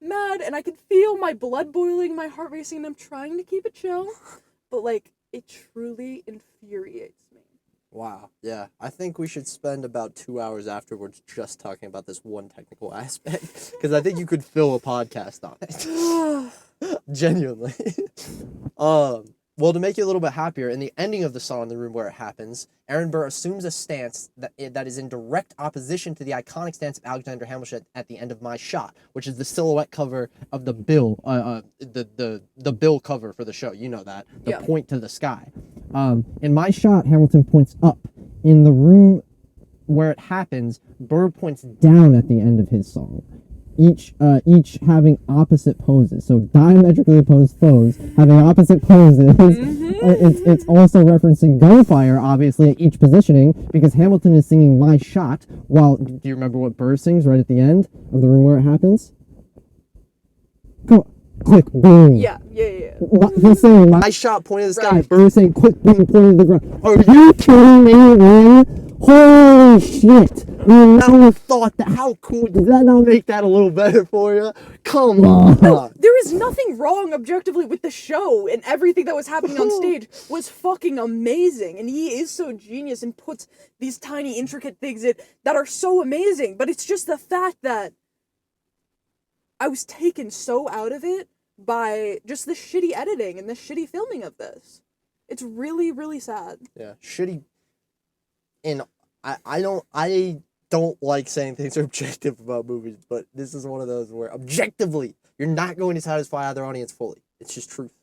mad, and I can feel my blood boiling, my heart racing, and I'm trying to keep it chill, but, like, it truly infuriates me.
Wow. Yeah. I think we should spend about 2 hours afterwards just talking about this one technical aspect, because I think you could fill a podcast on it. Genuinely. Well, to make you a little bit happier, in the ending of the song, The Room Where It Happens, Aaron Burr assumes a stance that is in direct opposition to the iconic stance of Alexander Hamilton at the end of My Shot, which is the silhouette cover of the bill, the bill cover for the show. You know that. The point to the sky.
In My Shot, Hamilton points up. In The Room Where It Happens, Burr points down at the end of his song. Each having opposite poses, so diametrically opposed foes having opposite poses. It's also referencing gunfire, obviously, at each positioning, because Hamilton is singing My Shot, while, do you remember what Burr sings right at the end of The Room Where It Happens? Come on. Click, boom.
Yeah.
He's saying
My Shot, point to the sky.
Burr is saying click, boom, point to the ground. Are you kidding me, man? Holy shit! You never thought that. How cool does that not make that a little better for you? Come on.
No, there is nothing wrong objectively with the show, and everything that was happening on stage was fucking amazing, and he is so genius and puts these tiny intricate things in that are so amazing, but it's just the fact that I was taken so out of it by just the shitty editing and the shitty filming of this. It's really, really sad.
Yeah, shitty. And I don't like saying things are objective about movies, but this is one of those where objectively you're not going to satisfy either audience fully. It's just truth.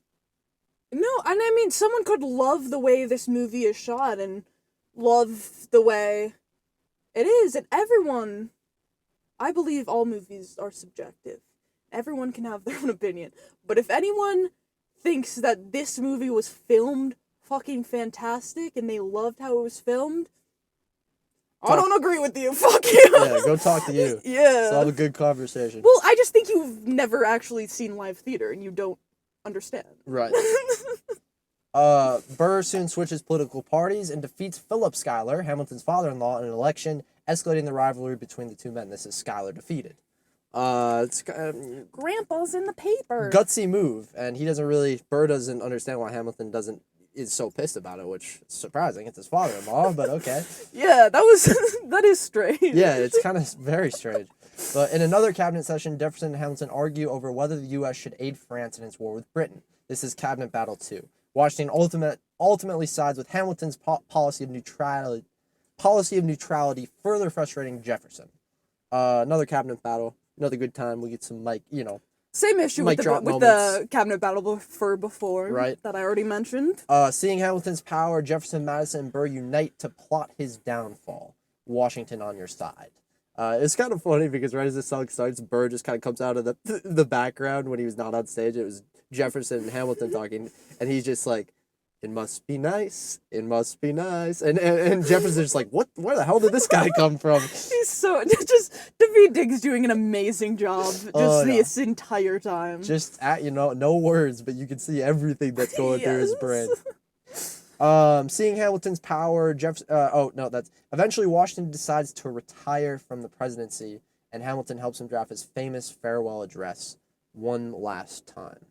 No, and I mean, someone could love the way this movie is shot and love the way it is, and everyone, I believe all movies are subjective. Everyone can have their own opinion. But if anyone thinks that this movie was filmed fucking fantastic and they loved how it was filmed, I don't agree with you. Fuck you.
Yeah, go talk to you.
Yeah.
Let's have a good conversation.
Well, I just think you've never actually seen live theater and you don't understand.
Right. Burr soon switches political parties and defeats Philip Schuyler, Hamilton's father-in-law, in an election, escalating the rivalry between the two men. This is Schuyler defeated.
Grandpa's in the paper.
Gutsy move, and Burr doesn't understand why Hamilton is so pissed about it, which is surprising. It's his father-in-law, but okay.
Yeah, that is strange.
Yeah, it's kind of very strange. But in another cabinet session, Jefferson and Hamilton argue over whether the U.S. should aid France in its war with Britain. This is Cabinet Battle 2. Washington ultimately sides with Hamilton's policy of neutrality, further frustrating Jefferson. Another cabinet battle, another good time. We get some
Same issue with the cabinet battle before,
right?
That I already mentioned.
Seeing Hamilton's power, Jefferson, Madison, and Burr unite to plot his downfall. Washington on your side. It's kind of funny because right as the song starts, Burr just kind of comes out of the background when he was not on stage. It was Jefferson and Hamilton talking, and he's just like, "It must be nice. It must be nice." And Jefferson's just like, "What? Where the hell did this guy come from?"
He's so just Daveed Diggs doing an amazing job this entire time.
Just no words, but you can see everything that's going through his brain. Seeing Hamilton's power, eventually Washington decides to retire from the presidency, and Hamilton helps him draft his famous farewell address one last time.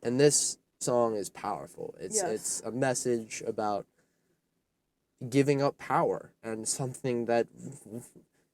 And this song is powerful. It's a message about giving up power and something that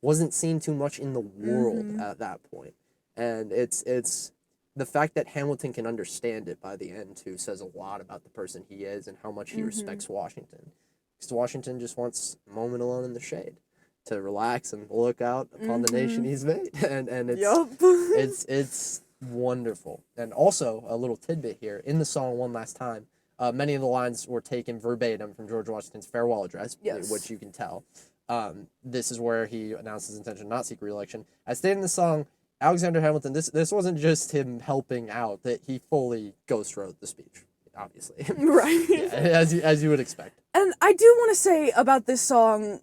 wasn't seen too much in the world at that point. And it's the fact that Hamilton can understand it by the end too says a lot about the person he is and how much he respects Washington. Because Washington just wants a moment alone in the shade. to relax and look out upon the nation he's made, and it's
Yup.
it's wonderful. And also a little tidbit here in the song "One Last Time," many of the lines were taken verbatim from George Washington's farewell address,
Yes.
which you can tell. This is where he announced his intention to not seek re-election. As stated in the song, Alexander Hamilton, this wasn't just him helping out; that he fully ghost wrote the speech, obviously.
Right.
Yeah, as you would expect.
And I do want to say about this song,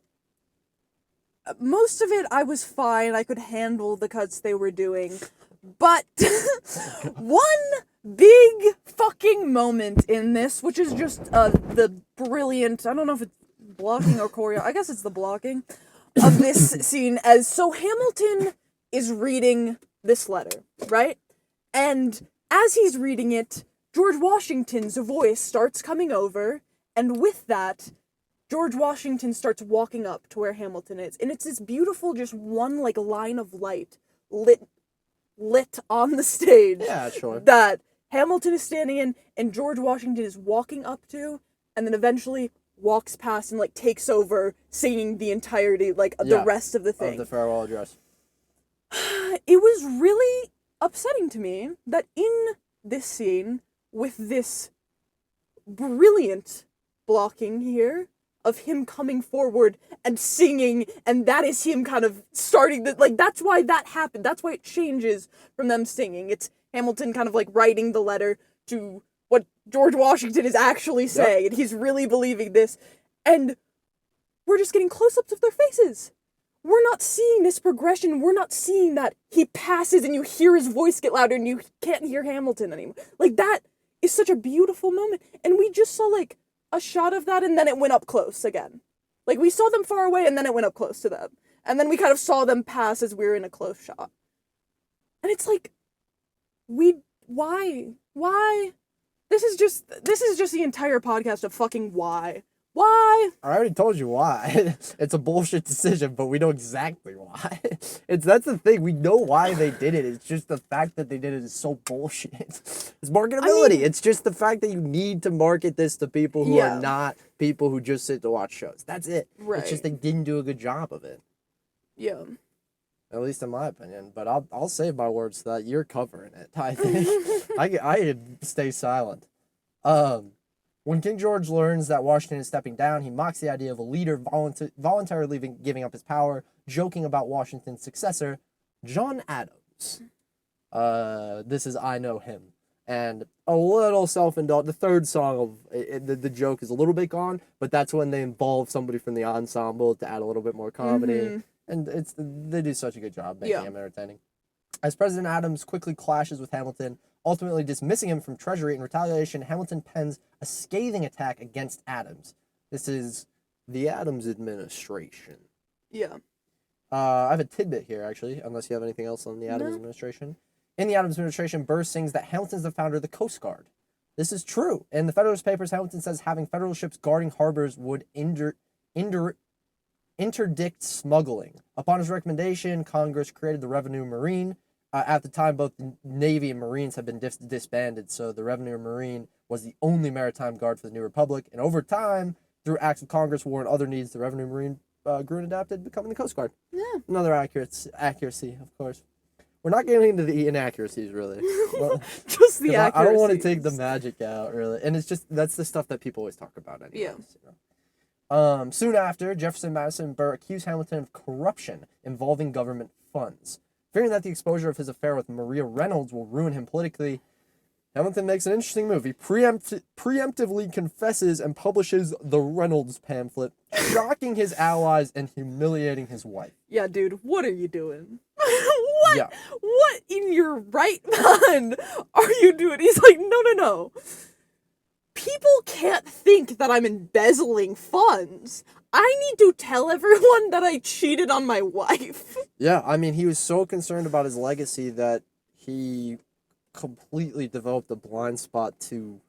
most of it I was fine. I could handle the cuts they were doing. But one big fucking moment in this, which is just the brilliant, I don't know if it's blocking or choreo, I guess it's the blocking of this scene, as so Hamilton is reading this letter, right? And as he's reading it, George Washington's voice starts coming over, and with that, George Washington starts walking up to where Hamilton is. And it's this beautiful, just one, like, line of light lit on the stage.
Yeah, sure.
That Hamilton is standing in, and George Washington is walking up to, and then eventually walks past and, like, takes over, singing the entirety, like, the rest of the thing.
Of the farewell address.
It was really upsetting to me that in this scene, with this brilliant blocking here of him coming forward and singing, and that is him kind of starting the, like, that's why that happened. That's why it changes from them singing. It's Hamilton kind of, like, writing the letter to what George Washington is actually saying, and he's really believing this, and we're just getting close-ups of their faces. We're not seeing this progression. We're not seeing that he passes and you hear his voice get louder and you can't hear Hamilton anymore. Like, that is such a beautiful moment. And we just saw, like, a shot of that, and then it went up close again. Like, we saw them far away, and then it went up close to them. And then we kind of saw them pass as we were in a close shot. And it's like, why? This is just the entire podcast of fucking why. Why?
I already told you why. It's a bullshit decision, but we know exactly why. That's the thing. We know why they did it. It's just the fact that they did it is so bullshit. It's marketability. It's just the fact that you need to market this to people who are not people who just sit to watch shows. That's it.
Right.
It's just they didn't do a good job of it.
Yeah.
At least in my opinion. But I'll save my words to that. You're covering it, I think. I could stay silent. When King George learns that Washington is stepping down, he mocks the idea of a leader voluntarily giving up his power, joking about Washington's successor, John Adams. This is I Know Him. And a little self-indulgent. The third song of the joke is a little bit gone, but that's when they involve somebody from the ensemble to add a little bit more comedy. And they do such a good job making him entertaining. As President Adams quickly clashes with Hamilton, ultimately dismissing him from Treasury in retaliation, Hamilton pens a scathing attack against Adams. This is the Adams administration.
Yeah.
I have a tidbit here, actually, unless you have anything else on the Adams administration. In the Adams administration, Burr sings that Hamilton's the founder of the Coast Guard. This is true. In the Federalist Papers, Hamilton says having federal ships guarding harbors would interdict smuggling. Upon his recommendation, Congress created the Revenue Marine. At the time, both the Navy and Marines had been disbanded, so the Revenue Marine was the only maritime guard for the new republic. And over time, through acts of Congress, war, and other needs, the Revenue Marine grew and adapted, becoming the Coast Guard.
Yeah.
Another accuracy, of course. We're not getting into the inaccuracies, really. Well,
just the accuracies.
I don't want to take the magic out, really. And it's just, that's the stuff that people always talk about anyways.
Yeah.
You know? Soon after, Jefferson, Madison, and Burr accused Hamilton of corruption involving government funds. Fearing that the exposure of his affair with Maria Reynolds will ruin him politically, Hamilton makes an interesting move. He preemptively confesses and publishes the Reynolds pamphlet, shocking his allies and humiliating his wife.
Yeah, dude, what are you doing? What in your right mind are you doing? He's like, no. People can't think that I'm embezzling funds. I need to tell everyone that I cheated on my wife.
Yeah, I mean, he was so concerned about his legacy that he completely developed a blind spot to,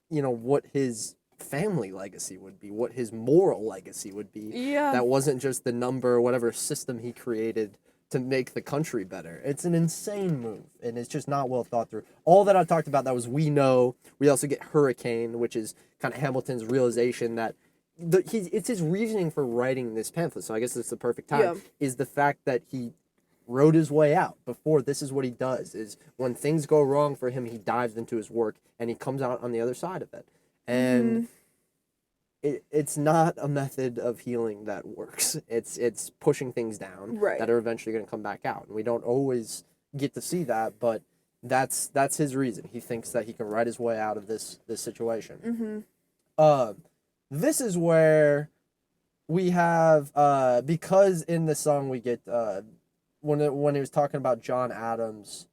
you know, what his family legacy would be, what his moral legacy would be.
Yeah.
That wasn't just the number or whatever system he created to make the country better. It's an insane move, and it's just not well thought through. All that I talked about, that was We Know. We also get Hurricane, which is kind of Hamilton's realization that it's his reasoning for writing this pamphlet, so I guess it's the perfect time,
Yeah.
is the fact that he wrote his way out. Before, this is what he does, is when things go wrong for him, he dives into his work, and he comes out on the other side of it. And it's not a method of healing that works. It's pushing things down
Right.
that are eventually going to come back out. And we don't always get to see that, but that's his reason. He thinks that he can write his way out of this situation. This is where we have because in the song we get when he was talking about John Adams.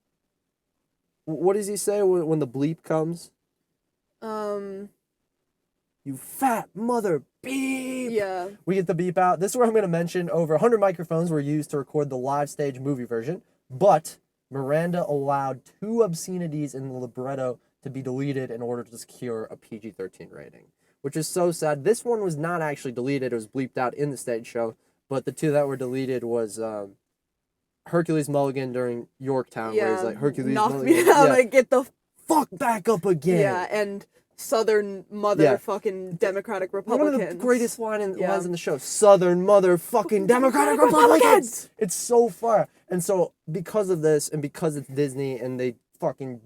What does he say when the bleep comes? You fat mother beep.
Yeah.
We get the beep out. This is where I'm going to mention over 100 microphones were used to record the live stage movie version, but Miranda allowed 2 obscenities in the libretto to be deleted in order to secure a PG-13 rating, which is so sad. This one was not actually deleted. It was bleeped out in the stage show, but the 2 that were deleted was Hercules Mulligan during Yorktown, where he's like, Hercules
knock
Mulligan.
me out and get the
fuck back up again.
Yeah, and Southern motherfucking Democratic Republicans.
One of the greatest lines in the show. Southern motherfucking Democratic Republicans. It's so far. And so because of this, and because it's Disney and they fucking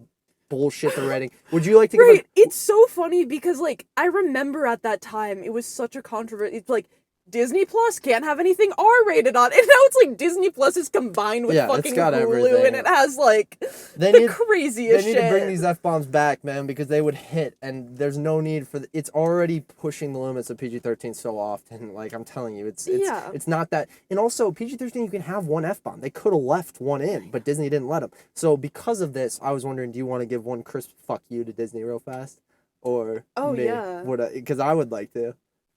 bullshit the rating, would you like to
Right, it's so funny because, like, I remember at that time, it was such a controversy. It's like, Disney Plus can't have anything R-rated on. And now it's like Disney Plus is combined with fucking Hulu,
everything.
and it has like craziest shit.
They need to bring these F-bombs back, man, because they would hit, and there's no need for it's already pushing the limits of PG-13 so often. Like, I'm telling you, it's not that. And also, PG-13, you can have one F-bomb. They could have left one in, but Disney didn't let them. So because of this, I was wondering, do you want to give one crisp fuck you to Disney real fast? Or me?
Yeah.
Because I would like to.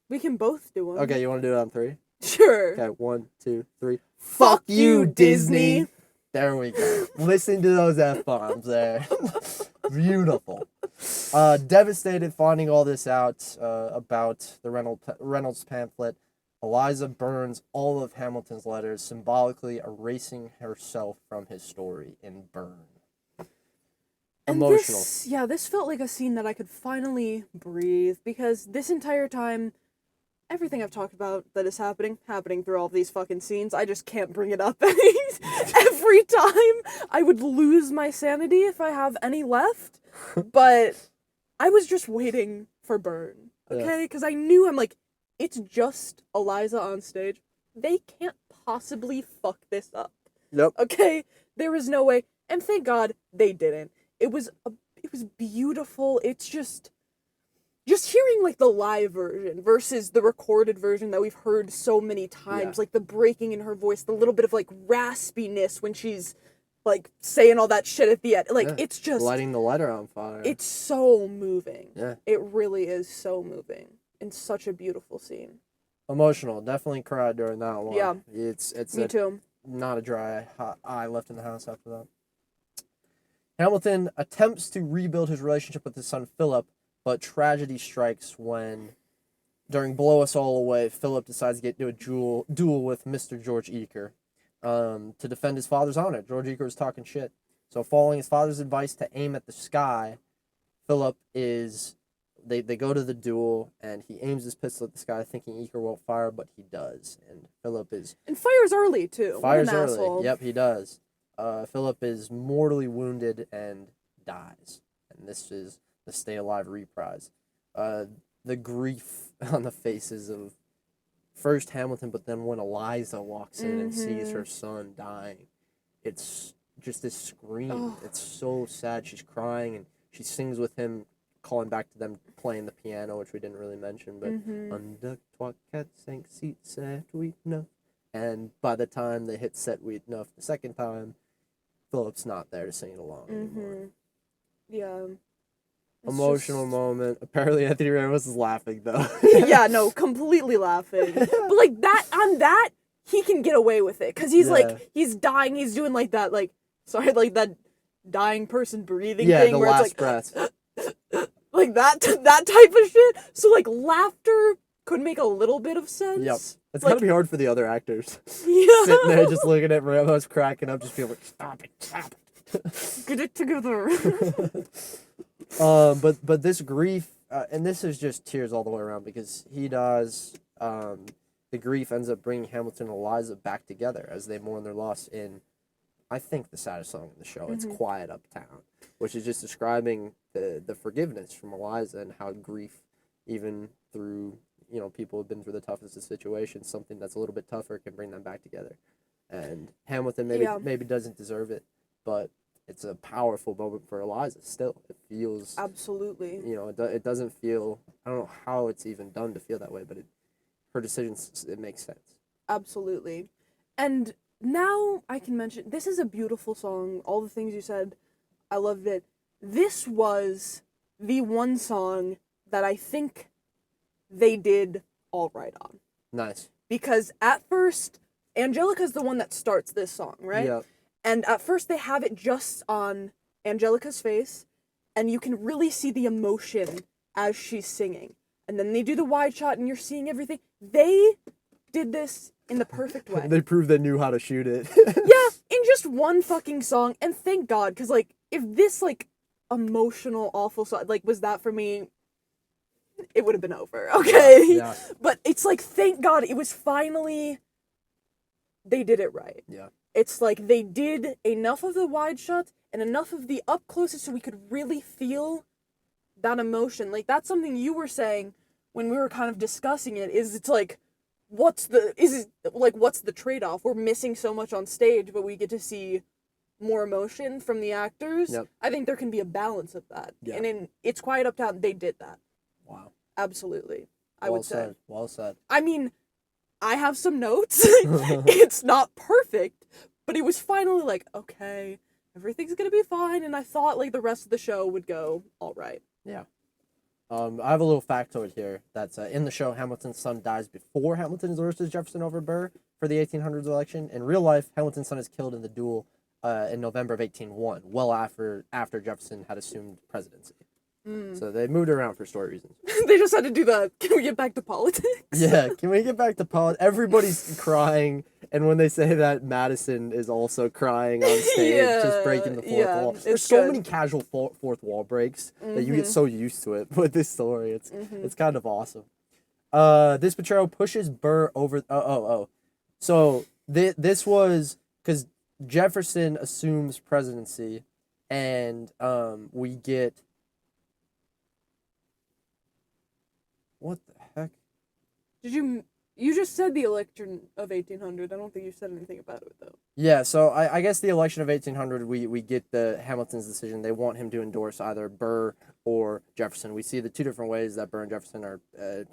We can both do one.
Okay, you want to do it on 3?
Sure.
Okay, 1, 2, 3.
Fuck you, Disney.
There we go. Listen to those F-bombs there. Beautiful. Devastated finding all this out about the Reynolds pamphlet, Eliza burns all of Hamilton's letters, symbolically erasing herself from his story in Burn. Emotional.
This felt like a scene that I could finally breathe, because this entire time, everything I've talked about that is happening through all of these fucking scenes, I just can't bring it up. Every time I would lose my sanity if I have any left, but I was just waiting for Burn, okay? Because I knew, I'm like, it's just Eliza on stage. They can't possibly fuck this up.
Nope.
Okay? There is no way, and thank God they didn't. It was beautiful. It's just hearing like the live version versus the recorded version that we've heard so many times, like the breaking in her voice, the little bit of like raspiness when she's like saying all that shit at the end. Like it's just
lighting the letter on fire.
It's so moving.
Yeah.
It really is so moving and such a beautiful scene.
Emotional. Definitely cried during that one.
Yeah.
It's
Me too.
Not a dry eye left in the house after that. Hamilton attempts to rebuild his relationship with his son Philip, but tragedy strikes when, during Blow Us All Away, Philip decides to get into a duel with Mr. George Eaker to defend his father's honor. George Eaker was talking shit. So following his father's advice to aim at the sky, Philip is... They go to the duel, and he aims his pistol at the sky, thinking Eaker won't fire, but he does. And Philip is...
And fires early, too.
Fires
what an
early.
asshole.
Yep, he does. Philip is mortally wounded and dies. And this is the Stay Alive reprise. The grief on the faces of first Hamilton, but then when Eliza walks in and sees her son dying, it's just this scream. Oh. It's so sad. She's crying, and she sings with him, calling back to them playing the piano, which we didn't really mention, but Under trois quatre cinq six sept huit neuf. And by the time they hit set huit neuf the second time, Philip's not there to sing it along anymore.
Yeah.
Emotional moment. Apparently Anthony Ramos is laughing though.
Yeah, no, completely laughing. But like that he can get away with it, because he's like, he's dying, he's doing like that, like, sorry, like that dying person breathing thing
the
where
last
it's like
breath.
like that type of shit. So like laughter could make a little bit of sense.
Yep. It's
like,
gotta be hard for the other actors.
Yeah.
Sitting there just looking at Ramos cracking up, just being like, stop it.
Get it together.
But this grief and this is just tears all the way around because he does. The grief ends up bringing Hamilton and Eliza back together as they mourn their loss in, I think, the saddest song in the show. It's "Quiet Uptown," which is just describing the forgiveness from Eliza and how grief, even through people who've been through the toughest of situations, something that's a little bit tougher can bring them back together. And Hamilton maybe doesn't deserve it, but it's a powerful moment for Eliza. Still, it feels
absolutely.
It doesn't feel. I don't know how it's even done to feel that way, but her decisions, it makes sense.
Absolutely. And now I can mention, this is a beautiful song. All the things you said, I loved it. This was the one song that I think they did all right on.
Nice.
Because at first, Angelica's the one that starts this song, right?
Yeah.
And at first they have it just on Angelica's face, and you can really see the emotion as she's singing. And then they do the wide shot, and you're seeing everything. They did this in the perfect way.
They proved they knew how to shoot it.
Yeah, in just one fucking song. And thank God, because, if this, emotional, awful song, was that for me, it would have been over, okay?
Yeah.
But it's thank God, it was finally, they did it right.
Yeah.
It's they did enough of the wide shots and enough of the up closes so we could really feel that emotion. That's something you were saying when we were kind of discussing it, what's the trade-off? We're missing so much on stage, but we get to see more emotion from the actors.
Yep.
I think there can be a balance of that.
Yeah.
And in It's Quiet Uptown, they did that.
Wow.
Absolutely. I would say.
Well said.
I mean, I have some notes. It's not perfect, but it was finally okay, everything's gonna be fine, and I thought the rest of the show would go all right.
Yeah. I have a little factoid here that's in the show. Hamilton's son dies before Hamilton endorses Jefferson over Burr for the 1800s election. In real life, Hamilton's son is killed in the duel in November of 1801, well after Jefferson had assumed presidency. So they moved around for story reasons.
They just had to do that. Can we get back to politics?
Yeah, can we get back to politics? Everybody's crying, and when they say that, Madison is also crying on stage, just breaking the fourth wall. There's so many casual fourth wall breaks that you get so used to it with this story. It's kind of awesome. This betrayal pushes Burr over. So this was because Jefferson assumes presidency, and we get. What the heck?
You just said the election of 1800. I don't think you said anything about it, though.
Yeah, so I guess the election of 1800, we get the Hamilton's decision. They want him to endorse either Burr or Jefferson. We see the two different ways that Burr and Jefferson are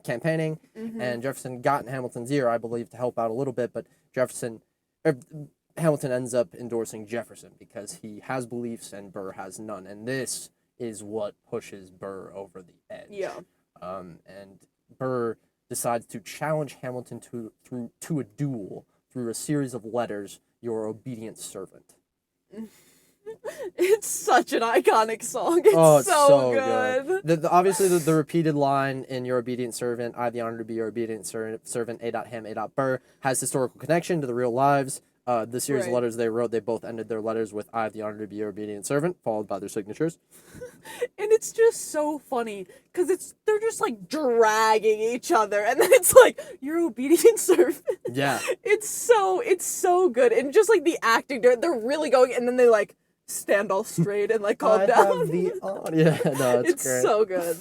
campaigning, and Jefferson got in Hamilton's ear, I believe, to help out a little bit, but Hamilton ends up endorsing Jefferson because he has beliefs and Burr has none, and this is what pushes Burr over the edge.
Yeah.
And Burr decides to challenge Hamilton to a duel through a series of letters, "Your obedient servant."
It's such an iconic song. It's so good.
Obviously, the repeated line in "Your obedient servant," "I have the honor to be your obedient servant, A.Ham, A.Burr," has historical connection to the real lives. The series of letters they wrote, they both ended their letters with "I have the honor to be your obedient servant," followed by their signatures.
And it's just so funny, because they're just, dragging each other, and then it's "Your obedient servant."
Yeah.
It's so good. And just, the acting, they're really going, and then they, stand all straight and, calm down.
Yeah, no,
it's
great.
so good.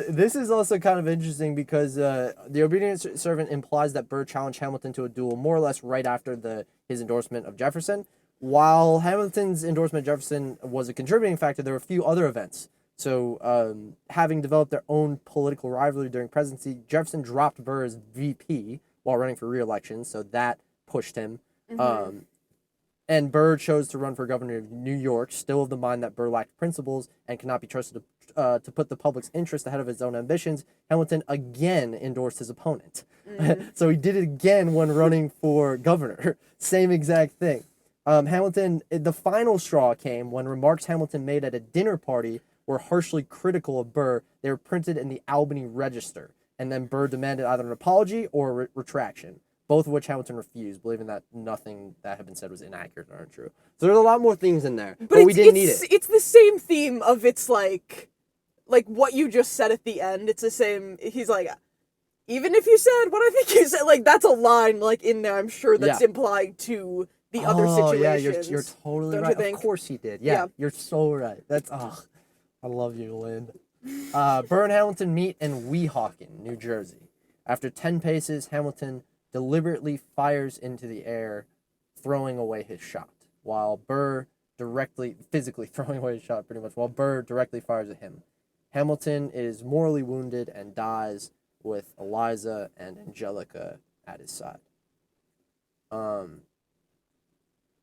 This is also kind of interesting because the obedient servant implies that Burr challenged Hamilton to a duel more or less right after his endorsement of Jefferson. While Hamilton's endorsement of Jefferson was a contributing factor, there were a few other events. So, having developed their own political rivalry during presidency, Jefferson dropped Burr as VP while running for re-election, so that pushed him. And Burr chose to run for governor of New York, still of the mind that Burr lacked principles and cannot be trusted to put the public's interest ahead of his own ambitions. Hamilton again endorsed his opponent. So he did it again when running for governor. Same exact thing. The final straw came when remarks Hamilton made at a dinner party were harshly critical of Burr. They were printed in the Albany Register, and then Burr demanded either an apology or a retraction, both of which Hamilton refused, believing that nothing that had been said was inaccurate or untrue. So there's a lot more things in there, but we didn't need it.
It's the same theme of it's like what you just said at the end. It's the same. He's like, even if you said what I think you said, like that's a line like in there. I'm sure that's implying to the other situations.
Yeah, you're totally
don't
right.
You think?
Of course he did. Yeah, you're so right. That's I love you, Lynn. Burr and Hamilton meet in Weehawken, New Jersey. After 10 paces, Hamilton deliberately fires into the air, throwing away his shot, while Burr physically throwing away his shot pretty much, while Burr directly fires at him. Hamilton is mortally wounded and dies with Eliza and Angelica at his side.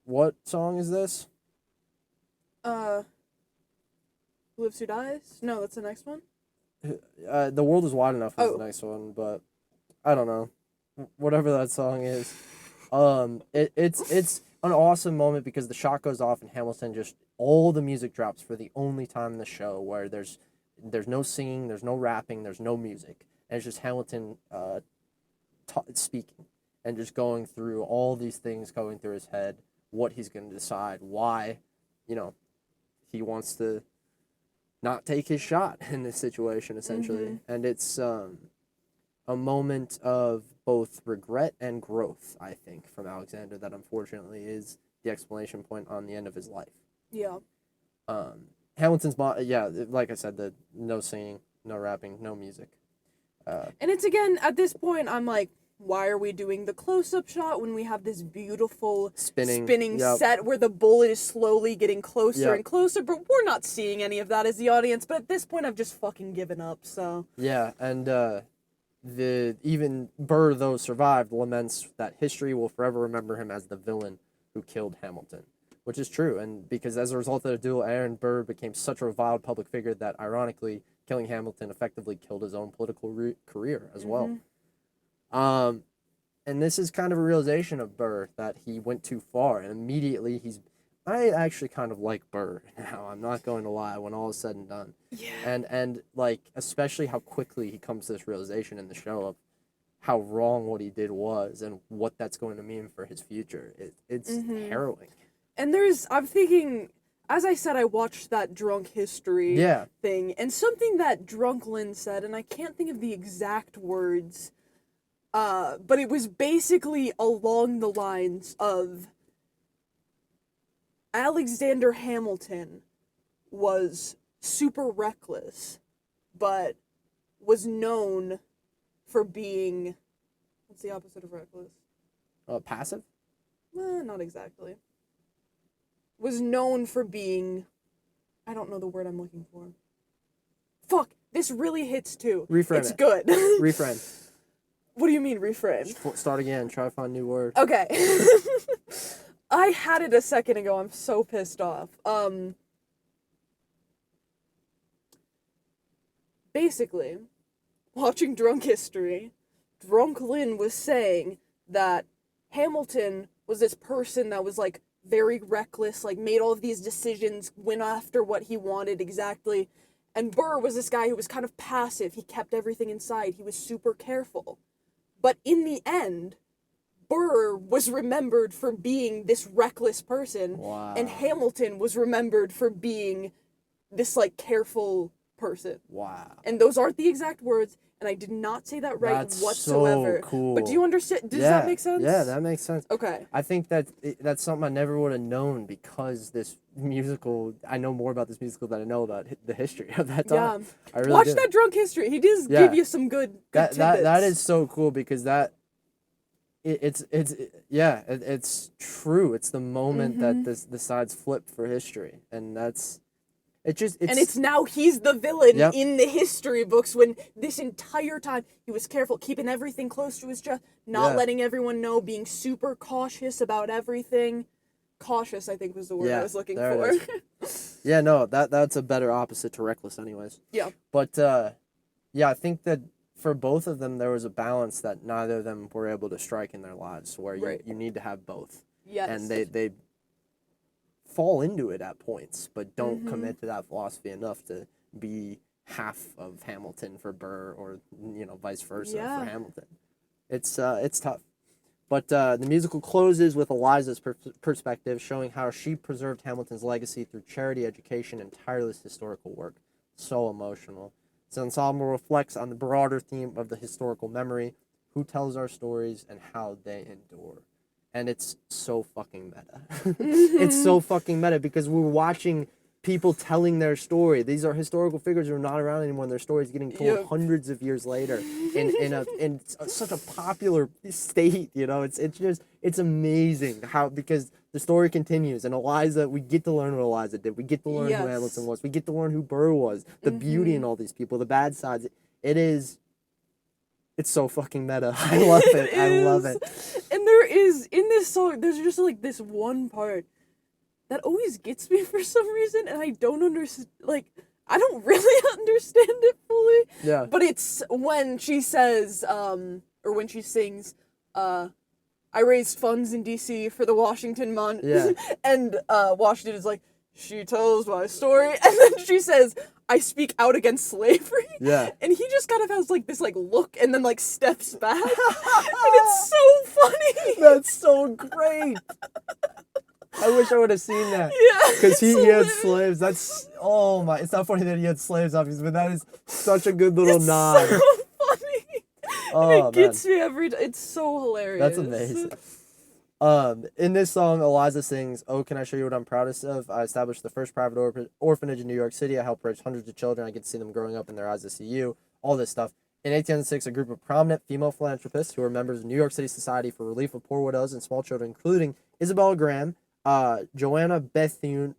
What song is this?
Who Lives Who Dies? No, that's the next one.
The World Is Wide Enough is the next one, but I don't know. Whatever that song is. It's an awesome moment because the shot goes off and Hamilton all the music drops for the only time in the show where there's no singing, there's no rapping, there's no music. And it's just Hamilton speaking and just going through all these things going through his head, what he's going to decide, why, he wants to not take his shot in this situation, essentially. Mm-hmm. And it's a moment of both regret and growth, I think, from Alexander that unfortunately is the exclamation point on the end of his life.
Yeah.
Hamilton's like I said, the no singing, no rapping, no music.
And it's again, at this point, I'm like, why are we doing the close-up shot when we have this beautiful spinning set where the bullet is slowly getting closer and closer, but we're not seeing any of that as the audience, but at this point I've just fucking given up, so.
Yeah, and even Burr, though survived, laments that history will forever remember him as the villain who killed Hamilton, which is true, and because as a result of the duel, Aaron Burr became such a reviled public figure that, ironically, killing Hamilton effectively killed his own political career as well. And this is kind of a realization of Burr that he went too far, and immediately I actually kind of like Burr now, I'm not going to lie, when all is said and done.
Yeah.
And like, especially how quickly he comes to this realization in the show of how wrong what he did was and what that's going to mean for his future. It's harrowing.
And I'm thinking, as I said, I watched that Drunk History thing, and something that Drunk Lynn said, and I can't think of the exact words, but it was basically along the lines of Alexander Hamilton was super reckless, but was known for being, what's the opposite of reckless?
Passive?
Not exactly. Was known for being, I don't know the word I'm looking for. Fuck, this really hits too.
Reframe
it's
it.
good.
Reframe.
What do you mean reframe?
Start again. Try to find a new word.
Okay. I had it a second ago. I'm so pissed off. Basically, watching Drunk History, Drunk Lynn was saying that Hamilton was this person that was, like, very reckless, like, made all of these decisions, went after what he wanted exactly, and Burr was this guy who was kind of passive. He kept everything inside. He was super careful. But in the end, Burr was remembered for being this reckless person, and Hamilton was remembered for being this, like, careful person.
Wow.
And those aren't the exact words, and I did not say that right whatsoever.
So cool.
But do you understand? Does that make sense?
Yeah, that makes sense.
Okay.
I think that's something I never would have known because this musical, I know more about this musical than I know about the history of that time.
Yeah.
I really
Watch
did.
that Drunk History. He does give you some good tidbits.
That is so cool because it's true. It's the moment that the sides flip for history, and that's and
it's now he's the villain in the history books when this entire time he was careful, keeping everything close to his chest, not letting everyone know, being super cautious about everything. Cautious, I think, was the word I was looking for.
Yeah, no, that's a better opposite to reckless anyways. Yeah. But I think that for both of them there was a balance that neither of them were able to strike in their lives where you need to have both.
Yes.
And they fall into it at points, but don't commit to that philosophy enough to be half of Hamilton for Burr or vice versa for Hamilton. It's tough. But the musical closes with Eliza's perspective, showing how she preserved Hamilton's legacy through charity, education, and tireless historical work. so emotional. This ensemble reflects on the broader theme of the historical memory, who tells our stories, and how they endure. And it's so fucking meta. It's so fucking meta because we're watching people telling their story. These are historical figures who are not around anymore, and their stories getting told hundreds of years later in such a popular state. You know, it's amazing how, because the story continues, and Eliza, we get to learn what Eliza did. We get to learn who Hamilton was. We get to learn who Burr was. The beauty in all these people, the bad sides. It's so fucking meta. I love it. I love it.
And there is, in this song, there's just like this one part that always gets me for some reason, and I don't understand, like, I don't really understand it fully.
Yeah.
But it's when she says, or when she sings, I raised funds in D.C. for the Washington
Yeah.
and Washington is like, she tells my story, and then she says, I speak out against slavery.
Yeah.
And he just kind of has like this like look and then like steps back. And it's so funny.
That's so great. I wish I would have seen that.
Yeah.
Because he had slaves. That's, oh my, it's not funny that he had slaves, obviously, but that is such a good little nod.
So funny.
Oh,
and it gets me every time. It's so hilarious.
That's amazing. In this song, Eliza sings, "Oh, can I show you what I'm proudest of? I established the first private orphanage in New York City. I helped raise hundreds of children. I get to see them growing up in their eyes to see you." All this stuff. In 1806, a group of prominent female philanthropists who are members of New York City Society for Relief of Poor Widows and Small Children, including Isabella Graham, Joanna Bethune,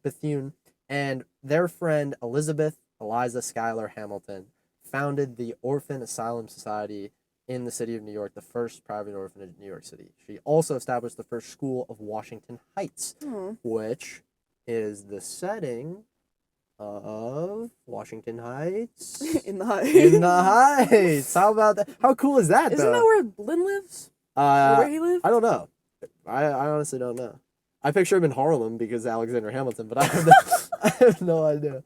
and their friend Elizabeth Eliza Schuyler Hamilton, founded the Orphan Asylum Society in the city of New York, the first private orphanage in New York City. She also established the first school of Washington Heights, which is the setting of Washington Heights.
In the Heights.
In the Heights. How about that? How cool is that,
Isn't
though?
that where Lynn lives? Or where he lived?
I don't know. I honestly don't know. I picture him in Harlem because Alexander Hamilton, but I have no idea.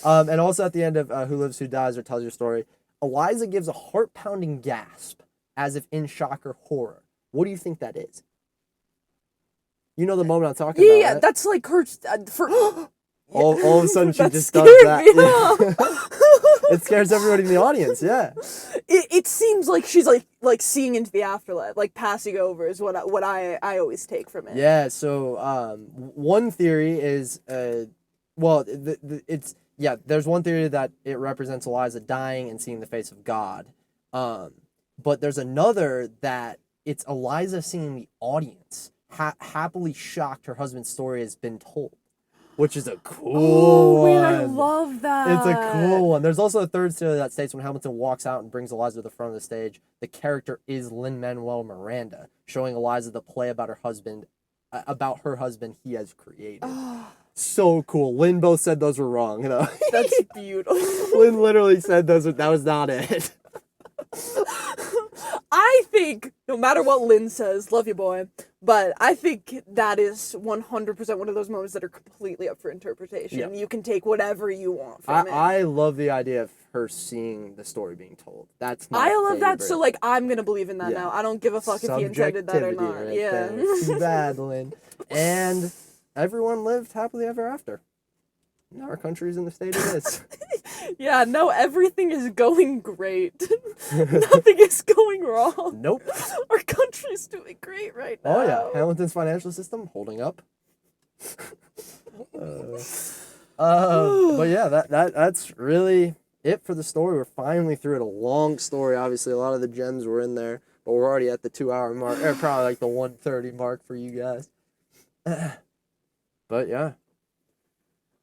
And also at the end of Who Lives, Who Dies, or Tells Your Story, Eliza gives a heart-pounding gasp as if in shock or horror. What do you think that is? You know the moment I'm talking about,
Yeah,
right?
That's like her...
All of a sudden she
That
just does
scared
that.
me.
Yeah. It scares everybody in the audience, yeah.
It seems like she's like seeing into the afterlife, like passing over is what I always take from it.
Yeah, so one theory is, there's one theory that it represents Eliza dying and seeing the face of God. But there's another that it's Eliza seeing the audience happily shocked her husband's story has been told, which is a cool one.
Man, I love that.
It's a cool one. There's also a third theory that states when Hamilton walks out and brings Eliza to the front of the stage, the character is Lin-Manuel Miranda, showing Eliza the play about her husband he has created. So cool. Lynn both said those were wrong, you know.
That's beautiful.
Lynn literally said that was not it.
I think, no matter what Lynn says, love you, boy, but I think that is 100% one of those moments that are completely up for interpretation.
Yeah.
You can take whatever you want from it.
I love the idea of her seeing the story being told. That's my
I love that,
favorite.
so, like, I'm gonna believe in that
Yeah.
now. I don't give a fuck if he intended that or not.
Subjectivity
Yeah.
right there. Too bad, Lynn. And everyone lived happily ever after. Now our country's in the state it is.
Yeah, no, everything is going great. Nothing is going wrong.
Nope.
Our country's doing great right now.
Oh yeah, Hamilton's financial system holding up. But yeah, that's really it for the story. We're finally through it. A long story, obviously. A lot of the gems were in there, but we're already at the 2-hour mark, or probably like the 1:30 mark for you guys. But yeah.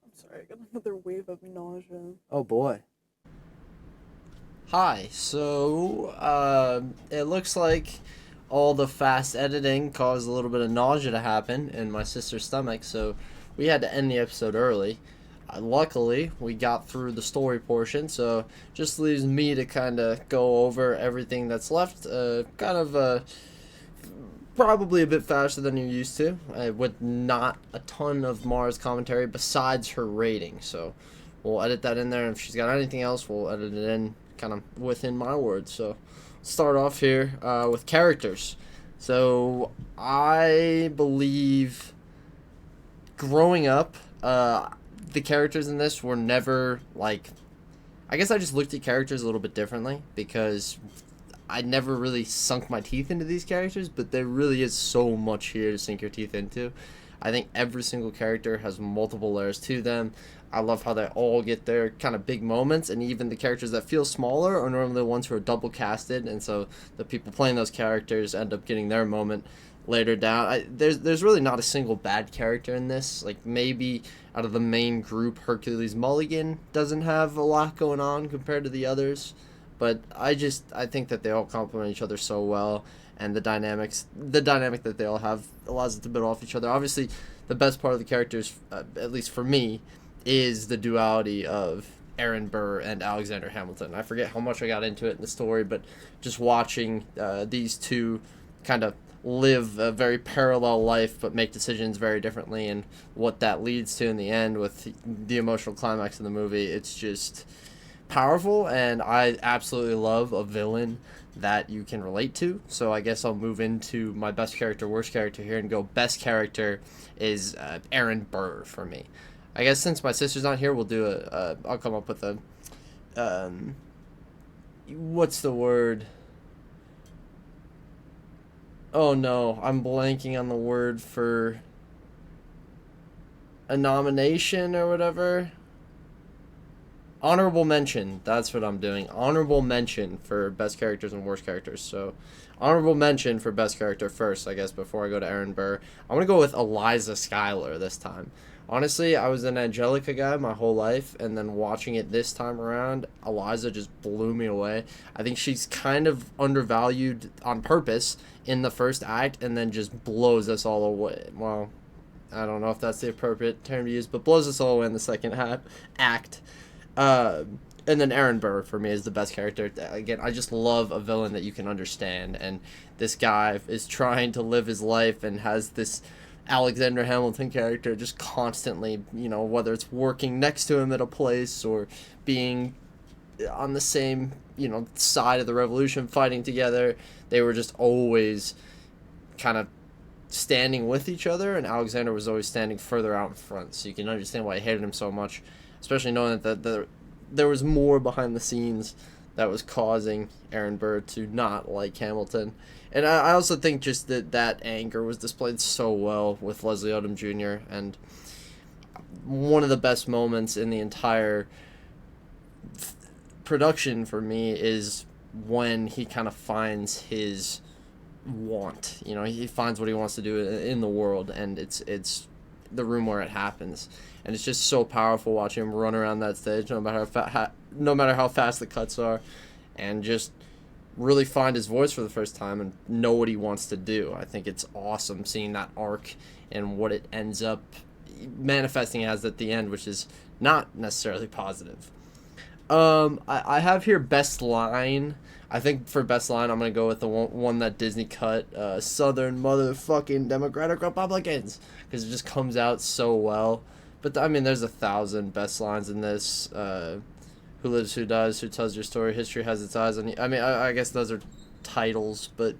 I'm sorry, I got another wave of nausea.
Oh boy.
Hi, so it looks like all the fast editing caused a little bit of nausea to happen in my sister's stomach, so we had to end the episode early. Luckily, we got through the story portion, so just leaves me to kind of go over everything that's left, probably a bit faster than you're used to, with not a ton of Mara's commentary besides her rating, so we'll edit that in there, and if she's got anything else, we'll edit it in kind of within my words. So start off here with characters. So I believe growing up, the characters in this were never like I guess I just looked at characters a little bit differently because I never really sunk my teeth into these characters, but there really is so much here to sink your teeth into. I think every single character has multiple layers to them. I love how they all get their kind of big moments, and even the characters that feel smaller are normally the ones who are double casted, and so the people playing those characters end up getting their moment later down. There's really not a single bad character in this. Like, maybe out of the main group, Hercules Mulligan doesn't have a lot going on compared to the others, but I think that they all complement each other so well, and the dynamic that they all have allows it to build off each other. Obviously, the best part of the characters, at least for me, is the duality of Aaron Burr and Alexander Hamilton. I forget how much I got into it in the story, but just watching these two kind of live a very parallel life but make decisions very differently, and what that leads to in the end with the emotional climax of the movie, it's just powerful, and I absolutely love a villain that you can relate to. So I guess I'll move into my best character, worst character here, and go best character is Aaron Burr for me. I guess since my sister's not here, we'll do I'll come up with a, what's the word? Oh no, I'm blanking on the word for a nomination or whatever. Honorable mention, that's what I'm doing. Honorable mention for best characters and worst characters. So, honorable mention for best character first, I guess, before I go to Aaron Burr. I'm going to go with Eliza Schuyler this time. Honestly, I was an Angelica guy my whole life, and then watching it this time around, Eliza just blew me away. I think she's kind of undervalued on purpose in the first act, and then just blows us all away. Well, I don't know if that's the appropriate term to use, but blows us all away in the second act. And then Aaron Burr, for me, is the best character. Again, I just love a villain that you can understand, and this guy is trying to live his life and has this Alexander Hamilton character just constantly, whether it's working next to him at a place or being on the same, side of the revolution fighting together, they were just always kind of standing with each other, and Alexander was always standing further out in front, so you can understand why I hated him so much, especially knowing that there was more behind the scenes that was causing Aaron Burr to not like Hamilton. And I also think just that anger was displayed so well with Leslie Odom Jr., and one of the best moments in the entire production for me is when he kind of finds his want. He finds what he wants to do in the world, and it's the room where it happens. And it's just so powerful watching him run around that stage, no matter how fast the cuts are, and just really find his voice for the first time and know what he wants to do. I think it's awesome seeing that arc and what it ends up manifesting as at the end, which is not necessarily positive. I have here best line. I think for best line, I'm going to go with the one that Disney cut, Southern motherfucking Democratic Republicans, because it just comes out so well. But, there's 1,000 best lines in this. Who lives, who dies, who tells your story, history has its eyes on you. I guess those are titles, but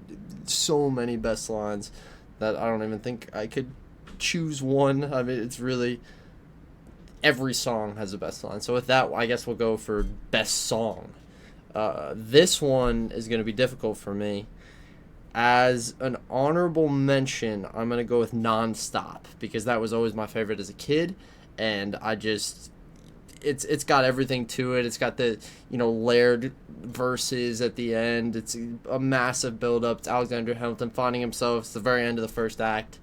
so many best lines that I don't even think I could choose one. It's really, every song has a best line. So with that, I guess we'll go for best song. This one is going to be difficult for me. As an honorable mention, I'm going to go with Nonstop, because that was always my favorite as a kid, and it's got everything to it. It's got the, layered verses at the end. It's a massive build-up. It's Alexander Hamilton finding himself. It's the very end of the first act.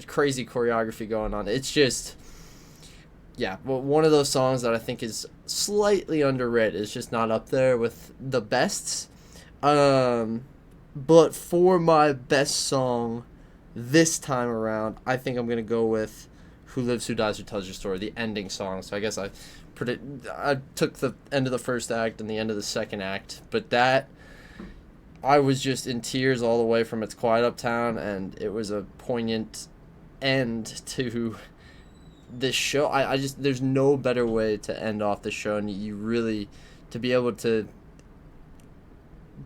Crazy choreography going on. It's just, one of those songs that I think is slightly underrated. It's just not up there with the bests. But for my best song this time around, I think I'm going to go with Who Lives, Who Dies, Who Tells Your Story, the ending song. So I guess I took the end of the first act and the end of the second act. But that, I was just in tears all the way from It's Quiet Uptown, and it was a poignant end to this show. I just, there's no better way to end off the show, and you really, to be able to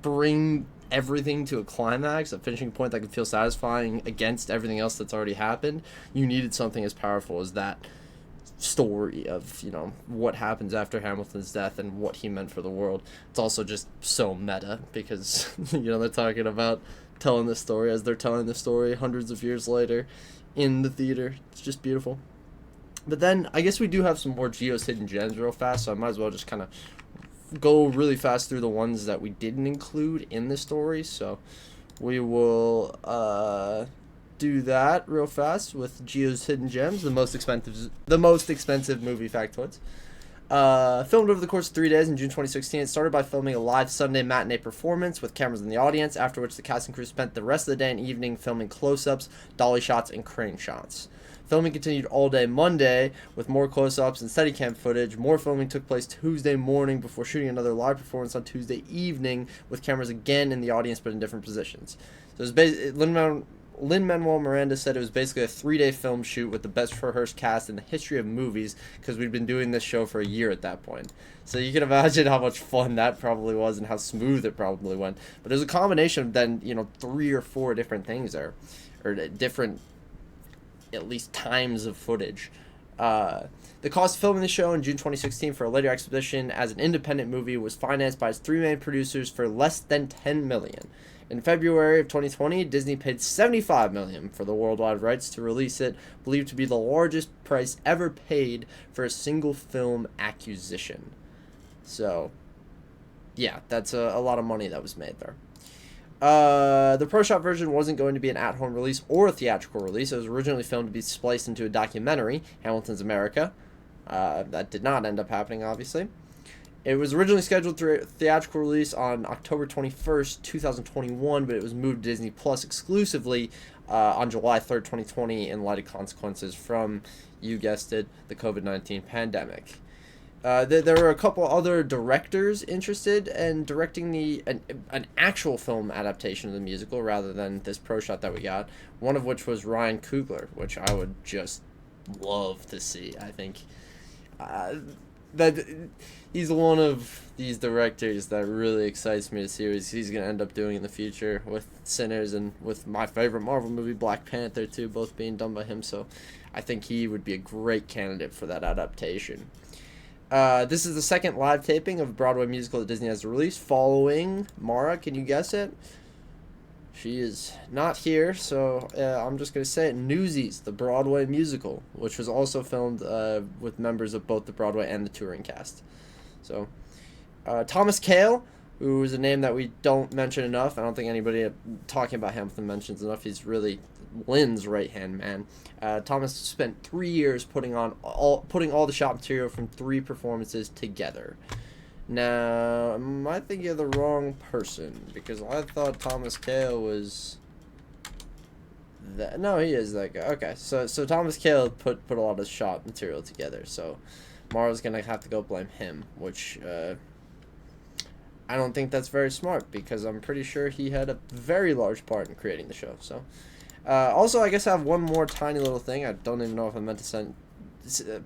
bring everything to a climax, a finishing point that could feel satisfying against everything else that's already happened, you needed something as powerful as that story of, you know, what happens after Hamilton's death and what he meant for the world. It's also just so meta because, you know, they're talking about telling the story as they're telling the story hundreds of years later in the theater. It's just beautiful. But then I guess we do have some more Gio's hidden gems real fast, so I might as well just kind of go really fast through the ones that we didn't include in the story. So we will do that real fast with Gio's hidden gems, the most expensive movie factoids. Filmed over the course of 3 days in June 2016. It started by filming a live Sunday matinee performance with cameras in the audience, after which the cast and crew spent the rest of the day and evening filming close-ups, dolly shots, and crane shots. Filming continued all day Monday with more close-ups and Steadicam footage. More filming took place Tuesday morning before shooting another live performance on Tuesday evening with cameras again in the audience but in different positions. So it was Lin-Manuel Miranda said it was basically a 3-day film shoot with the best rehearsed cast in the history of movies because we'd been doing this show for a year at that point. So you can imagine how much fun that probably was and how smooth it probably went. But it was a combination of then, you know, 3 or 4 different things there, or different, at least, times of footage. The cost of filming the show in June 2016 for a later exhibition as an independent movie was financed by its 3 main producers for less than $10 million. In February of 2020, Disney paid $75 million for the worldwide rights to release it, believed to be the largest price ever paid for a single film acquisition. So, yeah, that's a lot of money that was made there. The Pro Shot version wasn't going to be an at-home release or a theatrical release. It was originally filmed to be spliced into a documentary, Hamilton's America. That did not end up happening, obviously. It was originally scheduled for a theatrical release on October 21st, 2021, but it was moved to Disney Plus exclusively on July 3rd, 2020, in light of consequences from, you guessed it, the COVID-19 pandemic. There were a couple other directors interested in directing an actual film adaptation of the musical rather than this pro shot that we got, one of which was Ryan Coogler, which I would just love to see. I think that he's one of these directors that really excites me to see what he's going to end up doing in the future with Sinners and with my favorite Marvel movie, Black Panther, too, both being done by him. So I think he would be a great candidate for that adaptation. This is the second live taping of a Broadway musical that Disney has released following Mara. Can you guess it? She is not here, so I'm just going to say it. Newsies, the Broadway musical, which was also filmed with members of both the Broadway and the touring cast. So, Thomas Kail, who is a name that we don't mention enough. I don't think anybody talking about Hamilton mentions enough. He's really Lynn's right-hand man. Thomas spent 3 years putting all the shot material from 3 performances together. Now, am I thinking of the wrong person? Because I thought Thomas Kail was that. No, he is that guy. Okay, so Thomas Kail put a lot of shot material together. So Mara's gonna have to go blame him, which I don't think that's very smart because I'm pretty sure he had a very large part in creating the show. So also, I guess I have one more tiny little thing. I don't even know if I meant to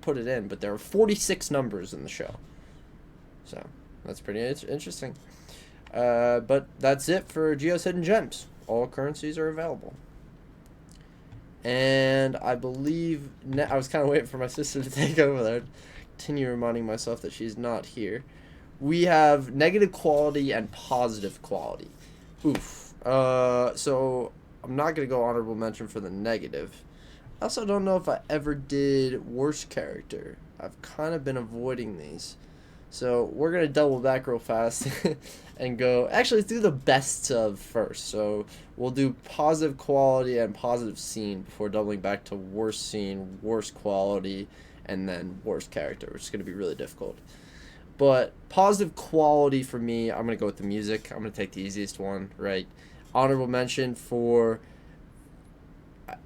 put it in, but there are 46 numbers in the show. So, that's pretty interesting. But that's it for Gio's Hidden Gems. All currencies are available. And I believe... I was kind of waiting for my sister to take over there. Continue reminding myself that she's not here. We have negative quality and positive quality. Oof. So, I'm not going to go honorable mention for the negative. I also don't know if I ever did worst character. I've kind of been avoiding these. So we're going to double back real fast and go... Actually, let's do the best of first. So we'll do positive quality and positive scene before doubling back to worst scene, worst quality, and then worst character, which is going to be really difficult. But positive quality for me, I'm going to go with the music. I'm going to take the easiest one, right? Honorable mention for...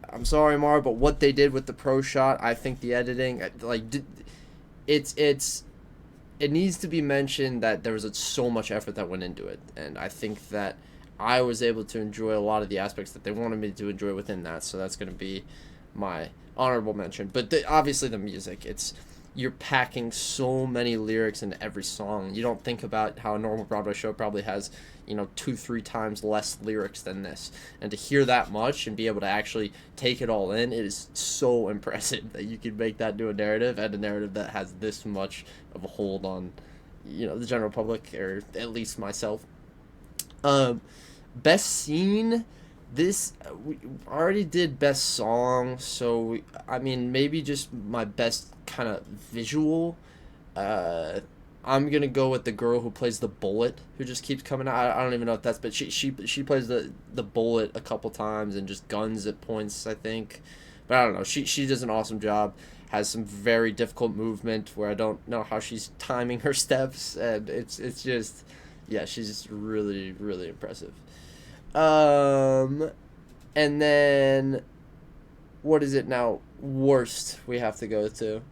I'm sorry, Mar, but what they did with the pro shot, I think the editing, like, it needs to be mentioned that there was so much effort that went into it, and I think that I was able to enjoy a lot of the aspects that they wanted me to enjoy within that, so that's going to be my honorable mention. But obviously the music, you're packing so many lyrics into every song. You don't think about how a normal Broadway show probably has, 2-3 times less lyrics than this. And to hear that much and be able to actually take it all in, it is so impressive that you can make that into a narrative, and a narrative that has this much of a hold on, the general public, or at least myself. Best scene. This, we already did best song, so maybe just my best kind of visual. I'm gonna go with the girl who plays the bullet, who just keeps coming out. I don't even know if that's, but she plays the bullet a couple times and just guns at points, I think. But I don't know. She does an awesome job. Has some very difficult movement where I don't know how she's timing her steps, and it's just, yeah, she's just really, really impressive. And then, what is it now? Worst we have to go to.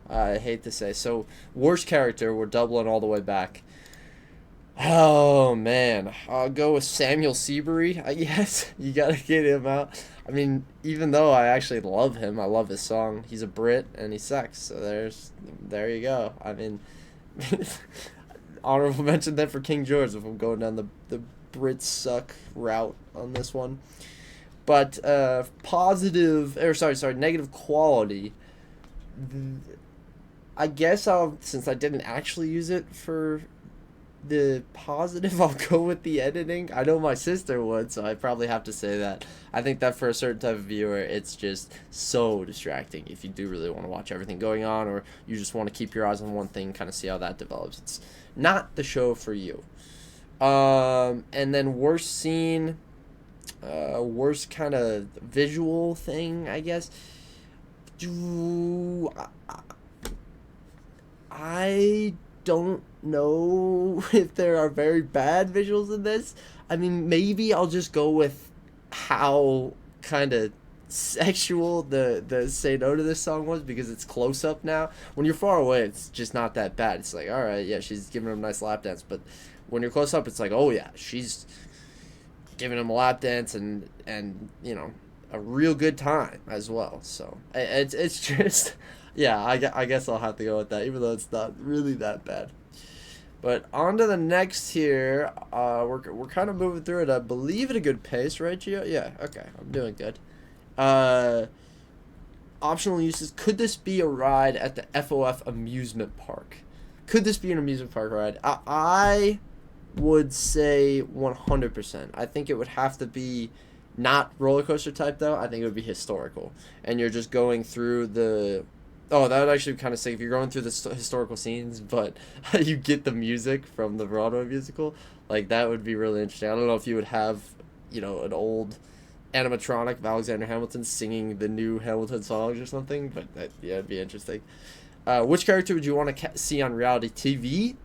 I hate to say. So, worst character, we're doubling all the way back. Oh, man. I'll go with Samuel Seabury, I guess. You gotta get him out. Even though I actually love him, I love his song. He's a Brit, and he sucks. So, there you go. Honorable mention then for King George if I'm going down the Brits suck route on this one. But negative quality. I guess since I didn't actually use it for the positive, I'll go with the editing. I know my sister would, so I probably have to say that. I think that for a certain type of viewer, it's just so distracting if you do really want to watch everything going on, or you just want to keep your eyes on one thing, kind of see how that develops. It's not the show for you. And then worst scene, worst kind of visual thing, I guess. I don't know if there are very bad visuals in this. Maybe I'll just go with how kind of sexual the Say No to This song was, because it's close up now. When you're far away, it's just not that bad. It's like, all right, yeah, she's giving him a nice lap dance, but when you're close up, it's like, oh yeah, she's giving him a lap dance and a real good time as well. So it's just, yeah, I guess I'll have to go with that, even though it's not really that bad. But on to the next here. We're kind of moving through it, I believe, at a good pace, right, Gio? Yeah, okay, I'm doing good. Optional uses. Could this be a ride at the FOF amusement park? Could this be an amusement park ride? I would say 100%. I think it would have to be not roller coaster type, though. I think it would be historical. And you're just going through the... Oh, that would actually be kind of sick if you're going through the historical scenes, but you get the music from the Broadway musical. Like, that would be really interesting. I don't know if you would have, an old animatronic of Alexander Hamilton singing the new Hamilton songs or something, but it'd be interesting. Which character would you want to see on reality TV?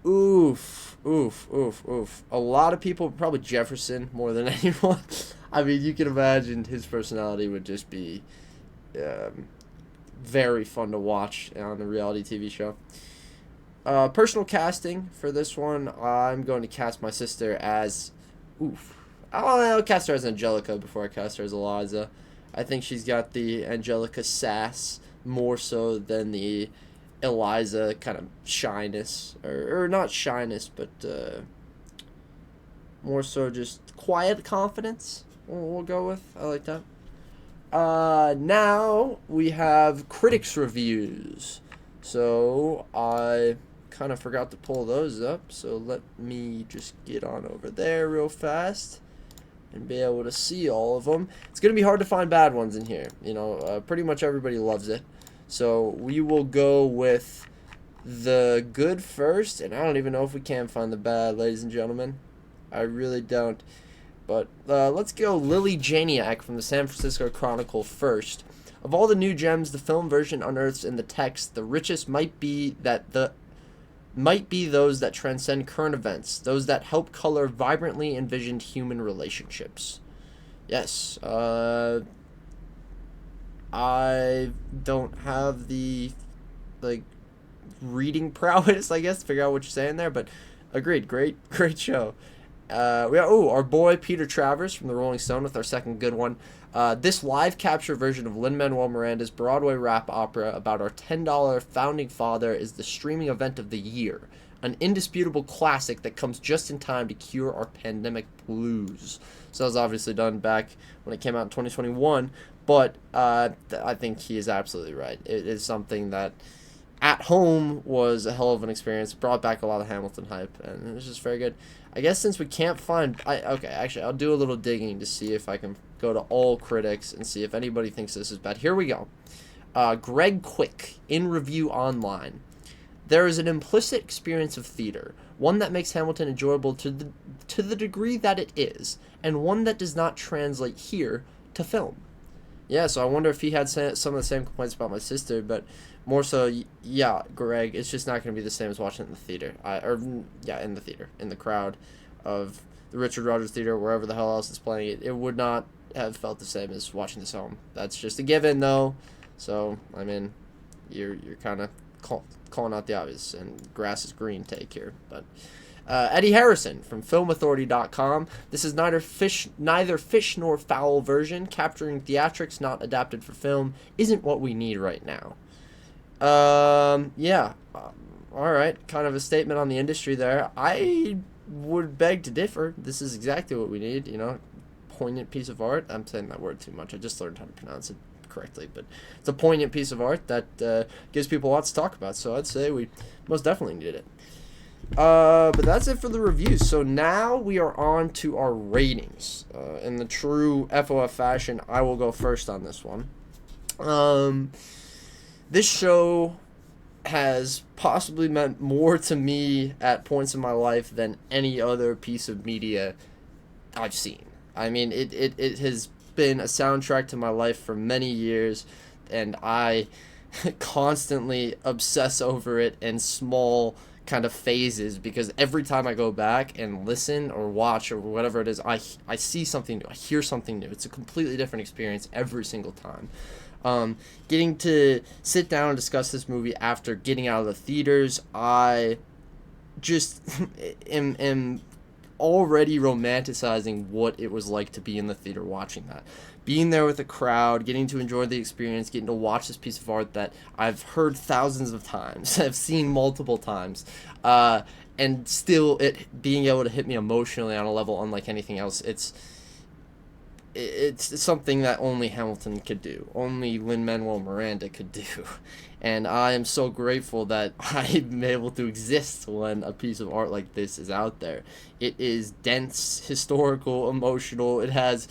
Oof. A lot of people, probably Jefferson more than anyone. You can imagine his personality would just be very fun to watch on a reality TV show. Personal casting for this one, I'm going to cast my sister as... I'll cast her as Angelica before I cast her as Eliza. I think she's got the Angelica sass more so than the Eliza kind of shyness, or not shyness, but more so just quiet confidence. We'll go with. I like that. Now we have Critics Reviews. So I kind of forgot to pull those up. So let me just get on over there real fast and be able to see all of them. It's going to be hard to find bad ones in here. Pretty much everybody loves it. So we will go with the good first, and I don't even know if we can find the bad, ladies and gentlemen. I really don't. But let's go Lily Janiak from the San Francisco Chronicle first. Of all the new gems the film version unearths in the text, the richest might be those that transcend current events, those that help color vibrantly envisioned human relationships. Yes, I don't have the reading prowess, I guess, to figure out what you're saying there, but agreed. Great show. We got our boy Peter Travers from the Rolling Stone with our second good one. This live capture version of Lin-Manuel Miranda's Broadway rap opera about our $10 founding father is the streaming event of the year. an indisputable classic that comes just in time to cure our pandemic blues. So that was obviously done back when it came out in 2021, but I think he is absolutely right. It is something that at home was a hell of an experience, brought back a lot of Hamilton hype, and it was just very good. I guess since we can't find... okay, actually, I'll do a little digging to see if I can go to all critics and see if anybody thinks this is bad. Here we go. Greg Quick, in Review Online. There is an implicit experience of theater, one that makes Hamilton enjoyable to the degree that it is, and one that does not translate here to film. Yeah, so I wonder if he had some of the same complaints about my sister, but more so, yeah, Greg, it's just not going to be the same as watching it in the theater. In the theater, in the crowd of the Richard Rodgers Theater, wherever the hell else is playing it. It would not have felt the same as watching this home. That's just a given, though. So, I mean, you're kind of calling out the obvious, and grass is green take here. But Eddie Harrison from FilmAuthority.com. This is neither fish nor fowl version. Capturing theatrics not adapted for film isn't what we need right now. Yeah. All right. Kind of a statement on the industry there. I would beg to differ. This is exactly what we need. You know, poignant piece of art. I'm saying that word too much. I just learned how to pronounce it correctly, but it's a poignant piece of art that gives people lots to talk about. So I'd say we most definitely needed it. But that's it for the reviews. So now we are on to our ratings. In the true FOF fashion, I will go first on this one. This show has possibly meant more to me at points in my life than any other piece of media I've seen. I mean, it has been a soundtrack to my life for many years, and I constantly obsess over it in small kind of phases, because every time I go back and listen or watch or whatever it is, I see something new, I hear something new. It's a completely different experience every single time. Getting to sit down and discuss this movie after getting out of the theaters, I just am already romanticizing what it was like to be in the theater watching that. Being there with the crowd, getting to enjoy the experience, getting to watch this piece of art that I've heard thousands of times, I've seen multiple times, and still it being able to hit me emotionally on a level unlike anything else. It's something that only Hamilton could do, only Lin-Manuel Miranda could do, and I am so grateful that I'm able to exist when a piece of art like this is out there. It is dense, historical, emotional. It has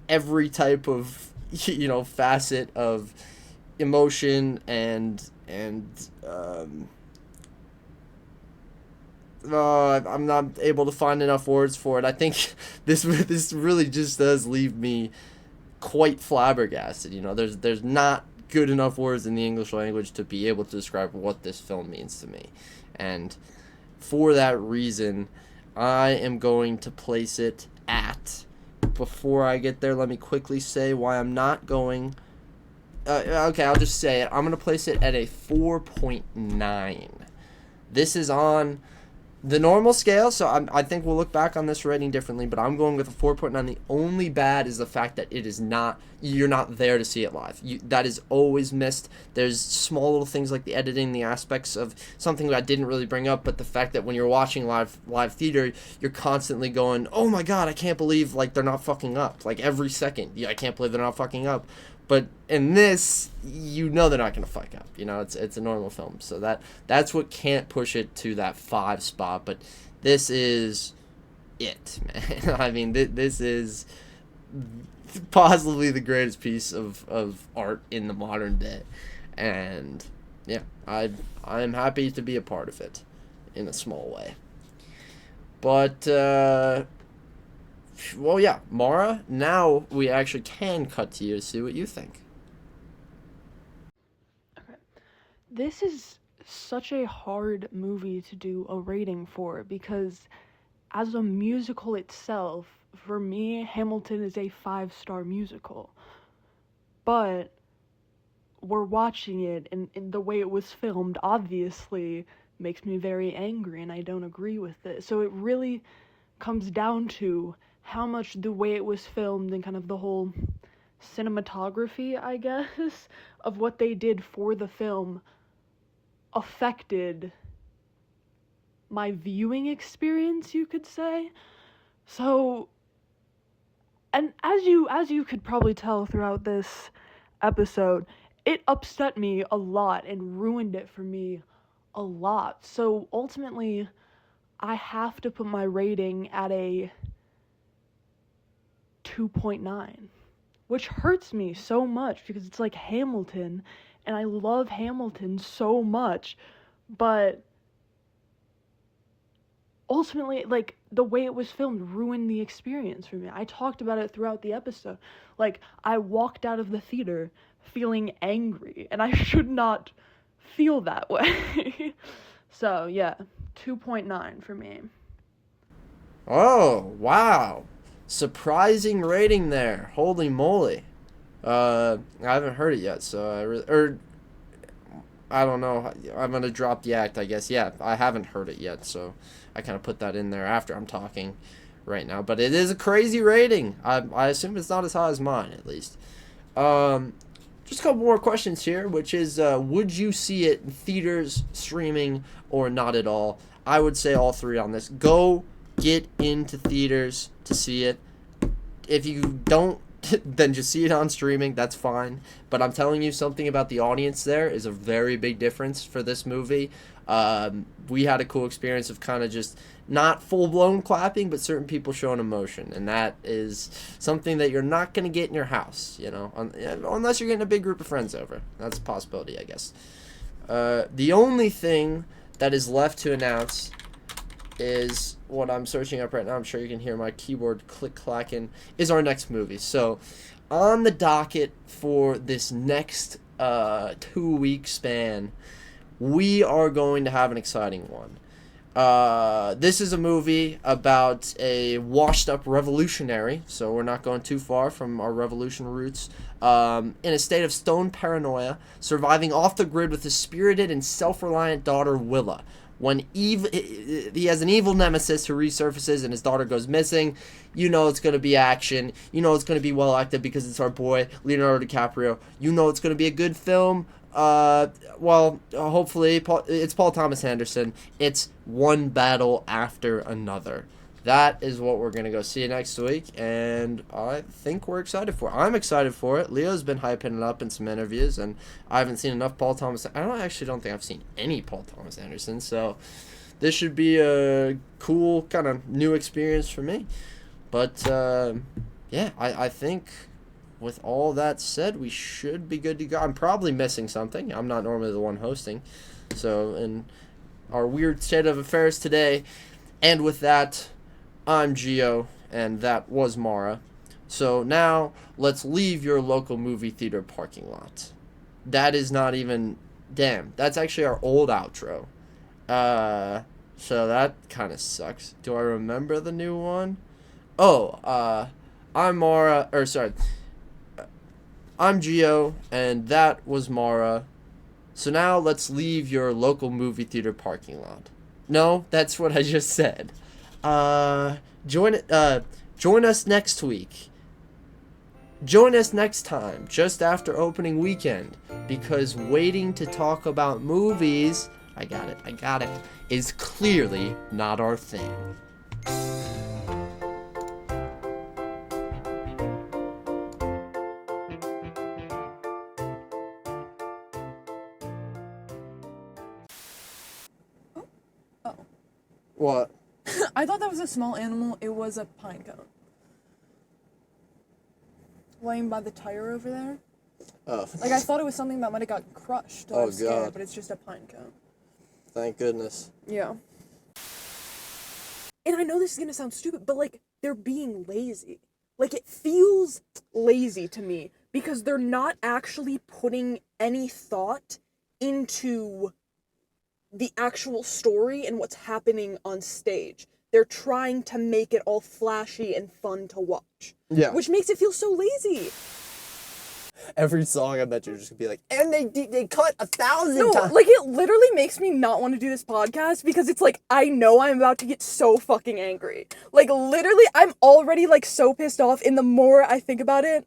every type of, you know, facet of emotion and I'm not able to find enough words for it. I think this really just does leave me quite flabbergasted. You know, there's not good enough words in the English language to be able to describe what this film means to me. And for that reason, I am going to place it at... Before I get there, let me quickly say why I'm not going... okay, I'll just say it. I'm going to place it at a 4.9. This is on the normal scale, so I think we'll look back on this rating differently, but I'm going with a 4.9. The only bad is the fact that it is not... You're not there to see it live. That is always missed. There's small little things like the editing, the aspects of something that I didn't really bring up, but the fact that when you're watching live theater, you're constantly going, oh my god, I can't believe, like, they're not fucking up. Like, every second, yeah, I can't believe they're not fucking up. But in this, you know they're not going to fuck up. You know, it's a normal film. So that's what can't push it to that 5 spot. But this is it, man. I mean, this is possibly the greatest piece of art in the modern day. And, yeah, I am happy to be a part of it in a small way. But... well, yeah, Mara, now we actually can cut to you to see what you think.
Okay. This is such a hard movie to do a rating for, because as a musical itself, for me, Hamilton is a 5-star musical. But we're watching it, and the way it was filmed obviously makes me very angry, and I don't agree with it. So it really comes down to how much the way it was filmed and kind of the whole cinematography, I guess, of what they did for the film affected my viewing experience, you could say. So, and as you could probably tell throughout this episode, it upset me a lot and ruined it for me a lot. So ultimately, I have to put my rating at a 2.9, which hurts me so much because it's like Hamilton, and I love Hamilton so much, but ultimately, like, the way it was filmed ruined the experience for me. I talked about it throughout the episode. Like, I walked out of the theater feeling angry, and I should not feel that way. So, yeah, 2.9 for me.
Oh, wow. Surprising rating there. Holy moly. I haven't heard it yet, so I don't know. I'm going to drop the act, I guess. Yeah, I haven't heard it yet, so I kind of put that in there after I'm talking right now. But it is a crazy rating. I assume it's not as high as mine, at least. Just a couple more questions here, which is, would you see it in theaters, streaming, or not at all? I would say all three on this. Go get into theaters to see it. If you don't, then just see it on streaming. That's fine. But I'm telling you, something about the audience there is a very big difference for this movie. We had a cool experience of kind of just not full-blown clapping, but certain people showing emotion. And that is something that you're not going to get in your house, you know, unless you're getting a big group of friends over. That's a possibility, I guess. The only thing that is left to announce is what I'm searching up right now. I'm sure you can hear my keyboard click-clacking, is our next movie. So on the docket for this next 2-week span, we are going to have an exciting one. This is a movie about a washed-up revolutionary, so we're not going too far from our revolution roots, in a state of stone paranoia, surviving off the grid with his spirited and self-reliant daughter, Willa. When he has an evil nemesis who resurfaces and his daughter goes missing, you know it's going to be action. You know it's going to be well acted because it's our boy, Leonardo DiCaprio. You know it's going to be a good film. Hopefully, it's Paul Thomas Anderson. It's one battle after another. That is what we're going to go see next week, and I think we're excited for it. I'm excited for it. Leo's been hyping it up in some interviews, and I haven't seen enough Paul Thomas. I don't think I've seen any Paul Thomas Anderson, so this should be a cool kind of new experience for me. But, yeah, I think with all that said, we should be good to go. I'm probably missing something. I'm not normally the one hosting. So, in our weird state of affairs today, and with that, I'm Gio, and that was Mara. So now, let's leave your local movie theater parking lot. That is not even... Damn, that's actually our old outro. So that kind of sucks. Do I remember the new one? Oh, I'm Mara... I'm Gio, and that was Mara. So now, let's leave your local movie theater parking lot. No, that's what I just said. Join us next week. Join us next time, just after opening weekend, because waiting to talk about movies, I got it, is clearly not our thing.
Oh.
What?
I thought that was a small animal. It was a pine cone. Laying by the tire over there.
Oh.
Like, I thought it was something that might have gotten crushed. I was scared, but it's just a pine cone.
Thank goodness.
Yeah. And I know this is gonna sound stupid, but, like, they're being lazy. Like, it feels lazy to me because they're not actually putting any thought into the actual story and what's happening on stage. They're trying to make it all flashy and fun to watch.
Yeah.
Which makes it feel so lazy.
Every song I bet you're just gonna be like, and they cut 1,000
No,
times.
like, it literally makes me not want to do this podcast because it's like, I know I'm about to get so fucking angry. Like, literally, I'm already, like, so pissed off, and the more I think about it,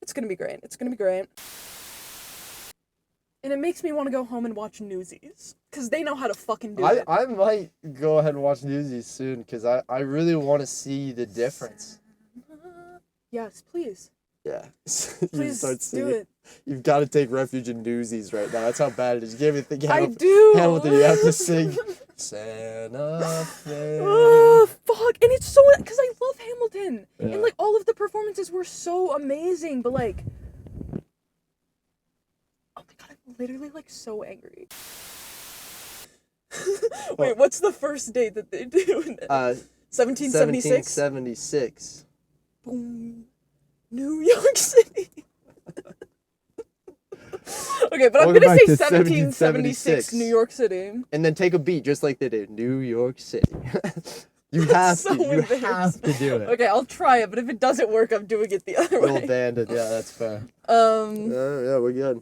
it's gonna be great. It's gonna be great. And it makes me want to go home and watch Newsies. Because they know how to fucking do it.
I might go ahead and watch Newsies soon because I really want to see the difference.
Yes, please.
Yeah.
Please do it.
You've got to take refuge in Newsies right now. That's how bad it is. You can't even think
I do.
Hamilton, you have to sing Santa Fe.
Oh, fuck. And it's so... Because I love Hamilton.
Yeah.
And, like, all of the performances were so amazing. But, like... Oh, my God. I'm literally, like, so angry. Wait, what's the first date that they do in it? 1776?
1776.
Boom. New York City. Okay, but I'm
Welcome
gonna
back
say
to
1776 New York City.
And then take a beat just like they did. New York City. You have
So
to. You have to do it.
Okay, I'll try it, but if it doesn't work, I'm doing it the other
Little
way.
bandit. Yeah, that's fair.
Um.
Yeah, we're good.